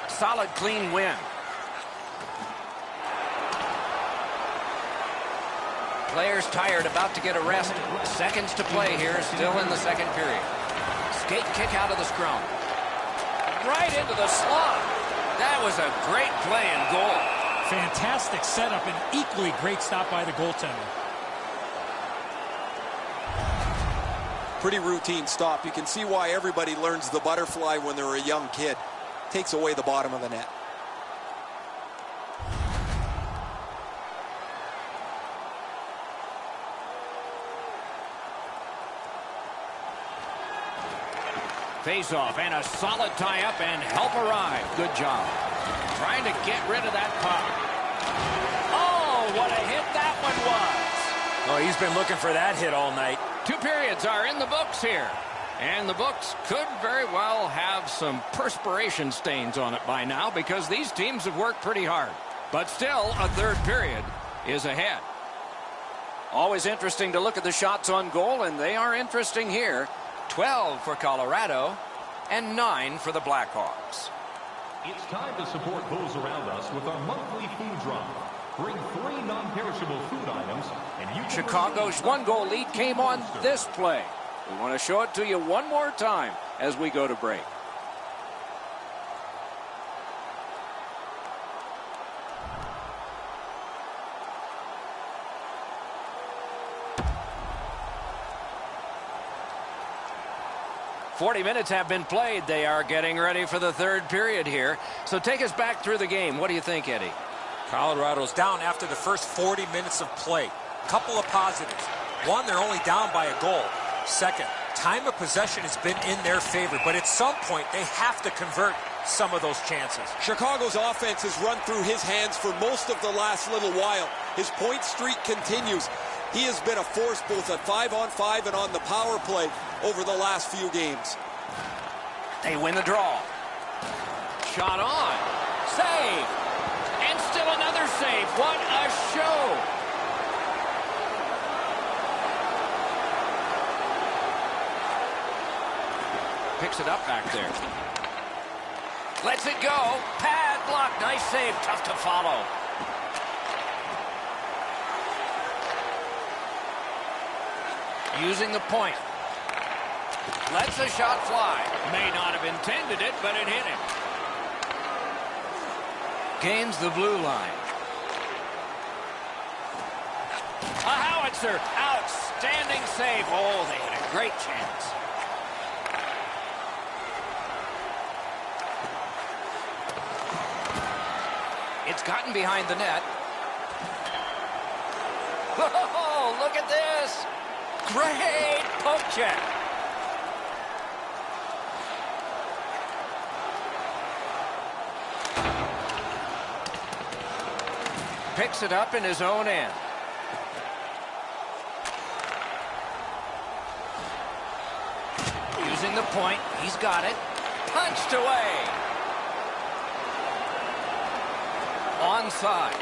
Solid, clean win. Players tired, about to get a rest. Seconds to play here, still in the second period. Skate kick out of the scrum. Right into the slot. That was a great play and goal. Fantastic setup and equally great stop by the goaltender. Pretty routine stop. You can see why everybody learns the butterfly when they're a young kid. Takes away the bottom of the net. Face-off and a solid tie-up and help arrive. Good job. Trying to get rid of that puck. Oh, what a hit that one was. Oh, he's been looking for that hit all night. 2 periods are in the books here. And the books could very well have some perspiration stains on it by now because these teams have worked pretty hard. But still, a third period is ahead. Always interesting to look at the shots on goal, and they are interesting here. 12 for Colorado and 9 for the Blackhawks. It's time to support those around us with our monthly food drive. Bring 3 non-perishable food items, and you can Chicago's 1-goal lead came on this play. We want to show it to you one more time as we go to break. .40 minutes have been played. They are getting ready for the third period here. So take us back through the game. What do you think, Eddie? Colorado's down after the first 40 minutes of play. Couple of positives. One, they're only down by a goal. Second, time of possession has been in their favor, but at some point they have to convert some of those chances. Chicago's offense has run through his hands for most of the last little while. His point streak continues. He has been a force both at 5-on-5 and on the power play over the last few games. They win the draw. Shot on. Save. And still another save. What a show. Picks it up back there. Lets it go. Pad block. Nice save. Tough to follow. Using the point. Lets the shot fly. May not have intended it, but it hit him. Gains the blue line. A howitzer. Outstanding save. Oh, they had a great chance. It's gotten behind the net. Oh, look at this. Great poke check. Picks it up in his own end. Using the point. He's got it. Punched away. Onside.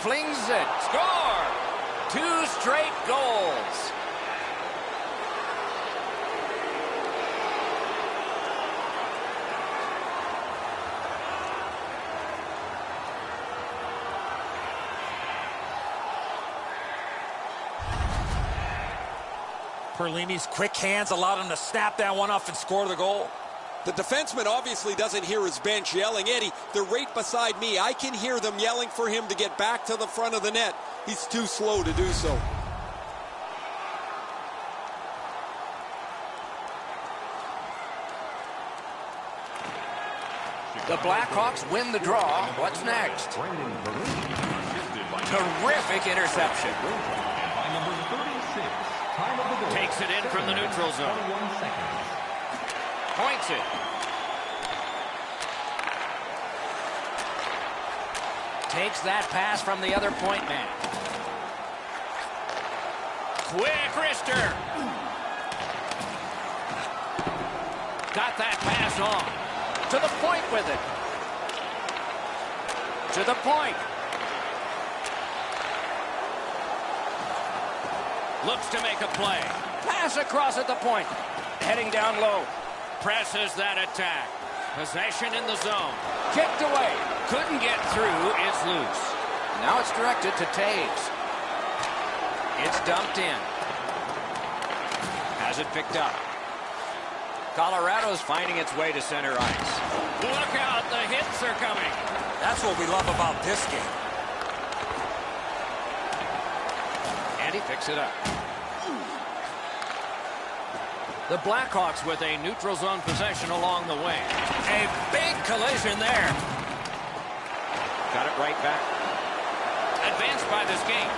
Flings it. Score! 2 straight goals. Perlini's quick hands allowed him to snap that one off and score the goal. The defenseman obviously doesn't hear his bench yelling. Eddie, they're right beside me. I can hear them yelling for him to get back to the front of the net. He's too slow to do so. The Blackhawks win the draw. What's next? Terrific interception. Takes it in from the neutral zone. Points it. Takes that pass from the other point man. Quick wrister. Got that pass on. To the point with it. To the point. Looks to make a play. Pass across at the point. Heading down low. Presses that attack. Possession in the zone. Kicked away. Couldn't get through. It's loose. Now it's directed to Taves. It's dumped in. Has it picked up. Colorado's finding its way to center ice. Look out, the hits are coming. That's what we love about this game. And he picks it up. The Blackhawks with a neutral zone possession along the wing. A big collision there. Got it right back. Advanced by this game.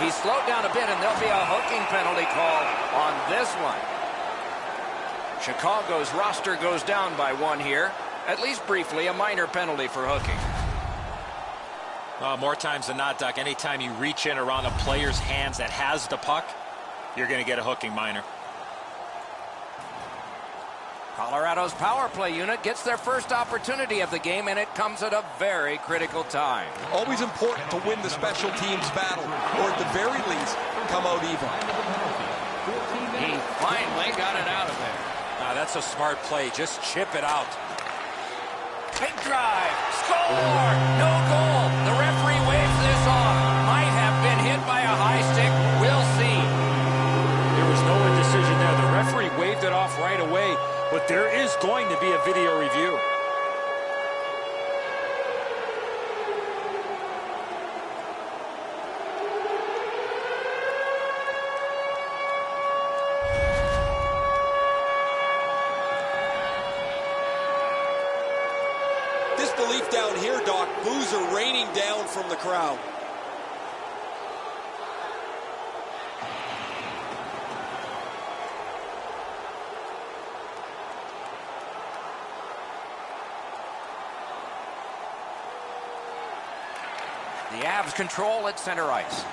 He's slowed down a bit, and there'll be a hooking penalty call on this one. Chicago's roster goes down by one here. At least briefly, a minor penalty for hooking. More times than not, Doc, anytime you reach in around a player's hands that has the puck, you're going to get a hooking minor. Colorado's power play unit gets their first opportunity of the game, and it comes at a very critical time. Always important to win the special teams battle, or at the very least, come out even. He finally got it out of there. That's a smart play. Just chip it out. Big drive. Score! No goal. The referee waves this off. Might have been hit by a high stick. We'll see. There was no indecision there. The referee waved it off right away, but there is going to be a video review. Disbelief down here, Doc. Boos are raining down from the crowd. The Avs control at center ice.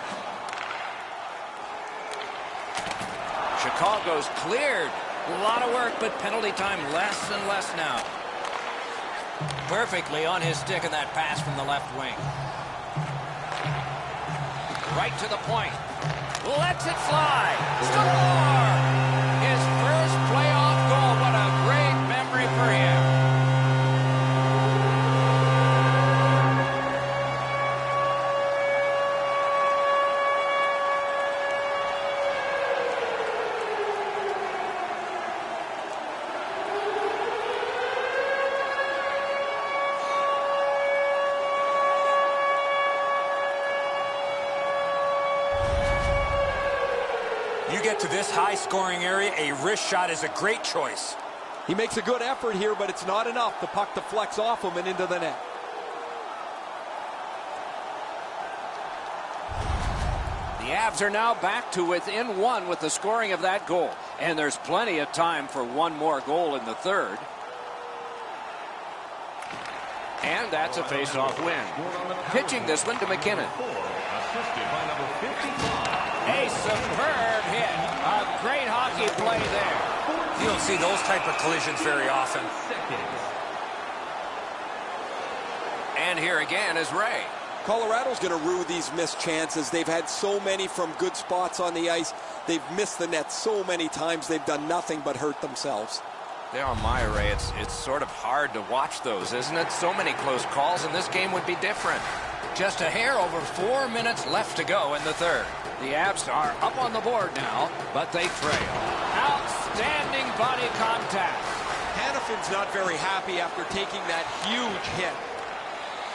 Chicago's cleared. A lot of work, but penalty time less and less now. Perfectly on his stick in that pass from the left wing. Right to the point. Lets it fly. Score! His first playoff goal. What a great memory for him. You get to this high-scoring area, a wrist shot is a great choice. He makes a good effort here, but it's not enough. The puck deflects off him and into the net. The Avs are now back to within one with the scoring of that goal. And there's plenty of time for one more goal in the third. And that's a face-off win. Pitching this one to McKinnon. A superb hit. A great hockey play there. You don't see those type of collisions very often. And here again is Ray. Colorado's going to rue these missed chances. They've had so many from good spots on the ice. They've missed the net so many times. They've done nothing but hurt themselves. There on my Ray, it's sort of hard to watch those, isn't it? So many close calls, and this game would be different. Just a hair over 4 minutes left to go in the third. The Avs are up on the board now, but they trail. Outstanding body contact. Hannafin's not very happy after taking that huge hit.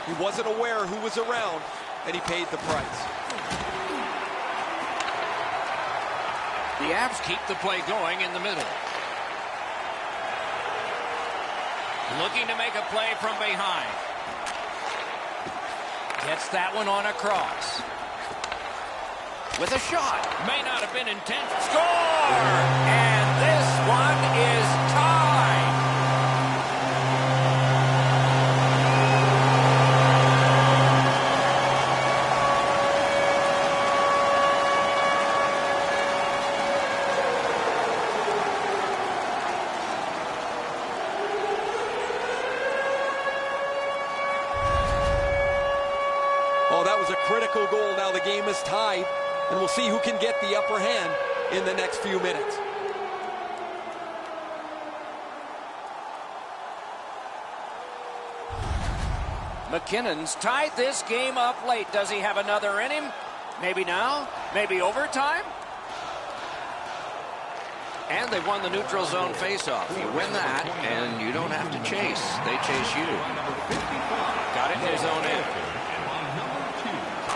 He wasn't aware who was around, and he paid the price. The Avs keep the play going in the middle. Looking to make a play from behind. Gets that one on across. With a shot. May not have been intent. Score! And this one is tied. Oh, that was a critical goal. Now the game is tied, and we'll see who can get the upper hand in the next few minutes. McKinnon's tied this game up late. Does he have another in him? Maybe now? Maybe overtime? And they've won the neutral zone faceoff. You win that, and you don't have to chase. They chase you. Got it in his own end.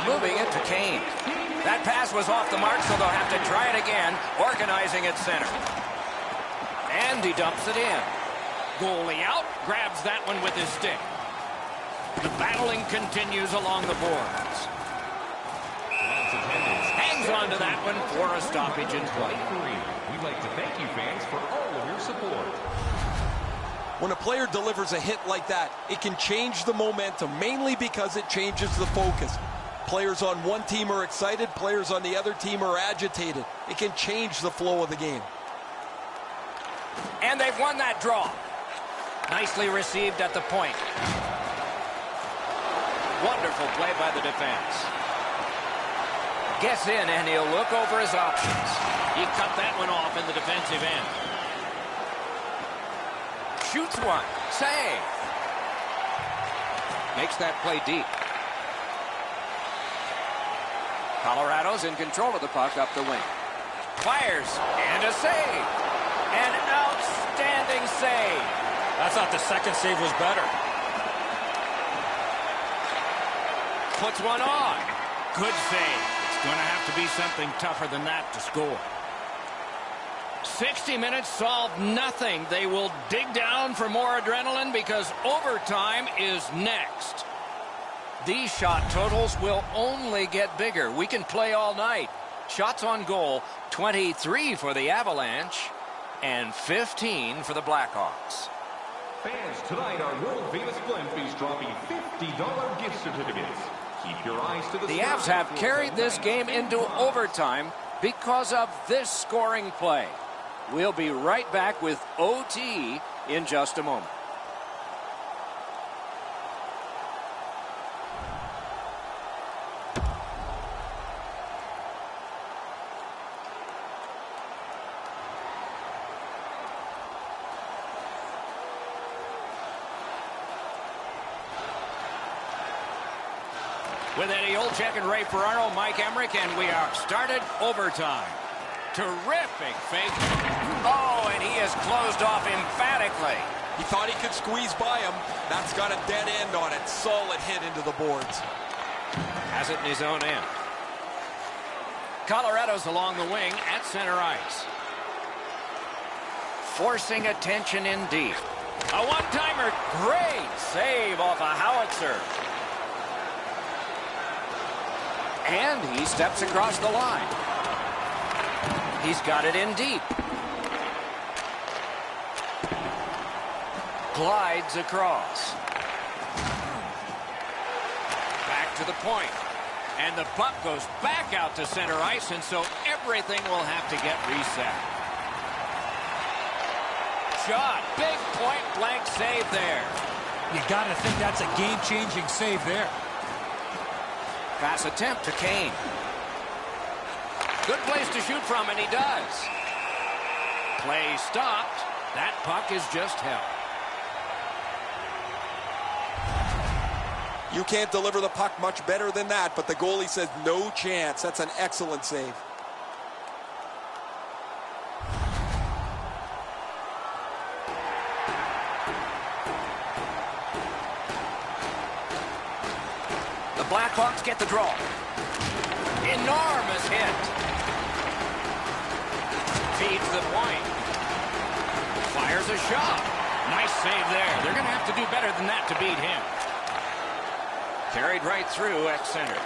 Moving it to Kane. That pass was off the mark, so they'll have to try it again, organizing at center. And he dumps it in. Goalie out, grabs that one with his stick. The battling continues along the boards. Hangs on to that one for a stoppage in play. We'd like to thank you fans for all of your support. When a player delivers a hit like that, it can change the momentum, mainly because it changes the focus. Players on one team are excited, players on the other team are agitated. It can change the flow of the game. And they've won that draw. Nicely received at the point. Wonderful play by the defense. Gets in and he'll look over his options. He cut that one off in the defensive end. Shoots one. Save. Makes that play deep. Colorado's in control of the puck up the wing. Fires, and a save. An outstanding save. I thought the second save was better. Puts one on. Good save. It's going to have to be something tougher than that to score. 60 minutes solved nothing. They will dig down for more adrenaline because overtime is next. These shot totals will only get bigger. We can play all night. Shots on goal, 23 for the Avalanche and 15 for the Blackhawks. Fans, tonight our world-famous Glen Feast dropping $50 gift certificates. Keep your eyes to The Avs have carried this game into overtime because of this scoring play. We'll be right back with OT in just a moment. With Eddie Olczyk and Ray Ferraro, Mike Emmerich, and we are started overtime. Terrific fake. Oh, and he is closed off emphatically. He thought he could squeeze by him. That's got a dead end on it. Solid hit into the boards. Has it in his own end. Colorado's along the wing at center ice. Forcing attention in deep. A one-timer. Great save off a howitzer. And he steps across the line. He's got it in deep. Glides across. Back to the point. And the puck goes back out to center ice, and so everything will have to get reset. Shot. Big point-blank save there. You got to think that's a game-changing save there. Pass attempt to Kane. Good place to shoot from, and he does. Play stopped. That puck is just held. You can't deliver the puck much better than that, but the goalie says no chance. That's an excellent save. The Blackhawks get the draw. Enormous hit. Feeds the point. Fires a shot. Nice save there. They're going to have to do better than that to beat him. Carried right through at center.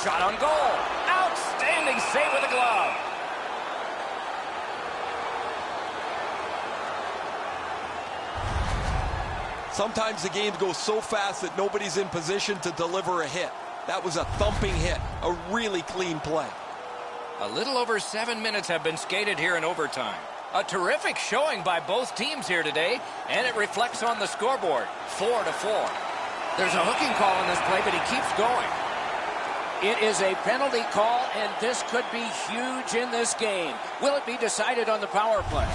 Shot on goal. Outstanding save with the glove. Sometimes the game goes so fast that nobody's in position to deliver a hit. That was a thumping hit, a really clean play. A little over 7 minutes have been skated here in overtime. A terrific showing by both teams here today, and it reflects on the scoreboard, 4-4. There's a hooking call in this play, but he keeps going. It is a penalty call, and this could be huge in this game. Will it be decided on the power play?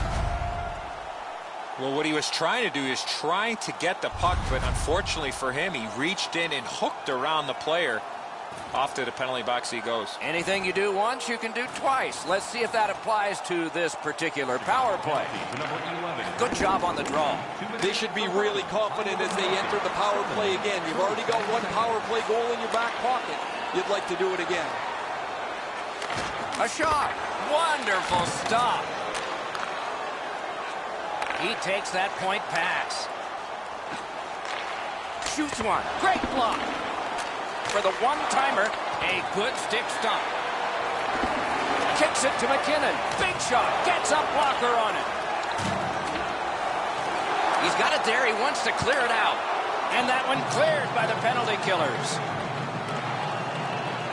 Well, what he was trying to do is trying to get the puck, but unfortunately for him, he reached in and hooked around the player. Off to the penalty box he goes. Anything you do once, you can do twice. Let's see if that applies to this particular power play. Good job on the draw. They should be really confident as they enter the power play again. You've already got one power play goal in your back pocket. You'd like to do it again. A shot. Wonderful stop. He takes that point pass. Shoots one. Great block. For the one-timer, a good stick stop. Kicks it to McKinnon. Big shot. Gets a blocker on it. He's got it there. He wants to clear it out. And that one cleared by the penalty killers.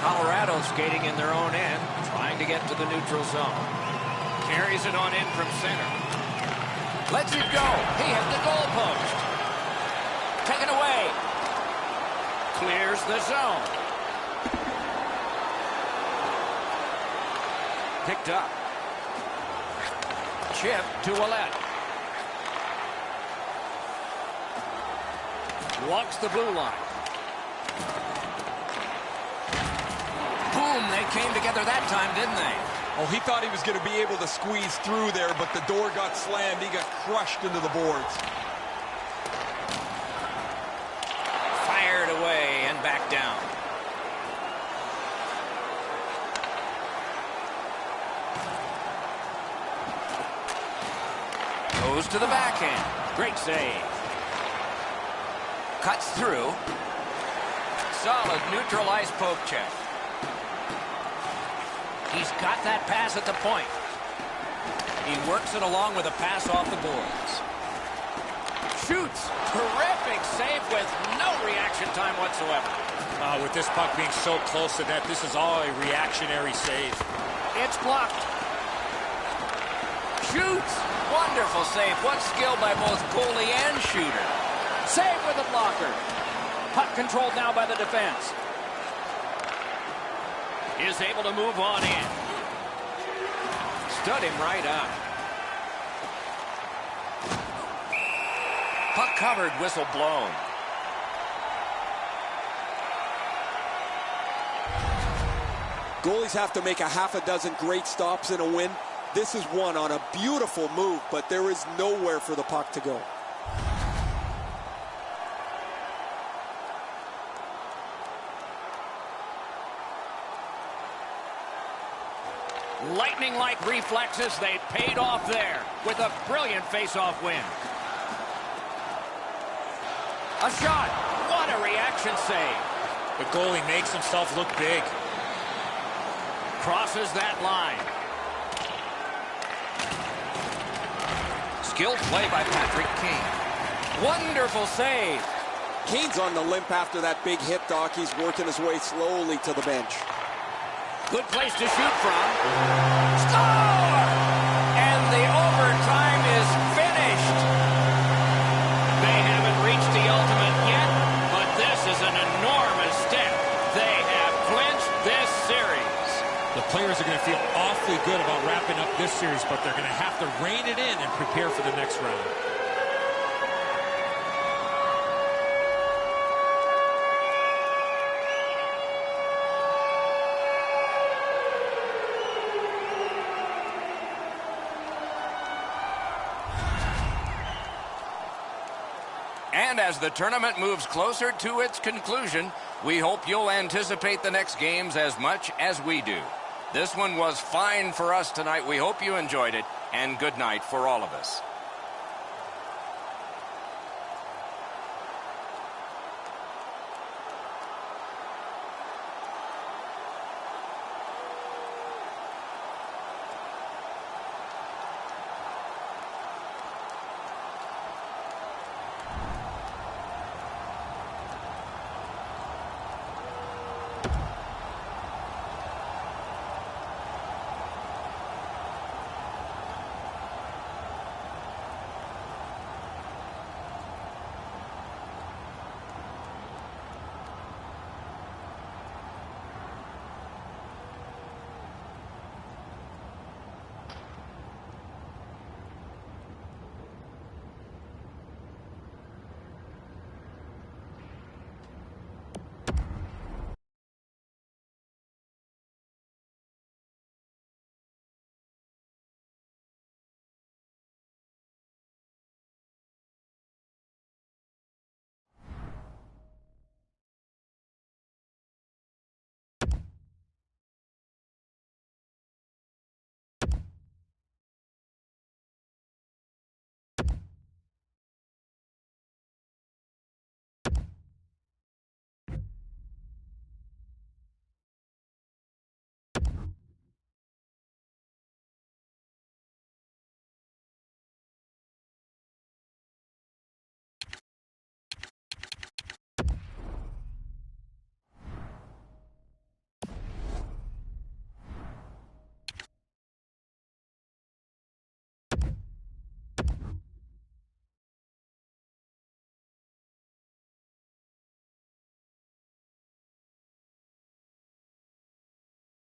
Colorado skating in their own end, trying to get to the neutral zone. Carries it on in from center. Lets it go. He hit the goalpost. Taken away. Clears the zone. Picked up. Chip to Ouellette. Walks the blue line. Boom, they came together that time, didn't they? Oh, he thought he was going to be able to squeeze through there, but the door got slammed. He got crushed into the boards. Fired away and back down. Goes to the backhand. Great save. Cuts through. Solid neutral ice poke check. He's got that pass at the point. He works it along with a pass off the boards. Shoots. Terrific save with no reaction time whatsoever. With this puck being so close to net, this is all a reactionary save. It's blocked. Shoots. Wonderful save. What skill by both goalie and shooter. Save with a blocker. Puck controlled now by the defense. Is able to move on in. Stood him right up. Puck covered, whistle blown. Goalies have to make a half a dozen great stops in a win. This is one on a beautiful move, but there is nowhere for the puck to go. Lightning-like reflexes, they paid off there with a brilliant face-off win. A shot. What a reaction save. The goalie makes himself look big. Crosses that line. Skilled play by Patrick Kane. Wonderful save. Kane's on the limp after that big hit, Doc. He's working his way slowly to the bench. Good place to shoot from. Score! And the overtime is finished. They haven't reached the ultimate yet, but this is an enormous step. They have clinched this series. The players are going to feel awfully good about wrapping up this series, but they're going to have to rein it in and prepare for the next round. And as the tournament moves closer to its conclusion, we hope you'll anticipate the next games as much as we do. This one was fine for us tonight. We hope you enjoyed it, and good night for all of us.